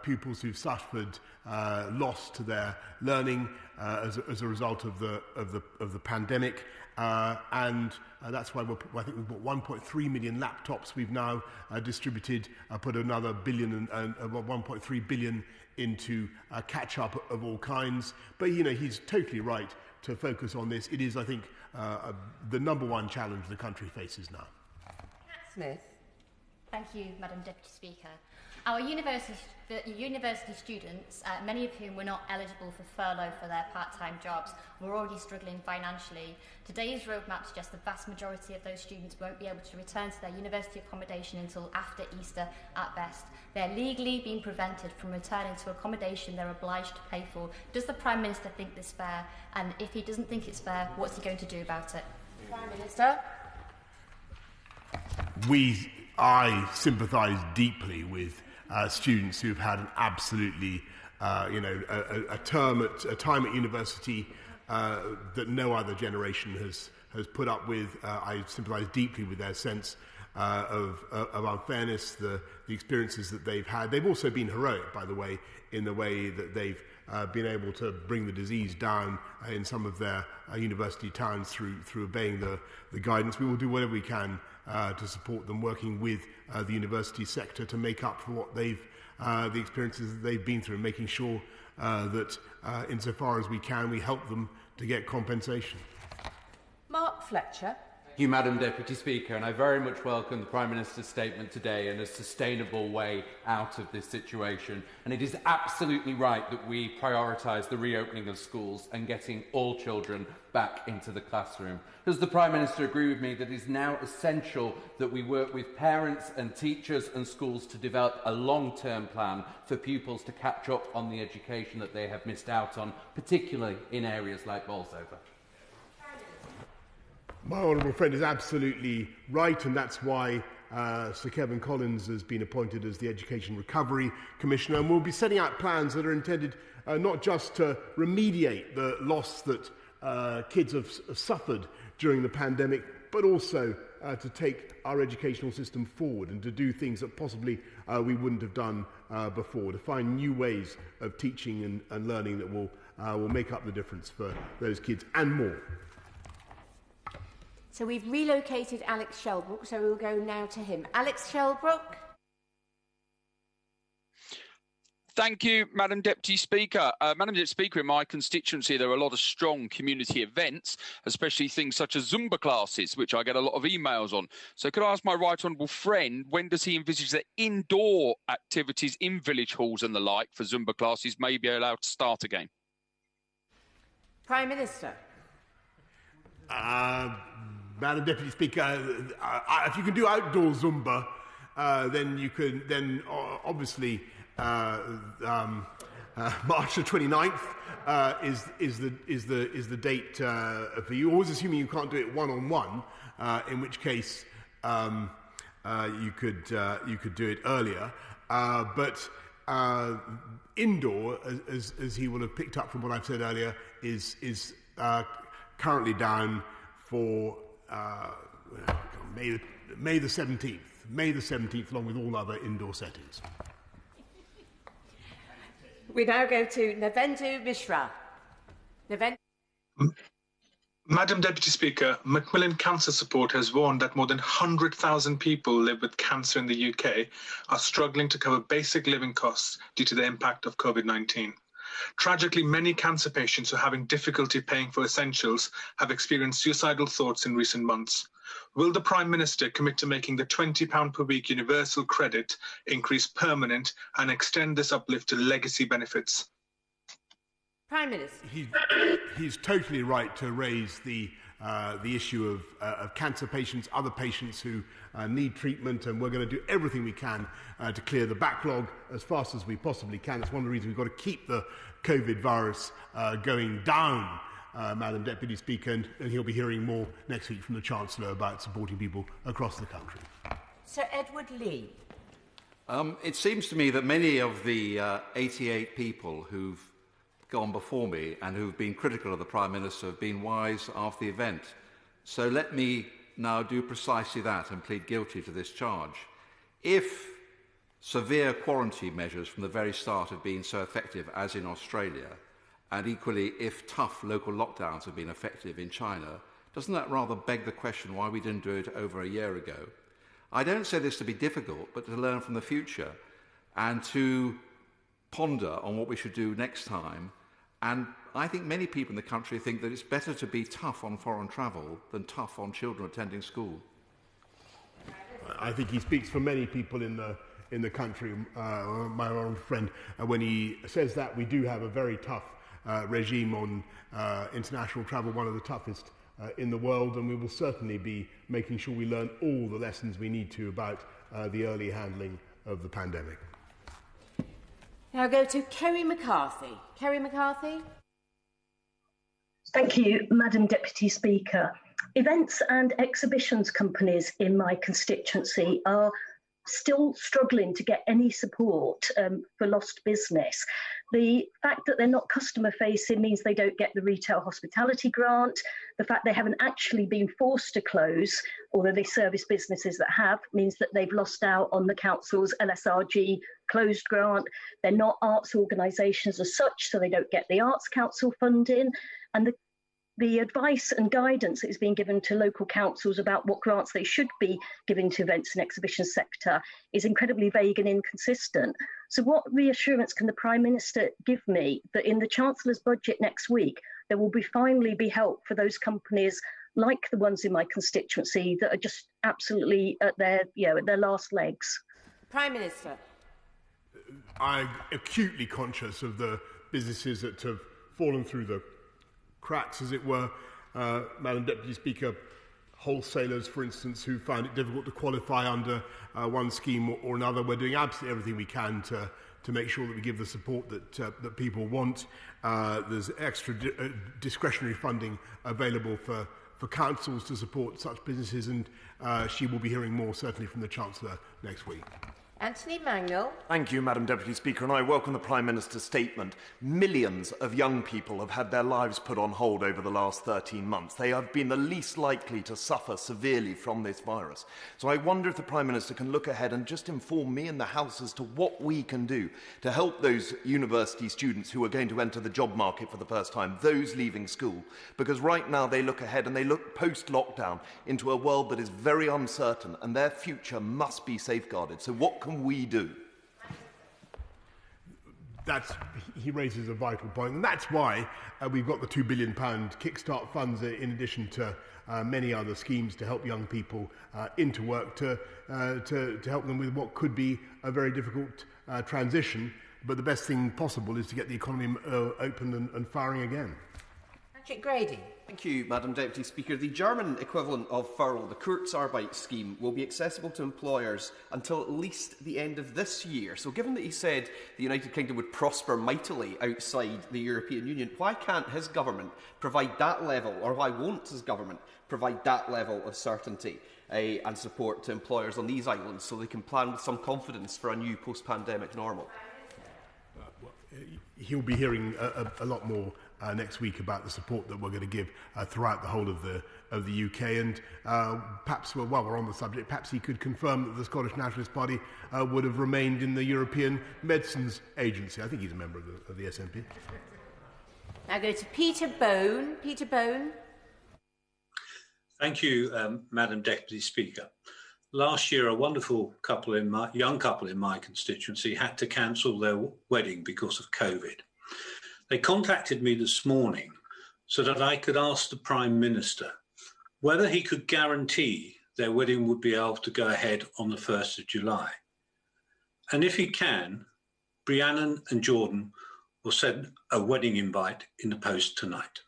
Speaker 2: pupils who've suffered loss to their learning as a result of the pandemic, and that's why I think we've bought 1.3 million laptops. We've now distributed, put another billion and 1.3 billion into catch-up of all kinds. But you know, he's totally right to focus on this. It is, I think, the #1 challenge the country faces now.
Speaker 6: Smith.
Speaker 15: Thank you, Madam Deputy Speaker. Our university students, many of whom were not eligible for furlough for their part-time jobs, were already struggling financially. Today's roadmap suggests the vast majority of those students won't be able to return to their university accommodation until after Easter at best. They're legally being prevented from returning to accommodation they're obliged to pay for. Does the Prime Minister think this fair? And if he doesn't think it's fair, what's he going to do about it?
Speaker 6: Prime Minister.
Speaker 2: I sympathise deeply with students who've had an absolutely, a time at university that no other generation has put up with. I sympathise deeply with their sense of unfairness, the experiences that they've had. They've also been heroic, by the way, in the way that they've been able to bring the disease down in some of their university towns through obeying the guidance. We will do whatever we can to support them, working with the university sector to make up for what the experiences that they've been through, and making sure that insofar as we can, we help them to get compensation.
Speaker 6: Mark Fletcher.
Speaker 1: Thank you, Madam Deputy Speaker, and I very much welcome the Prime Minister's statement today and a sustainable way out of this situation. And it is absolutely right that we prioritise the reopening of schools and getting all children back into the classroom. Does the Prime Minister agree with me that it is now essential that we work with parents and teachers and schools to develop a long-term plan for pupils to catch up on the education that they have missed out on, particularly in areas like Bolsover?
Speaker 2: My honourable friend is absolutely right, and that's why Sir Kevin Collins has been appointed as the Education Recovery Commissioner, and we'll be setting out plans that are intended not just to remediate the loss that kids have suffered during the pandemic, but also to take our educational system forward and to do things that possibly we wouldn't have done before, to find new ways of teaching and learning that will make up the difference for those kids and more.
Speaker 6: So we've relocated Alex Shelbrook, so we'll go now to him. Alex Shelbrook.
Speaker 16: Thank you, Madam Deputy Speaker. Madam Deputy Speaker, in my constituency, there are a lot of strong community events, especially things such as Zumba classes, which I get a lot of emails on. So could I ask my right honourable friend, when does he envisage that indoor activities in village halls and the like for Zumba classes may be allowed to start again?
Speaker 6: Prime Minister.
Speaker 2: Madam Deputy Speaker, if you can do outdoor Zumba, then you could. Then obviously March the 29th is the date for you. Always assuming you can't do it one-on-one, in which case you could do it earlier. But indoor, as he will have picked up from what I've said earlier, is currently down for May the 17th. May the 17th, along with all other indoor settings.
Speaker 6: We now go to Navendu Mishra.
Speaker 17: Madam Deputy Speaker, Macmillan Cancer Support has warned that more than 100,000 people live with cancer in the UK are struggling to cover basic living costs due to the impact of COVID-19. Tragically, many cancer patients who are having difficulty paying for essentials have experienced suicidal thoughts in recent months. Will the Prime Minister commit to making the £20 per week universal credit increase permanent and extend this uplift to legacy benefits?
Speaker 6: Prime Minister.
Speaker 2: He's totally right to raise the issue of cancer patients, other patients who need treatment, and we're going to do everything we can to clear the backlog as fast as we possibly can. It's one of the reasons we've got to keep the COVID virus going down, Madam Deputy Speaker, and he'll be hearing more next week from the Chancellor about supporting people across the country.
Speaker 6: Sir Edward Lee.
Speaker 18: It seems to me that many of the 88 people who've gone before me and who've been critical of the Prime Minister have been wise after the event. So let me now do precisely that and plead guilty to this charge. If severe quarantine measures from the very start have been so effective as in Australia, and equally if tough local lockdowns have been effective in China, doesn't that rather beg the question why we didn't do it over a year ago? I don't say this to be difficult, but to learn from the future and to ponder on what we should do next time. And I think many people in the country think that it's better to be tough on foreign travel than tough on children attending school.
Speaker 2: I think he speaks for many people in the country, my old friend, when he says that we do have a very tough regime on international travel, one of the toughest in the world, and we will certainly be making sure we learn all the lessons we need to about the early handling of the pandemic.
Speaker 6: Now go to Kerry McCarthy. Kerry McCarthy.
Speaker 19: Thank you, Madam Deputy Speaker. Events and exhibitions companies in my constituency are
Speaker 3: still struggling to get any support for lost business. The fact that they're not customer facing means they don't get the retail hospitality grant. The fact they haven't actually been forced to close, although they service businesses that have, means that they've lost out on the council's LSRG closed grant. They're not arts organisations as such, so they don't get the Arts Council funding. And the advice and guidance that is being given to local councils about what grants they should be giving to events and exhibition sector is incredibly vague and inconsistent. So what reassurance can the Prime Minister give me that in the Chancellor's budget next week, there will finally be help for those companies like the ones in my constituency that are just absolutely at their last legs?
Speaker 6: Prime Minister.
Speaker 2: I'm acutely conscious of the businesses that have fallen through the cracks, as it were. Madam Deputy Speaker, wholesalers, for instance, who found it difficult to qualify under one scheme or another. We're doing absolutely everything we can to make sure that we give the support that people want. There's extra discretionary funding available for councils to support such businesses, and she will be hearing more, certainly, from the Chancellor next week.
Speaker 6: Anthony Mangnall.
Speaker 19: Thank you, Madam Deputy Speaker, and I welcome the Prime Minister's statement. Millions of young people have had their lives put on hold over the last 13 months. They have been the least likely to suffer severely from this virus. So I wonder if the Prime Minister can look ahead and just inform me and the House as to what we can do to help those university students who are going to enter the job market for the first time, those leaving school. Because right now they look ahead and they look post-lockdown into a world that is very uncertain, and their future must be safeguarded. So what can we do?
Speaker 2: He raises a vital point, and that's why we've got the £2 billion kickstart funds in addition to many other schemes to help young people into work, to help them with what could be a very difficult transition. But the best thing possible is to get the economy open and firing again.
Speaker 6: Patrick Grady.
Speaker 20: Thank you, Madam Deputy Speaker. The German equivalent of furlough, the Kurzarbeit scheme, will be accessible to employers until at least the end of this year. So given that he said the United Kingdom would prosper mightily outside the European Union, why can't his government provide that level, or why won't his government provide that level of certainty and support to employers on these islands so they can plan with some confidence for a new post-pandemic normal?
Speaker 2: He'll be hearing a lot more next week about the support that we're going to give throughout the whole of the UK, and perhaps, while we're on the subject, perhaps he could confirm that the Scottish Nationalist Party would have remained in the European Medicines Agency. I think he's a member of the SNP.
Speaker 6: Now go to Peter Bone. Peter Bone.
Speaker 21: Thank you, Madam Deputy Speaker. Last year, a wonderful young couple in my constituency had to cancel their wedding because of COVID. They contacted me this morning so that I could ask the Prime Minister whether he could guarantee their wedding would be able to go ahead on the 1st of July. And if he can, Rhiannon and Jordan will send a wedding invite in the post tonight.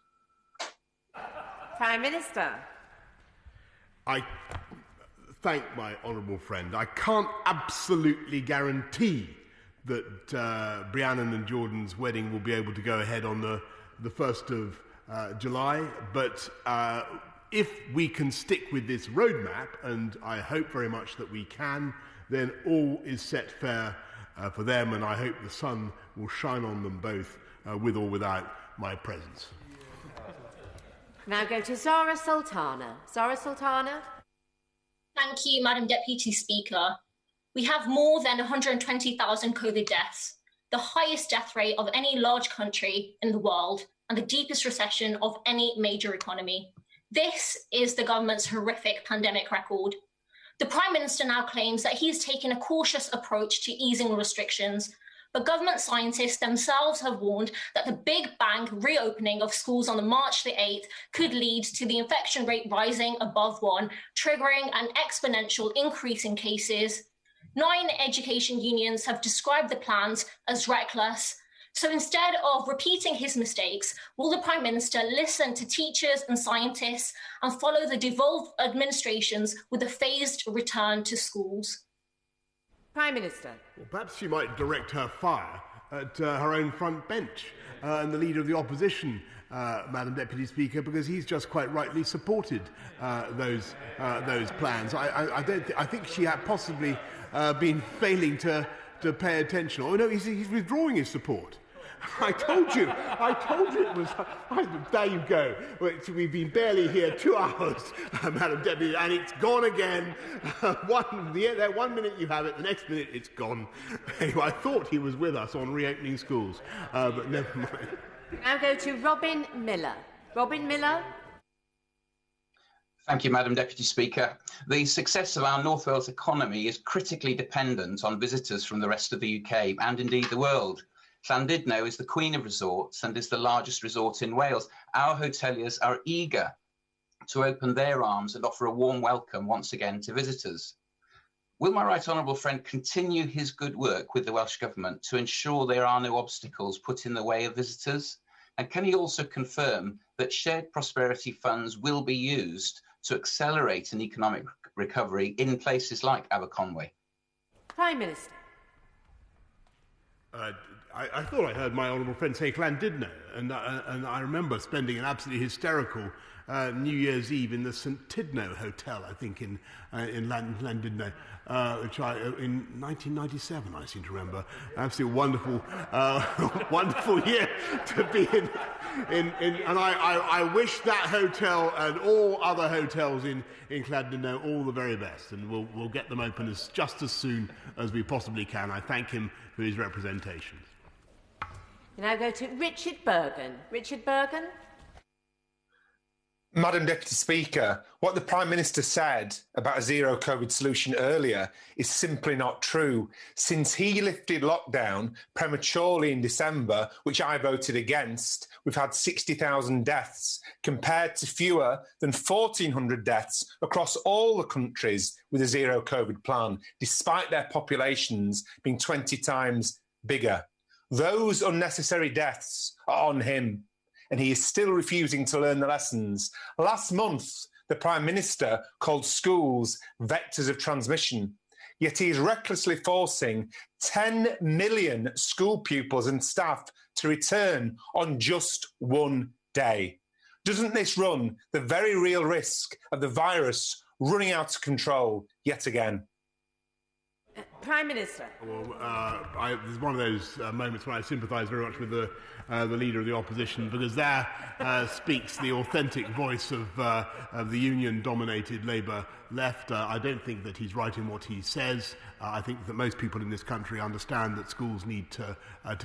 Speaker 6: Prime Minister.
Speaker 2: I thank my honourable friend. I can't absolutely guarantee that Rhiannon and Jordan's wedding will be able to go ahead on the 1st of July, but if we can stick with this roadmap, and I hope very much that we can, then all is set fair for them, and I hope the sun will shine on them both, with or without my presence.
Speaker 6: Now go to Zara Sultana. Zara Sultana.
Speaker 22: Thank you, Madam Deputy Speaker. We have more than 120,000 COVID deaths, the highest death rate of any large country in the world, and the deepest recession of any major economy. This is the government's horrific pandemic record. The Prime Minister now claims that he is taking a cautious approach to easing restrictions, but government scientists themselves have warned that the Big Bang reopening of schools on March the 8th could lead to the infection rate rising above 1, triggering an exponential increase in cases. 9 education unions have described the plans as reckless. So instead of repeating his mistakes, will the Prime Minister listen to teachers and scientists and follow the devolved administrations with a phased return to schools?
Speaker 6: Prime Minister.
Speaker 2: Well, perhaps she might direct her fire at her own front bench and the Leader of the Opposition, Madam Deputy Speaker, because he's just quite rightly supported those plans. I think she had possibly been failing to pay attention. Oh no, he's withdrawing his support. I told you it was. There you go. We've been barely here 2 hours, Madam Deputy, and it's gone again. 1 minute you have it, the next minute it's gone. Anyway, I thought he was with us on reopening schools, but never mind.
Speaker 6: Now go to Robin Miller. Robin Miller.
Speaker 4: Thank you, Madam Deputy Speaker. The success of our North Wales economy is critically dependent on visitors from the rest of the UK and indeed the world. Llandudno is the queen of resorts and is the largest resort in Wales. Our hoteliers are eager to open their arms and offer a warm welcome once again to visitors. Will my right honourable friend continue his good work with the Welsh Government to ensure there are no obstacles put in the way of visitors? And can he also confirm that shared prosperity funds will be used to accelerate an economic recovery in places like Aberconwy?
Speaker 6: Prime Minister.
Speaker 2: I thought I heard my honourable friend say Llandudno, and I remember spending an absolutely hysterical New Year's Eve in the St Tidno Hotel, I think, in Llandudno, which in 1997, I seem to remember. Absolutely wonderful, wonderful year to be in. And I wish that hotel and all other hotels in Llandudno all the very best, and we'll get them open just as soon as we possibly can. I thank him for his representations.
Speaker 6: We now go to Richard Bergen. Richard Bergen.
Speaker 5: Madam Deputy Speaker, what the Prime Minister said about a zero COVID solution earlier is simply not true. Since he lifted lockdown prematurely in December, which I voted against, we've had 60,000 deaths compared to fewer than 1,400 deaths across all the countries with a zero COVID plan, despite their populations being 20 times bigger. Those unnecessary deaths are on him, and he is still refusing to learn the lessons. Last month, the Prime Minister called schools vectors of transmission, yet he is recklessly forcing 10 million school pupils and staff to return on just one day. Doesn't this run the very real risk of the virus running out of control yet again?
Speaker 6: Prime Minister.
Speaker 2: Well, there's one of those moments when I sympathise very much with the Leader of the Opposition, because there speaks the authentic voice of the union-dominated Labour left. I don't think that he's right in what he says. I think that most people in this country understand that schools need to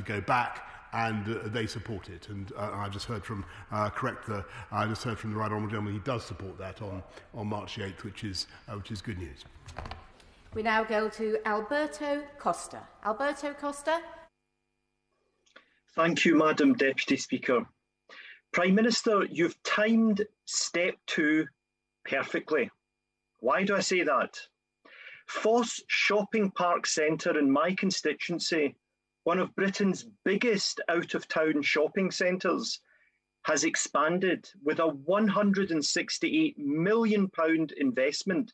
Speaker 2: go back, and they support it. And I just heard from I just heard from the right honourable gentleman he does support that on March the 8th, which is good news.
Speaker 6: We now go to Alberto Costa. Alberto Costa.
Speaker 7: Thank you, Madam Deputy Speaker. Prime Minister, you've timed step 2 perfectly. Why do I say that? Foss Shopping Park Centre in my constituency, one of Britain's biggest out-of-town shopping centres, has expanded with a £168 million investment,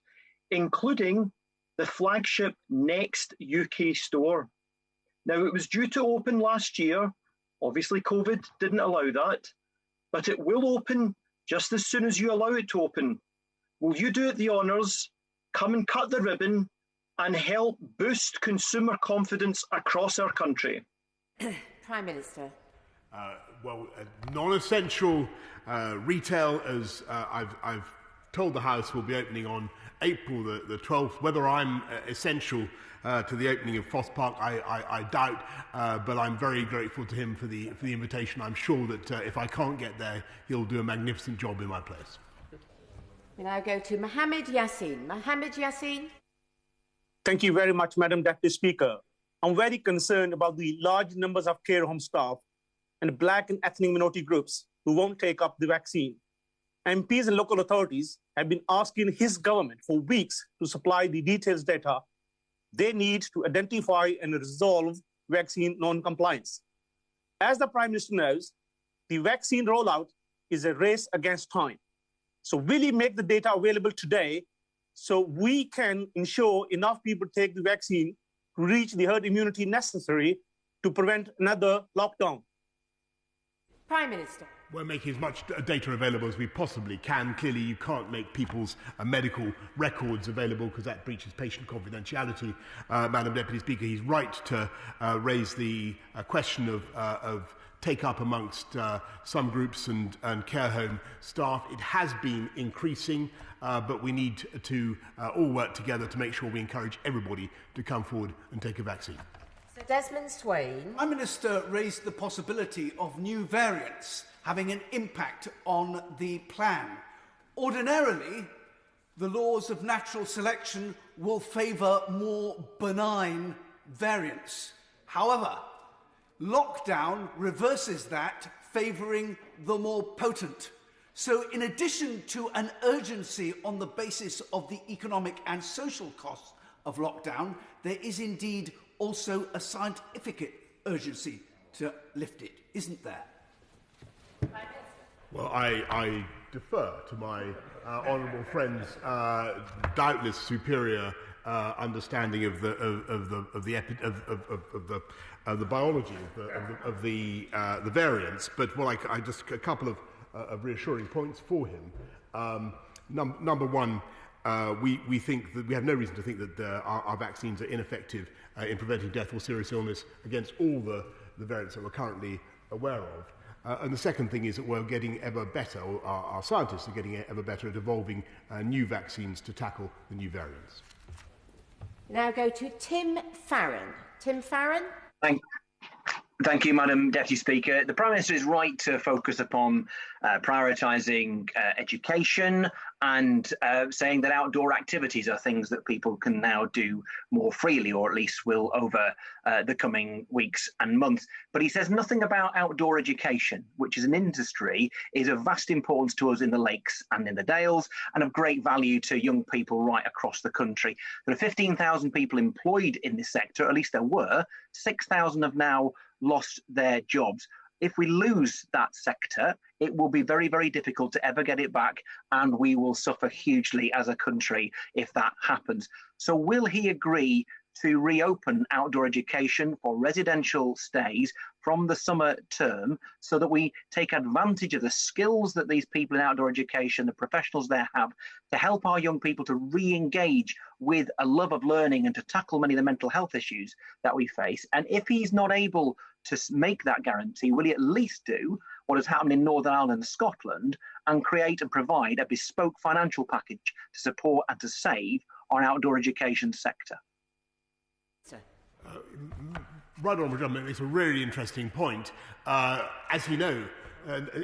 Speaker 7: including the flagship Next UK store. Now, it was due to open last year. Obviously, COVID didn't allow that, but it will open just as soon as you allow it to open. Will you do it the honours, come and cut the ribbon, and help boost consumer confidence across our country?
Speaker 6: Prime Minister.
Speaker 2: Non-essential retail, as I've told the House, will be opening on April the 12th. Whether I'm essential to the opening of Foss Park, I doubt, but I'm very grateful to him for the invitation. I'm sure that if I can't get there, he'll do a magnificent job in my place.
Speaker 6: We now go to Mohammed Yassin. Mohammed Yassin.
Speaker 23: Thank you very much, Madam Deputy Speaker. I'm very concerned about the large numbers of care home staff and black and ethnic minority groups who won't take up the vaccine. MPs and local authorities have been asking his government for weeks to supply the detailed data they need to identify and resolve vaccine non-compliance. As the Prime Minister knows, the vaccine rollout is a race against time. So will he make the data available today so we can ensure enough people take the vaccine to reach the herd immunity necessary to prevent another lockdown?
Speaker 6: Prime Minister.
Speaker 2: We're making as much data available as we possibly can. Clearly, you can't make people's medical records available because that breaches patient confidentiality. Madam Deputy Speaker, he's right to raise the question of take-up amongst some groups and care home staff. It has been increasing, but we need to all work together to make sure we encourage everybody to come forward and take a vaccine.
Speaker 6: Sir Desmond Swain.
Speaker 8: Prime Minister raised the possibility of new variants having an impact on the plan. Ordinarily, the laws of natural selection will favour more benign variants. However, lockdown reverses that, favouring the more potent. So in addition to an urgency on the basis of the economic and social costs of lockdown, there is indeed also a scientific urgency to lift it, isn't there?
Speaker 2: Well, I defer to my honourable friend's doubtless superior understanding of the biology of the variants. But well, I just a couple of reassuring points for him. Number one, we think that we have no reason to think that our vaccines are ineffective in preventing death or serious illness against all the variants that we're currently aware of. And the second thing is that we're getting ever better, or our scientists are getting ever better at evolving new vaccines to tackle the new variants.
Speaker 6: Now go to Tim Farron. Tim Farron.
Speaker 10: Thank you, Madam Deputy Speaker. The Prime Minister is right to focus upon prioritising education and saying that outdoor activities are things that people can now do more freely, or at least will over the coming weeks and months. But he says nothing about outdoor education, which is an industry, is of vast importance to us in the lakes and in the dales, and of great value to young people right across the country. There are 15,000 people employed in this sector, at least there were. 6,000 have now lost their jobs. If we lose that sector, it will be very, very difficult to ever get it back, and we will suffer hugely as a country if that happens. So will he agree to reopen outdoor education for residential stays from the summer term so that we take advantage of the skills that these people in outdoor education, the professionals there have, to help our young people to re-engage with a love of learning and to tackle many of the mental health issues that we face? And if he's not able to make that guarantee, will he at least do what has happened in Northern Ireland and Scotland and create and provide a bespoke financial package to support and to save our outdoor education sector?
Speaker 2: Right on, John, makes a really interesting point. As you know,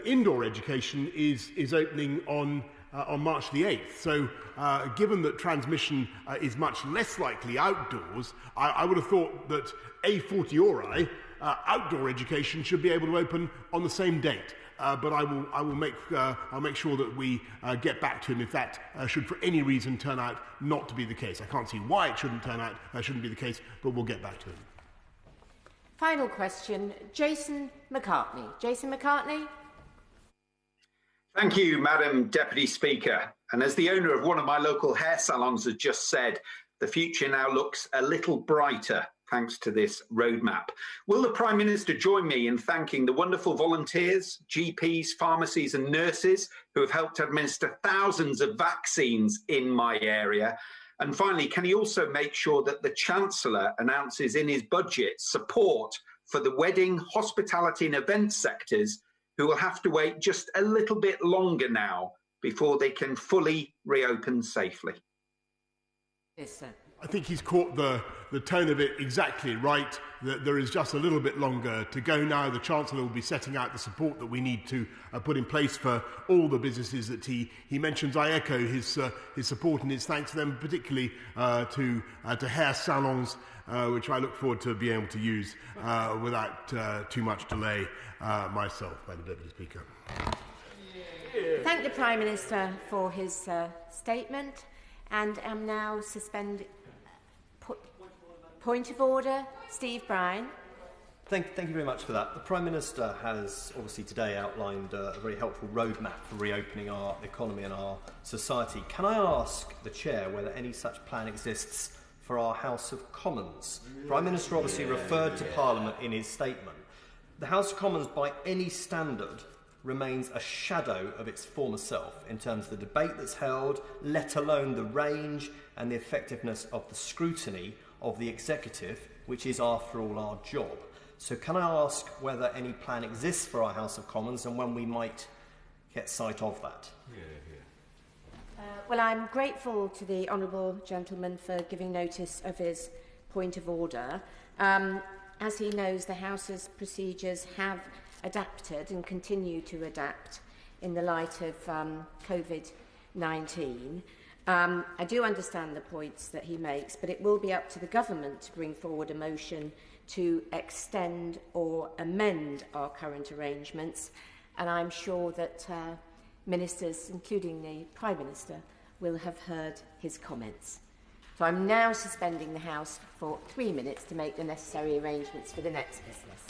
Speaker 2: indoor education is opening on March the 8th. So given that transmission is much less likely outdoors, I would have thought that a fortiori, outdoor education should be able to open on the same date. But I'll make sure that we get back to him if that should for any reason turn out not to be the case. I can't see why it shouldn't be the case, but we'll get back to him.
Speaker 6: Final question, Jason McCartney. Jason McCartney.
Speaker 11: Thank you, Madam Deputy Speaker. And as the owner of one of my local hair salons has just said, the future now looks a little brighter thanks to this roadmap. Will the Prime Minister join me in thanking the wonderful volunteers, GPs, pharmacies and nurses who have helped administer thousands of vaccines in my area? And finally, can he also make sure that the Chancellor announces in his budget support for the wedding, hospitality and event sectors who will have to wait just a little bit longer now before they can fully reopen safely?
Speaker 6: Yes, sir.
Speaker 2: I think he's caught the tone of it exactly right, that there is just a little bit longer to go now. The Chancellor will be setting out the support that we need to put in place for all the businesses that he mentions. I echo his support and his thanks to them, particularly to hair salons, which I look forward to being able to use without too much delay myself, Madam Deputy Speaker.
Speaker 6: Thank the Prime Minister for his statement, and am now suspending. Point of order, Steve Bryan.
Speaker 9: Thank you very much for that. The Prime Minister has obviously today outlined a very helpful roadmap for reopening our economy and our society. Can I ask the Chair whether any such plan exists for our House of Commons. The Prime Minister obviously referred to Parliament in his statement. The House of Commons, by any standard, remains a shadow of its former self in terms of the debate that's held, let alone the range and the effectiveness of the scrutiny of the executive, which is, after all, our job. So can I ask whether any plan exists for our House of Commons and when we might get sight of that?
Speaker 6: Well, I'm grateful to the honourable gentleman for giving notice of his point of order. As he knows, the House's procedures have adapted and continue to adapt in the light of COVID-19. I do understand the points that he makes, but it will be up to the government to bring forward a motion to extend or amend our current arrangements, and I'm sure that ministers, including the Prime Minister, will have heard his comments. So I'm now suspending the House for 3 minutes to make the necessary arrangements for the next business.